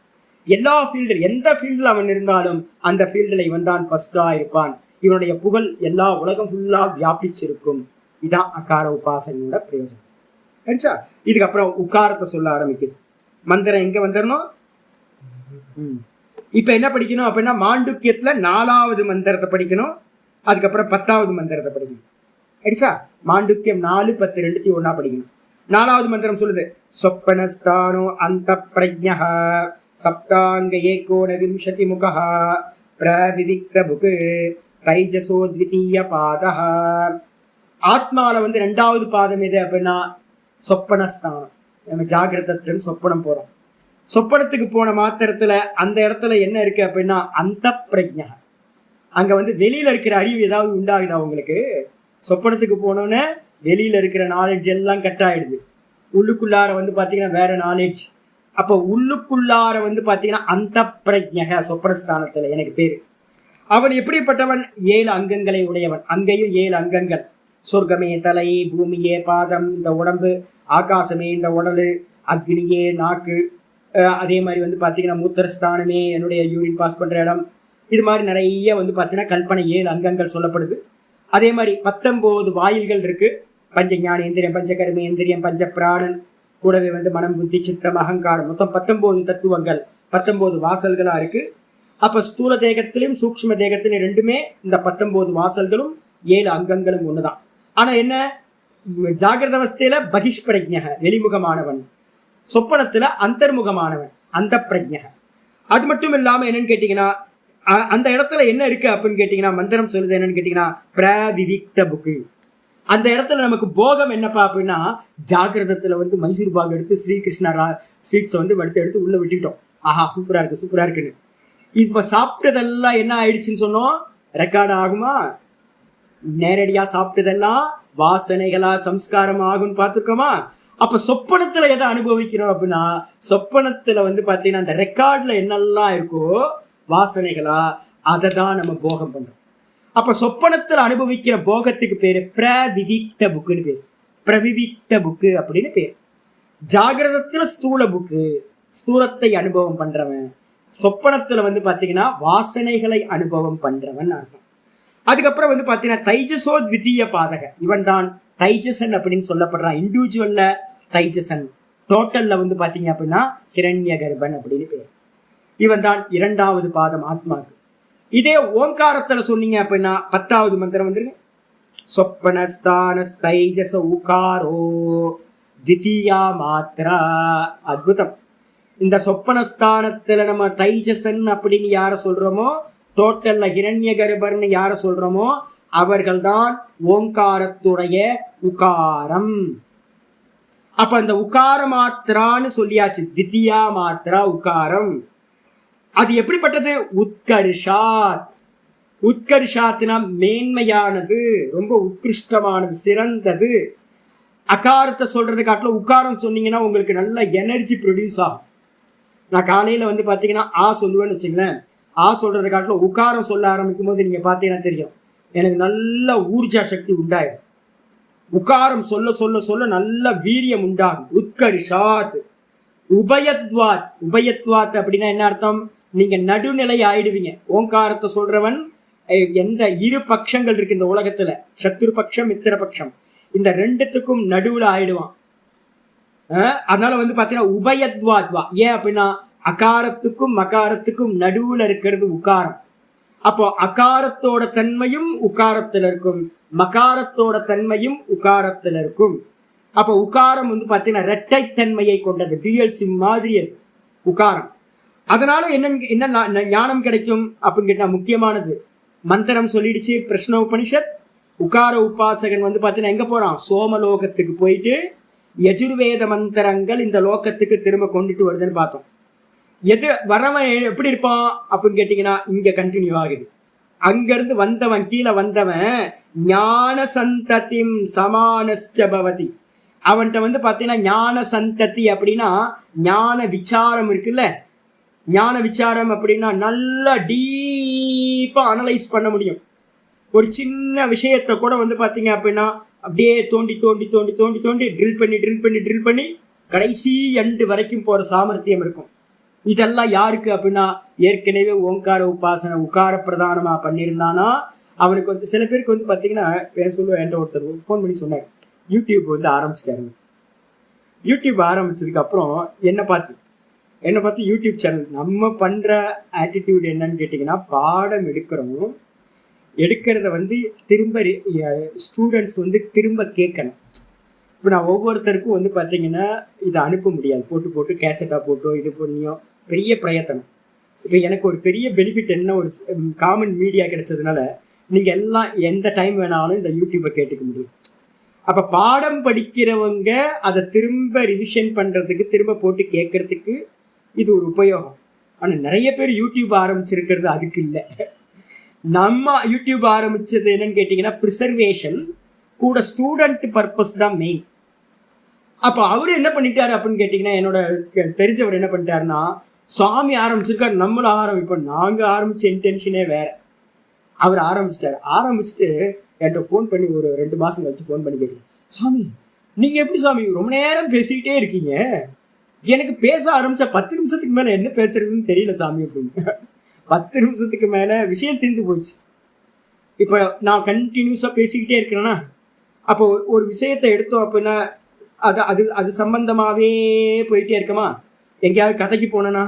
Speaker 1: எல்லா ஃபீல்டு, எந்த ஃபீல்டில் அவன் இருந்தாலும் அந்த ஃபீல்டில் இவன் தான் ஃபர்ஸ்டா இருப்பான். இவனுடைய புகழ் எல்லா உலகம் ஃபுல்லா வியாபிச்சிருக்கும். இதான் அகார உபாசனையோட பிரயோஜனம். ஆயிடுச்சா? இதுக்கப்புறம் உக்காரத்தை சொல்ல ஆரம்பிக்குது. மந்திரம் எங்க வந்துடணும். இப்ப என்ன படிக்கணும் அப்படின்னா மாண்டுக்கியத்துல 4வது மந்திரத்தை படிக்கணும். அதுக்கப்புறம் 10வது மந்திரத்தை படிக்கணும். ஆயிடுச்சா? மாண்டுக்கியம் 4, 10 ரெண்டுத்தையும் ஒன்னா படிக்கணும். 4வது மந்திரம் சொல்லுது, சொப்பனஸ்தானோ அந்த பிரஜ்ஞா சப்தாங்க ஏகோன விம்சதி முகः பிரவிவிக்த புக் தைஜசோ த்விதீய பாதः. ஆத்மால வந்து 2வது பாதம் எது அப்படின்னா சொப்பனஸ்தானம். நம்ம ஜாகிரதத்துன்னு சொப்பனம் போறோம். சொப்பனத்துக்கு போன மாத்திரத்துல அந்த இடத்துல என்ன இருக்கு அப்படின்னா அந்த பிரஜ்ஞா. அங்க வந்து வெளியில இருக்கிற அறிவு ஏதாவது உண்டாகுதா உங்களுக்கு? சொப்பனத்துக்கு போனோன்னே வெளியில இருக்கிற நாலேஜ் எல்லாம் கட் ஆயிடுது. உள்ளுக்குள்ளார வந்து பாத்தீங்கன்னா வேற நாலேஜ். அப்போ உள்ளுக்குள்ளார வந்து பாத்தீங்கன்னா அந்த பிரஜ்ஞக சொப்பனஸ்தானத்துல எனக்கு பேரு. அவன் எப்படிப்பட்டவன்? 7 அங்கங்களை உடையவன். அங்கேயும் 7 அங்கங்கள். சொர்க்கமே தலை, பூமியே பாதம், இந்த உடம்பு, ஆகாசமே இந்த உடலு, அக்னியே நாக்கு, அதே மாதிரி வந்து பாத்தீங்கன்னா மூத்திரஸ்தானமே என்னுடைய யூரின் பாஸ் பண்ற இடம். இது மாதிரி நிறைய வந்து பாத்தீங்கன்னா கல்பனை 7 அங்கங்கள் சொல்லப்படுது. அதே மாதிரி 19 வாயில்கள் இருக்கு. பஞ்ச ஞானேந்திரியம், பஞ்ச கர்மேந்திரியம், பஞ்ச பிராணன், கூடவே வந்து மனம், புத்தி, சித்தம், அகங்காரம், மொத்தம் 19 தத்துவங்கள், 19 வாசல்களா இருக்கு. அப்ப ஸ்தூல தேகத்திலும் சூக்ஷ்ம தேகத்திலும் ரெண்டுமே இந்த 19 வாசல்களும் 7 அங்கங்களும் ஒண்ணுதான். ஆனா என்ன, ஜாகிரத அவஸ்தையில பகிஷ் பிரஜ்ஞக வெளிமுகமானவன், சொப்பனத்துல அந்தர்முகமானவன் அந்த பிரஜ்ஞக. அது மட்டும் இல்லாம என்னன்னு கேட்டீங்கன்னா அந்த இடத்துல என்ன இருக்கு அப்படின்னு கேட்டீங்கன்னா மந்திரம் சொல்லுது என்னன்னு கேட்டீங்கன்னா பிரவிவிக்த புக்கு. அந்த இடத்துல நமக்கு போகம் என்னப்பா அப்படின்னா ஜாகிரதத்துல வந்து மைசூர் பாக் எடுத்து ஸ்ரீகிருஷ்ணா ஸ்வீட்ஸை வந்து எடுத்து உள்ள விட்டுட்டோம். ஆஹா சூப்பரா இருக்கு சூப்பரா இருக்குன்னு. இப்ப சாப்பிட்டதெல்லாம் என்ன ஆயிடுச்சுன்னு சொன்னோம், ரெக்கார்ட் ஆகுமா? நேரடியா சாப்பிட்டதெல்லாம் வாசனைகளா சம்ஸ்காரம் ஆகும்னு பார்த்துருக்கோமா? அப்ப சொப்பனத்துல எதை அனுபவிக்கிறோம் அப்படின்னா சொப்பனத்துல வந்து பாத்தீங்கன்னா அந்த ரெக்கார்ட்ல என்னெல்லாம் இருக்கோ வாசனைகளா அதை தான் நம்ம போகம் பண்றோம். அப்ப சொப்பனத்துல அனுபவிக்கிற போகத்துக்கு பேரு பிரவிவிக்த புக்குன்னு பேரு. பிரவிவிக்த புக்கு அப்படின்னு பேரு. ஜாகிரதத்துல ஸ்தூல புக்கு, ஸ்தூலத்தை அனுபவம் பண்றவன். சொப்பனத்துல வந்து பாத்தீங்கன்னா வாசனைகளை அனுபவம் பண்றவன் அர்த்தம். அதுக்கப்புறம் வந்து பாத்தீங்கன்னா தைஜசோ த்விதீய பாதக. இவன் தான் தைஜசன் அப்படின்னு சொல்லப்படுறான். இண்டிவிஜுவல்ல தைஜசன், டோட்டல்ல வந்து பாத்தீங்க அப்படின்னா ஹிரண்ய கர்ப்பன் அப்படின்னு பேர். இவன் தான் 2வது பாதம் ஆத்மாக்கு. இதே ஓங்காரத்துல சொன்னீங்க அப்படின்னா 10வது மந்திரம் வந்துருங்க. சொப்பனஸ்தான தைஜச உகாரோ திதியா மாத்ரா. அற்புதம். இந்த சொப்பனஸ்தானத்துல நம்ம தைஜசன் அப்படின்னு யார சொல்றோமோ, டோட்டல்ல ஹிரண்ய கர்ப்பர்னு யார சொல்றோமோ அவர்கள் தான் ஓங்காரத்துடைய உகாரம். அப்ப அந்த உகார மாத்திரான்னு சொல்லியாச்சு. தித்தியா மாத்திரா உகாரம். அது எப்படிப்பட்டது? உத்கர்ஷாத். உத்கர்ஷாத்னா மேன்மையானது, ரொம்ப உத்கிருஷ்டமானது, சிறந்தது. அகாரத்தை சொல்றது காட்டிலும் உக்காரம் சொன்னீங்கன்னா உங்களுக்கு நல்ல எனர்ஜி ப்ரொடியூஸ் ஆகும். நான் காலையில வந்து பாத்தீங்கன்னா சொல்லுவேன்னு வச்சுங்களேன். சொல்றது காட்டிலும் உக்காரம் சொல்ல ஆரம்பிக்கும் போது நீங்க பாத்தீங்கன்னா தெரியும் எனக்கு நல்ல ஊர்ஜா சக்தி உண்டாயிடும். உக்காரம் சொல்ல சொல்ல சொல்ல நல்ல வீரியம் உண்டாகும். உத்கர்ஷாத். உபயத்வாத். உபயத்வாத் அப்படின்னா என்ன அர்த்தம்? நீங்க நடுநிலை ஆயிடுவீங்க. ஓங்காரத்தை சொல்றவன் எந்த இரு பட்சங்கள் இருக்கு இந்த உலகத்துல, சத்துரு பட்சம் மித்திர பட்சம், இந்த ரெண்டுத்துக்கும் நடுவுல ஆயிடுவான். அதனால வந்து பாத்தீங்கன்னா உபயத்வாத்வா. ஏன் அப்படின்னா அகாரத்துக்கும் மகாரத்துக்கும் நடுவுல இருக்கிறது உகாரம். அப்போ அகாரத்தோட தன்மையும் உகாரத்துல இருக்கும், மகாரத்தோட தன்மையும் உகாரத்துல இருக்கும். அப்போ உகாரம் வந்து பாத்தீங்கன்னா இரட்டைத்தன்மையை கொண்டது, டியூயல் சிம் மாதிரி அது உகாரம். அதனால என்ன ஞானம் கிடைக்கும் அப்படின்னு கேட்டா முக்கியமானது மந்திரம் சொல்லிடுச்சு பிரஷ்ன உபனிஷத். உகார உபாசகன் வந்து பாத்தீங்கன்னா எங்க போறான்? சோமலோகத்துக்கு போயிட்டு யஜுர்வேத மந்திரங்கள் இந்த லோகத்துக்கு திரும்ப கொண்டுட்டு வருதுன்னு பார்த்தோம். வரவன் எப்படி இருப்பான் அப்படின்னு கேட்டீங்கன்னா இங்க கண்டினியூ ஆகுது. அங்கிருந்து வந்தவன், கீழே வந்தவன் ஞான சந்ததிம் சமானஸ்சபவதி. அவன்கிட்ட வந்து பாத்தீங்கன்னா ஞான சந்ததி அப்படின்னா ஞான விசாரம் இருக்குல்ல. ஞான விசாரம் அப்படின்னா நல்லா டீப்பா அனலைஸ் பண்ண முடியும். ஒரு சின்ன விஷயத்த கூட வந்து பாத்தீங்க அப்படின்னா அப்படியே தோண்டி தோண்டி தோண்டி தோண்டி தோண்டி ட்ரில் பண்ணி கடைசி எண்டு வரைக்கும் போற சாமர்த்தியம் இருக்கும். இதெல்லாம் யாருக்கு அப்படின்னா ஏற்கனவே ஓங்கார உபாசனை உகார பிரதானமா பண்ணியிருந்தானா அவனுக்கு வந்து. சில பேருக்கு வந்து பாத்தீங்கன்னா சொல்லுவேன், என்கிட்ட ஒருத்தர் ஃபோன் பண்ணி சொன்னார், யூடியூப் வந்து ஆரம்பிச்சிட்டாரு. யூடியூப் ஆரம்பிச்சதுக்கு அப்புறம் என்னை பார்த்து யூடியூப் சேனல் நம்ம பண்ற ஆட்டிடியூட் என்னன்னு கேட்டிங்கன்னா, பாடம் எடுக்கிறத வந்து திரும்ப ஸ்டூடெண்ட்ஸ் வந்து திரும்ப கேட்கணும். இப்போ நான் ஒவ்வொருத்தருக்கும் வந்து பார்த்தீங்கன்னா இதை அனுப்ப முடியாது, போட்டு கேசட்டாக போட்டோ இது பண்ணியோ பெரிய பிரயத்தனம். இப்போ எனக்கு ஒரு பெரிய பெனிஃபிட் என்ன, ஒரு காமன் மீடியா கிடைச்சதுனால நீங்கள் எல்லாம் எந்த டைம் வேணாலும் இந்த யூடியூப்பை கேட்டுக்க முடியும். அப்போ பாடம் படிக்கிறவங்க அதை திரும்ப ரிவிஷன் பண்ணுறதுக்கு திரும்ப போட்டு கேட்கறதுக்கு இது ஒரு உபயோகம். ஆனால் நிறைய பேர் யூடியூப் ஆரம்பிச்சிருக்கிறது அதுக்கு இல்லை. நம்ம யூடியூப் ஆரம்பிச்சது என்னன்னு கேட்டிங்கன்னா ப்ரிசர்வேஷன் கூட ஸ்டூடெண்ட் பர்பஸ் தான் மெயின். அப்போ அவரு என்ன பண்ணிட்டாரு அப்படின்னு கேட்டிங்கன்னா, என்னோட தெரிஞ்சவர் என்ன பண்ணிட்டாருன்னா, சாமி ஆரம்பிச்சிருக்காரு நம்மளும் ஆரம்பிப்போம். நாங்கள் ஆரம்பிச்ச இன்டென்ஷனே வேற. அவர் ஆரம்பிச்சுட்டு என்கிட்ட ஃபோன் பண்ணி ஒரு 2 மாதம் கழிச்சு ஃபோன் பண்ணி கேட்குறேன், சாமி நீங்கள் எப்படி சாமி ரொம்ப நேரம் பேசிக்கிட்டே இருக்கீங்க, எனக்கு பேச ஆரம்பிச்சா 10 நிமிஷத்துக்கு மேலே என்ன பேசுறதுன்னு தெரியல சாமி அப்படின்னு. 10 நிமிஷத்துக்கு மேலே விஷயம் தீர்ந்து போச்சு. இப்போ நான் கண்டினியூஸாக பேசிக்கிட்டே இருக்கிறேன்னா, அப்போ ஒரு விஷயத்தை எடுத்தோம் அப்படின்னா அது சம்பந்தமாகவே போயிட்டே இருக்கமா. எங்கேயாவது கதைக்கு போனேன்னா,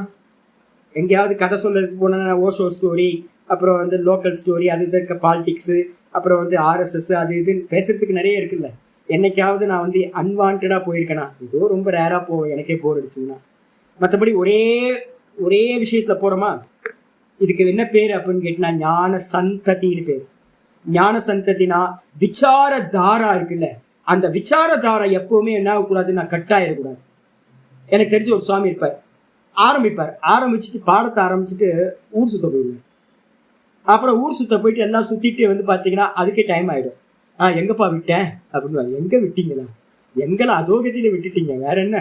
Speaker 1: எங்கேயாவது கதை சொல்றதுக்கு போனேன்னா ஓஷோ ஸ்டோரி, அப்புறம் வந்து லோக்கல் ஸ்டோரி, அது இது இருக்க பாலிடிக்ஸு, அப்புறம் வந்து ஆர்எஸ்எஸ், அது இதுன்னு பேசுறதுக்கு நிறைய இருக்குல்ல. என்னைக்காவது நான் வந்து அன்வான்டாக போயிருக்கேனா? ஏதோ ரொம்ப ரேராக போவேன், எனக்கே போர் அடிச்சுன்னா. மற்றபடி ஒரே விஷயத்தில் போகிறோமா. இதுக்கு என்ன பேர் அப்படின்னு கேட்டினா ஞான சந்ததின்னு பேர். ஞான சந்ததினா விசார தாரா இருக்குல்ல, அந்த விசார தாரா எப்பவுமே என்ன ஆகக்கூடாதுன்னா கட்டாயிடக்கூடாது. எனக்கு தெரிஞ்ச ஒரு சுவாமி இருப்பார், ஆரம்பிச்சுட்டு பாடத்தை ஆரம்பிச்சுட்டு ஊர் சுத்த போயிடுவார். அப்புறம் ஊர் சுத்த போயிட்டு எல்லாம் சுத்திட்டு வந்து பார்த்தீங்கன்னா அதுக்கே டைம் ஆயிடும். எங்கப்பா விட்டேன் அப்படின்னு. எங்க விட்டீங்களா? எங்களை அதோகத்தில விட்டுட்டீங்க, வேற என்ன?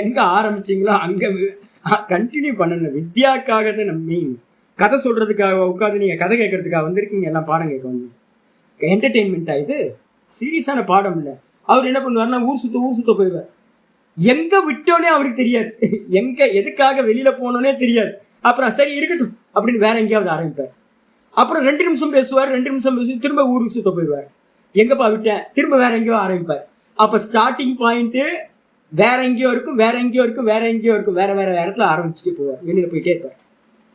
Speaker 1: எங்க ஆரம்பிச்சிங்களோ அங்க கண்டினியூ பண்ணணும். வித்யாக்காக தான் நம்ம மெயின். கதை சொல்றதுக்காக உட்காந்து நீங்க கதை கேட்கறதுக்காக வந்திருக்கீங்க, எல்லாம் பாடம் கேட்க வந்து என்டர்டெயின்மெண்டா? இது சீரியஸான பாடம் இல்லை. அவர் என்ன பண்ணுவாருன்னா ஊர் சுத்த போயிடுவார். எங்க விட்டோன்னே அவருக்கு தெரியாது, எங்க எதுக்காக வெளியில போனோன்னே தெரியாது. அப்புறம் சரி இருக்கட்டும் அப்படின்னு வேற எங்கேயாவது ஆரம்பிப்பார். அப்புறம் 2 நிமிஷம் பேசுவார், 2 நிமிஷம் பேசி திரும்ப ஊருக்கு சுத்த போயிடுவார். எங்கப்பா விட்டேன், திரும்ப வேற எங்கேயோ ஆரம்பிப்பார். அப்ப ஸ்டார்டிங் பாயிண்ட் வேற எங்கேயோ இருக்கும், வேற வேற இடத்துல ஆரம்பிச்சுட்டு போவார், வெளியில போயிட்டே இருப்பார்.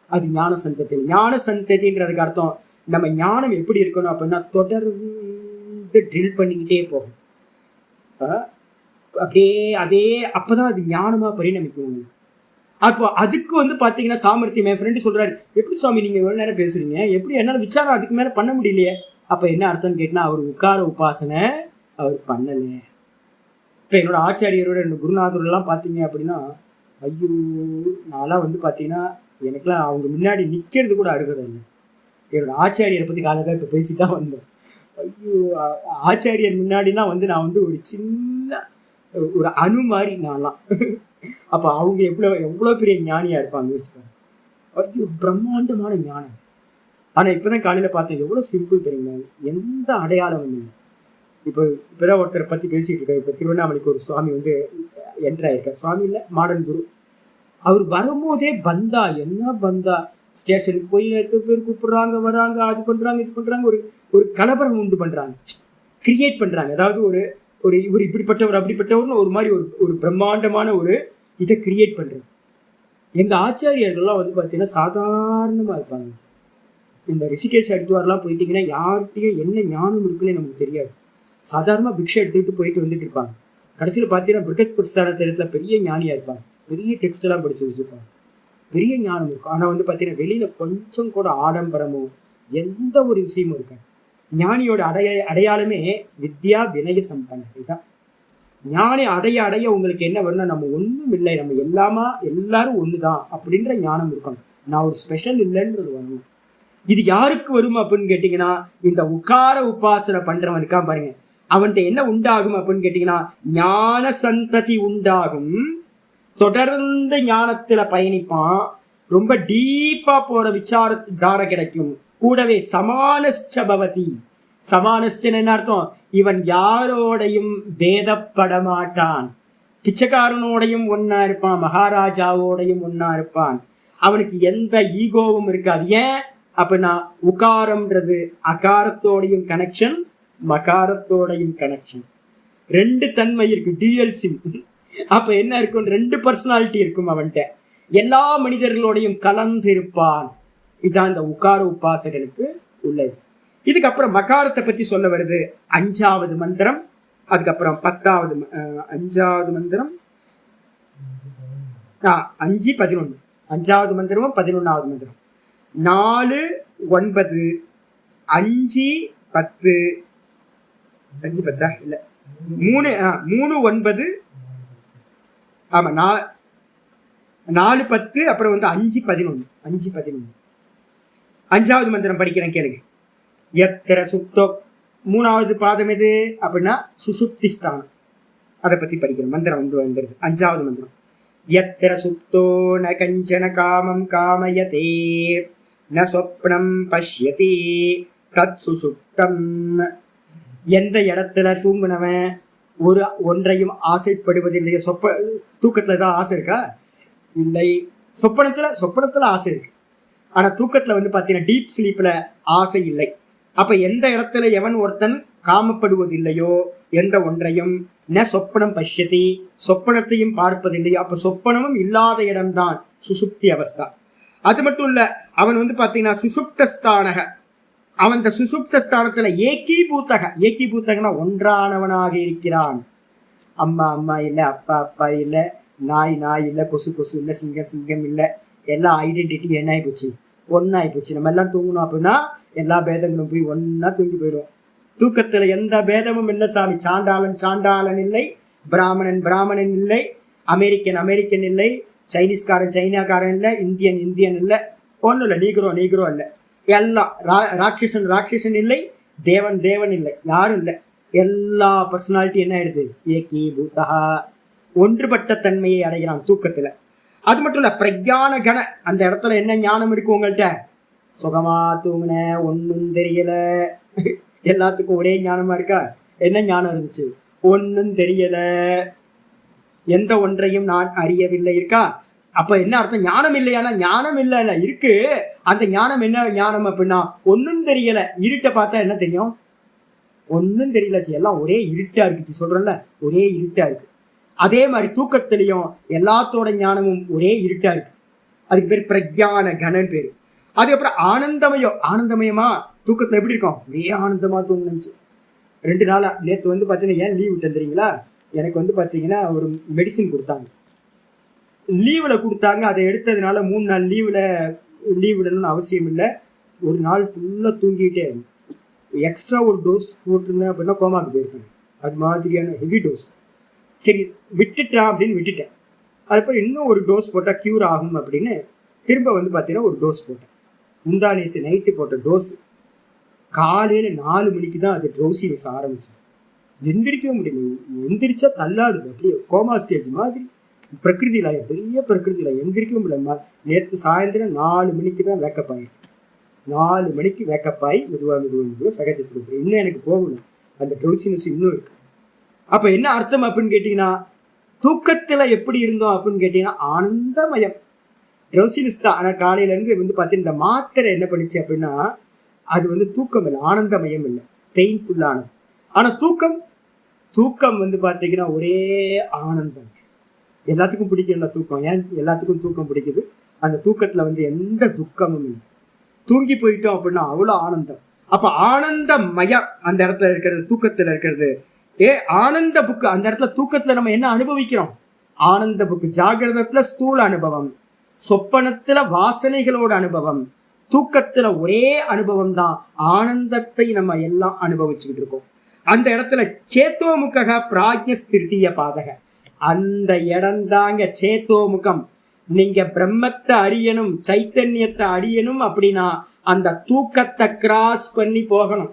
Speaker 1: அது ஞான சந்ததி. ஞான சந்ததின்றதுக்கு அர்த்தம் நம்ம ஞானம் எப்படி இருக்கணும் அப்படின்னா தொடர்ந்து ட்ரில் பண்ணிக்கிட்டே போகும். அப்படியே அதே அப்பதான் அது ஞானமா பரிணமிக்கும். அப்போ அதுக்கு வந்து பாத்தீங்கன்னா சாமர்த்தியம். என் ஃப்ரெண்டு சொல்றாரு, எப்படி சுவாமி நீங்க எவ்வளவு நேரம் பேசுறீங்க, எப்படி என்னால விசாரம் அதுக்கு மேல பண்ண முடியலையே. அப்ப என்ன அர்த்தம்னு கேட்டா அவர் உட்கார உபாசனை அவர் பண்ணல. இப்ப என்னோட ஆச்சாரியரோட என்னோட குருநாதரெல்லாம் பாத்தீங்க அப்படின்னா, ஐயோ நான்லாம் வந்து பாத்தீங்கன்னா எனக்குலாம் அவங்க முன்னாடி நிக்கிறது கூட அருகதை இல்லை. என்னோட ஆச்சாரியரை பத்தி காலையில் இப்ப பேசிதான் வந்தோம். ஐயோ ஆச்சாரியர் முன்னாடிலாம் வந்து நான் வந்து ஒரு சின்ன ஒரு அணு மாதிரி நான்லாம். அப்ப அவங்க எவ்வளவு பெரிய ஞானியா இருப்பாங்க வச்சுக்கோங்க. ஐயோ பிரம்மாண்டமான ஞானம். ஆனா இப்பதான் காலையில பார்த்தேன், எவ்வளவு சிம்பிள் தெரியுமா, எந்த அடையாளம் இல்லை. இப்பதான் ஒருத்தரை பத்தி பேசிட்டு இருக்காரு. இப்ப திருவண்ணாமலைக்கு ஒரு சுவாமி வந்து என்ட்ராயிருக்கார். சுவாமி இல்லை, மாடர்ன் குரு. அவர் வரும்போதே பந்தா, என்ன பந்தா, ஸ்டேஷனுக்கு போய் எத்தனை பேர் கூப்பிடுறாங்க, வராங்க, அது பண்றாங்க, இது பண்றாங்க, ஒரு ஒரு கலவரம் உண்டு பண்றாங்க, கிரியேட் பண்றாங்க. அதாவது ஒரு ஒரு இவர் இப்படிப்பட்டவர் அப்படிப்பட்டவர்னு ஒரு மாதிரி ஒரு பிரம்மாண்டமான ஒரு இதை கிரியேட் பண்றது. எங்க ஆச்சாரியர்கள்லாம் வந்து பார்த்தீங்கன்னா சாதாரணமா இருப்பாங்க. இந்த ரிஷிகேஷ் ஹரித்வார்லாம் போயிட்டீங்கன்னா யார்கிட்டையும் என்ன ஞானம் இருக்குன்னு நமக்கு தெரியாது. சாதாரணமாக பிக்ஷை எடுத்துக்கிட்டு போயிட்டு வந்துட்டு இருப்பாங்க. கடைசியில் பார்த்தீங்கன்னா பிரிகட் பிரஸ்தான தரத்தில் பெரிய ஞானியாக இருப்பாங்க, பெரிய டெக்ஸ்ட் எல்லாம் படிச்சு வச்சுருப்பாங்க, பெரிய ஞானம் இருக்கும். ஆனால் வந்து பார்த்தீங்கன்னா வெளியில கொஞ்சம் கூட ஆடம்பரமோ எந்த ஒரு விஷயமும் இருக்காது. ஞானியோட அடையாளமே வித்யா வினய சம்பன்ன. இதுதான் ஞானி அடைய உங்களுக்கு என்ன வரும்னா, நம்ம ஒன்றும் இல்லை, நம்ம எல்லாரும் ஒண்ணுதான் அப்படின்ற ஞானம் இருக்கணும். நான் ஒரு ஸ்பெஷல் இல்லைன்றது வரணும். இது யாருக்கு வரும் அப்படின்னு கேட்டீங்கன்னா, இந்த உக்கார உபாசனை பண்றவன் இருக்கான் பாருங்க, அவன்கிட்ட என்ன உண்டாகும் அப்படின்னு கேட்டீங்கன்னா, ஞான சந்ததி உண்டாகும். தொடர்ந்து ஞானத்துல பயணிப்பான், ரொம்ப டீப்பா போற விசார தார கிடைக்கும். கூடவே சமானஸ்ச பவதி. சமானஸ்சன் என்ன அர்த்தம்? இவன் யாரோடையும் பேதப்பட மாட்டான். பிச்சைக்காரனோடையும் ஒன்னா இருப்பான், மகாராஜாவோடையும் ஒன்னா இருப்பான். அவனுக்கு எந்த ஈகோவும் இருக்காது. ஏன் அப்படின்னா உகாரம்ன்றது அகாரத்தோடையும் கனெக்ஷன், மகாரத்தோடையும் கனெக்ஷன். ரெண்டு தன்மை இருக்கு, டியூயல் சிம். அப்ப என்ன இருக்கும்? ரெண்டு பர்சனாலிட்டி இருக்கும் அவன்கிட்ட. எல்லா மனிதர்களோடையும் கலந்து இருப்பான். இதுதான் இந்த உகார உபாசகனுக்கு உள்ளது. இதுக்கப்புறம் மகாரத்தை பத்தி சொல்ல வருது 5வது மந்திரம். அதுக்கப்புறம் 10வது 5வது மந்திரம் 5, 11. 5வது மந்திரமும் 11வது மந்திரம். 4, 9, 5, 10. 5, 10 இல்ல 3, 9. ஆமா 4, 10. அப்புறம் வந்து 5, 11. 5, 11. 5வது மந்திரம் படிக்கிறேன் கேளுங்க. எத்திர சுப்தோ. 3வது பாதம் எது அப்படின்னா சுசுப்தி ஸ்தானம். அதை பத்தி படிக்கிறேன். மந்திரம் வந்துருது 5வது மந்திரம். எத்திர சுப்தோ ந கஞ்சன காமம் காமயதே ந சொப்னம் பஷ்யதி தத் சுசுப்தம். எந்த இடத்துல தூங்குனவன் ஒன்றையும் ஆசைப்படுவதில்லையோ. தூக்கத்துல தான் ஆசை இருக்கா? இல்லை. சொப்பனத்துல ஆசை இருக்கு. ஆனா தூக்கத்துல வந்து பாத்தீங்கன்னா டீப் ஸ்லீப்ல ஆசை இல்லை. அப்ப எந்த இடத்துல எவன் ஒருத்தன் காமப்படுவதில்லையோ எந்த ஒன்றையும், ந சொப்பனம் பஷ்யதி, சொப்பனத்தையும் பார்ப்பதில்லையோ, அப்ப சொப்பனமும் இல்லாத இடம்தான் சுசுப்தி அவஸ்தா. அது மட்டும் இல்ல, அவன் வந்து பாத்தீங்கன்னா சுசுப்தஸ்தானக, அவன் இந்த சுசுப்தஸ்தானத்துல ஏகீபூத்தகனா ஒன்றானவனாக இருக்கிறான். அம்மா அம்மா இல்ல, அப்பா அப்பா இல்ல, நாய் இல்ல, கொசு இல்ல, சிங்கம் இல்ல. எல்லா ஐடென்டிட்டி என்ன ஆயிப்போச்சு? ஒன்னாயிப்போச்சு. நம்ம எல்லாம் தூங்கணும் அப்படின்னா எல்லா பேதங்களும் போய் ஒன்னா தூங்கி போயிடும். தூக்கத்துல எந்த பேதமும் இல்லை சாமி. சாண்டாளன் இல்லை, பிராமணன் இல்லை, அமெரிக்கன் இல்லை, சைனாக்காரன் இல்லை, இந்தியன் இல்லை, ஒன்றும் இல்லை, நீக்ரோ இல்லை, எல்லாம் ராட்சசன் இல்லை, தேவன் இல்லை, யாரும் இல்லை. எல்லா பர்சனாலிட்டி என்ன ஆயிடுது? ஏகி பூதா, ஒன்றுபட்ட தன்மையை அடைகிறான் தூக்கத்துல. அது மட்டும் இல்ல, பிரஜான கண, அந்த இடத்துல என்ன ஞானம் இருக்கு உங்கள்கிட்ட? சுகமா தூங்குன, ஒன்னும் தெரியல. எல்லாத்துக்கும் ஒரே ஞானமா இருக்கா? என்ன ஞானம் இருந்துச்சு? ஒன்னும் தெரியல, எந்த ஒன்றையும் நான் அறியவில்லை இருக்கா? அப்ப என்ன அர்த்தம்? ஞானம் இல்லையானா? ஞானம் இல்ல இருக்கு. அந்த ஞானம் என்ன ஞானம் அப்படின்னா ஒன்னும் தெரியல. இருட்டை பார்த்தா என்ன தெரியும்? ஒன்னும் தெரியலச்சு, எல்லாம் ஒரே இருட்டா இருக்குச்சு. சொல்றேன்ல, ஒரே இருட்டா இருக்கு. அதே மாதிரி தூக்கத்திலையும் எல்லாத்தோட ஞானமும் ஒரே இருட்டா இருக்கு. அதுக்கு பேர் பிரஜான கணன் பேரு. அதுக்கப்புறம் ஆனந்தமயமா தூக்கத்துல எப்படி இருக்கும்? ஒரே ஆனந்தமா தூங்குச்சு. 2 நாளா நேற்று வந்து பாத்தீங்கன்னா, ஏன் லீவ் விட்டேன் தெரியுங்களா? எனக்கு வந்து பாத்தீங்கன்னா ஒரு மெடிசின் கொடுத்தாங்க, லீவ்ல கொடுத்தாங்க. அதை எடுத்ததுனால 3 நாள் லீவ் விடணும்னு அவசியம் இல்லை. ஒரு நாள் ஃபுல்லா தூங்கிட்டே எக்ஸ்ட்ரா ஒரு டோஸ் போட்டிருந்தேன் அப்படின்னா கோமாக்கு போயிருப்பேன். அது மாதிரியான ஹெவி டோஸ். சரி விட்டுட்டான் அப்படின்னு விட்டுட்டேன். அதுக்கப்புறம் இன்னும் ஒரு டோஸ் போட்டால் க்யூர் ஆகும் அப்படின்னு திரும்ப வந்து பார்த்தீங்கன்னா ஒரு டோஸ் போட்டேன். முந்தா நேற்று நைட்டு போட்ட டோஸ் காலையில் 4 மணிக்கு தான் அது ட்ரௌசினஸ் ஆரம்பிச்சு. எந்திரிக்கவே முடியல. எந்திரிச்சா தள்ளாடுது, அப்படியே கோமா ஸ்டேஜ் மாதிரி. பெரிய பிரகிருதியில் எந்திரிக்கவே முடியல. நேற்று சாயந்தரம் 4 மணிக்கு தான் வேக்கப் ஆகிருக்கு. 4 மணிக்கு வேக்கப் ஆகி மெதுவாக சகஜத்துக்கு இன்னும் எனக்கு போகணும். அந்த ட்ரௌசினஸ் இன்னும் இருக்கு. அப்ப என்ன அர்த்தம் அப்படின்னு கேட்டீங்கன்னா, தூக்கத்துல எப்படி இருந்தோம் அப்படின்னு கேட்டீங்கன்னா ஆனந்தமயம், ட்ரௌசினஸ் தான். ஆனா காலையில இருந்து வந்து பார்த்தீங்கன்னா இந்த மாத்திரை என்ன பண்ணுச்சு அப்படின்னா அது வந்து தூக்கம் இல்லை, ஆனந்தமயம் இல்லை, பெயின்ஃபுல்லானது. ஆனா தூக்கம், தூக்கம் வந்து பார்த்தீங்கன்னா ஒரே ஆனந்தம். எல்லாத்துக்கும் பிடிக்கும்ல தூக்கம். ஏன் எல்லாத்துக்கும் தூக்கம் பிடிக்குது? அந்த தூக்கத்துல வந்து எந்த துக்கமும் இல்லை. தூங்கி போயிட்டோம் அப்படின்னா அவ்வளோ ஆனந்தம். அப்ப ஆனந்தமயம் அந்த இடத்துல இருக்கிறது, தூக்கத்துல இருக்கிறது. ஆனந்த புக்கு அந்த இடத்துல தூக்கத்துல நம்ம என்ன அனுபவிக்கிறோம்? ஆனந்த புக்கு. ஜாகிரதத்துல ஸ்தூல அனுபவம், சொப்பனத்துல வாசனைகளோட அனுபவம், தூக்கத்துல ஒரே அனுபவம் தான். ஆனந்தத்தை நம்ம எல்லாம் அனுபவிச்சுக்கிட்டு இருக்கோம். அந்த இடத்துல சேத்தோமுக பிராஜ்ய திருத்திய பாதக, அந்த இடம் தாங்க சேத்தோமுகம். நீங்க பிரம்மத்தை அறியணும், சைத்தன்யத்தை அறியணும் அப்படின்னா அந்த தூக்கத்தை கிராஸ் பண்ணி போகணும்.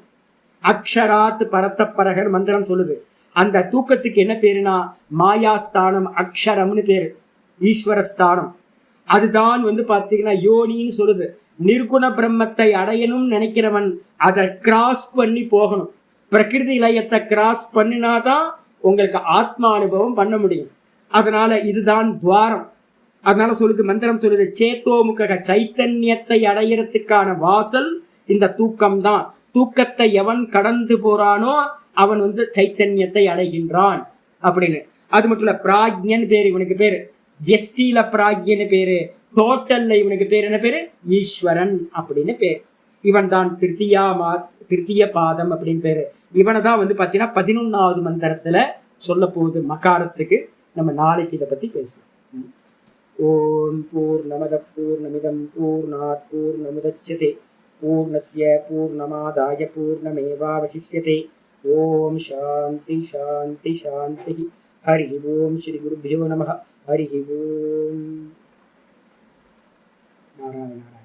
Speaker 1: அக்ஷராத் பரத்த பரகர் மந்திரம் சொல்லுது. அந்த தூக்கத்துக்கு என்ன பேருனா மாயாஸ்தானம், அக்ஷரம்னு பேரு, ஈஸ்வரஸ்தானம். அதுதான் வந்து பாத்தீங்கன்னா யோனின்னு சொல்லுது. நிர்குண பிரம்மத்தை அடையணும்னு நினைக்கிறவன் அதை கிராஸ் பண்ணி போகணும். பிரகிருதி லயத்தை கிராஸ் பண்ணினாதான் உங்களுக்கு ஆத்மா அனுபவம் பண்ண முடியும். அதனால இதுதான் துவாரம். அதனால சொல்லுது, மந்திரம் சொல்லுது, சேத்தோமுக சைத்தன்யத்தை அடையிறதுக்கான வாசல் இந்த தூக்கம் தான். தூக்கத்தை எவன் கடந்து போறானோ அவன் வந்து சைத்தன்யத்தை அடைகின்றான் அப்படின்னு. அது மட்டும் இல்ல, பிராஜ்யன் பேரு இவனுக்கு பேரு, எஸ்டில பிராஜ்யன்னு பேரு, டோட்டல்ல இவனுக்கு பேர் என்ன பேரு? ஈஸ்வரன் அப்படின்னு பேர். இவன் தான் திருத்திய பாதம் அப்படின்னு பேரு. இவனை தான் வந்து பாத்தீங்கன்னா 11வது மந்திரத்துல சொல்ல போகுது மகாரத்துக்கு. நம்ம நாளைக்கு இதை பத்தி பேசுவோம். ஓம் பூர்ணமத பூர்ணமிதம் பூர்ணாத் பூர்ணமுதச்யதே பூர்ணஸ்ய பூர்ணமாதாய பூர்ணமேவாவசிஷ்யதே. ஓம் சாந்தி சாந்தி சாந்தி. ஹரி ஓம். ஸ்ரீ குருபியோ நமः. ஹரி ஓம். நாராயண.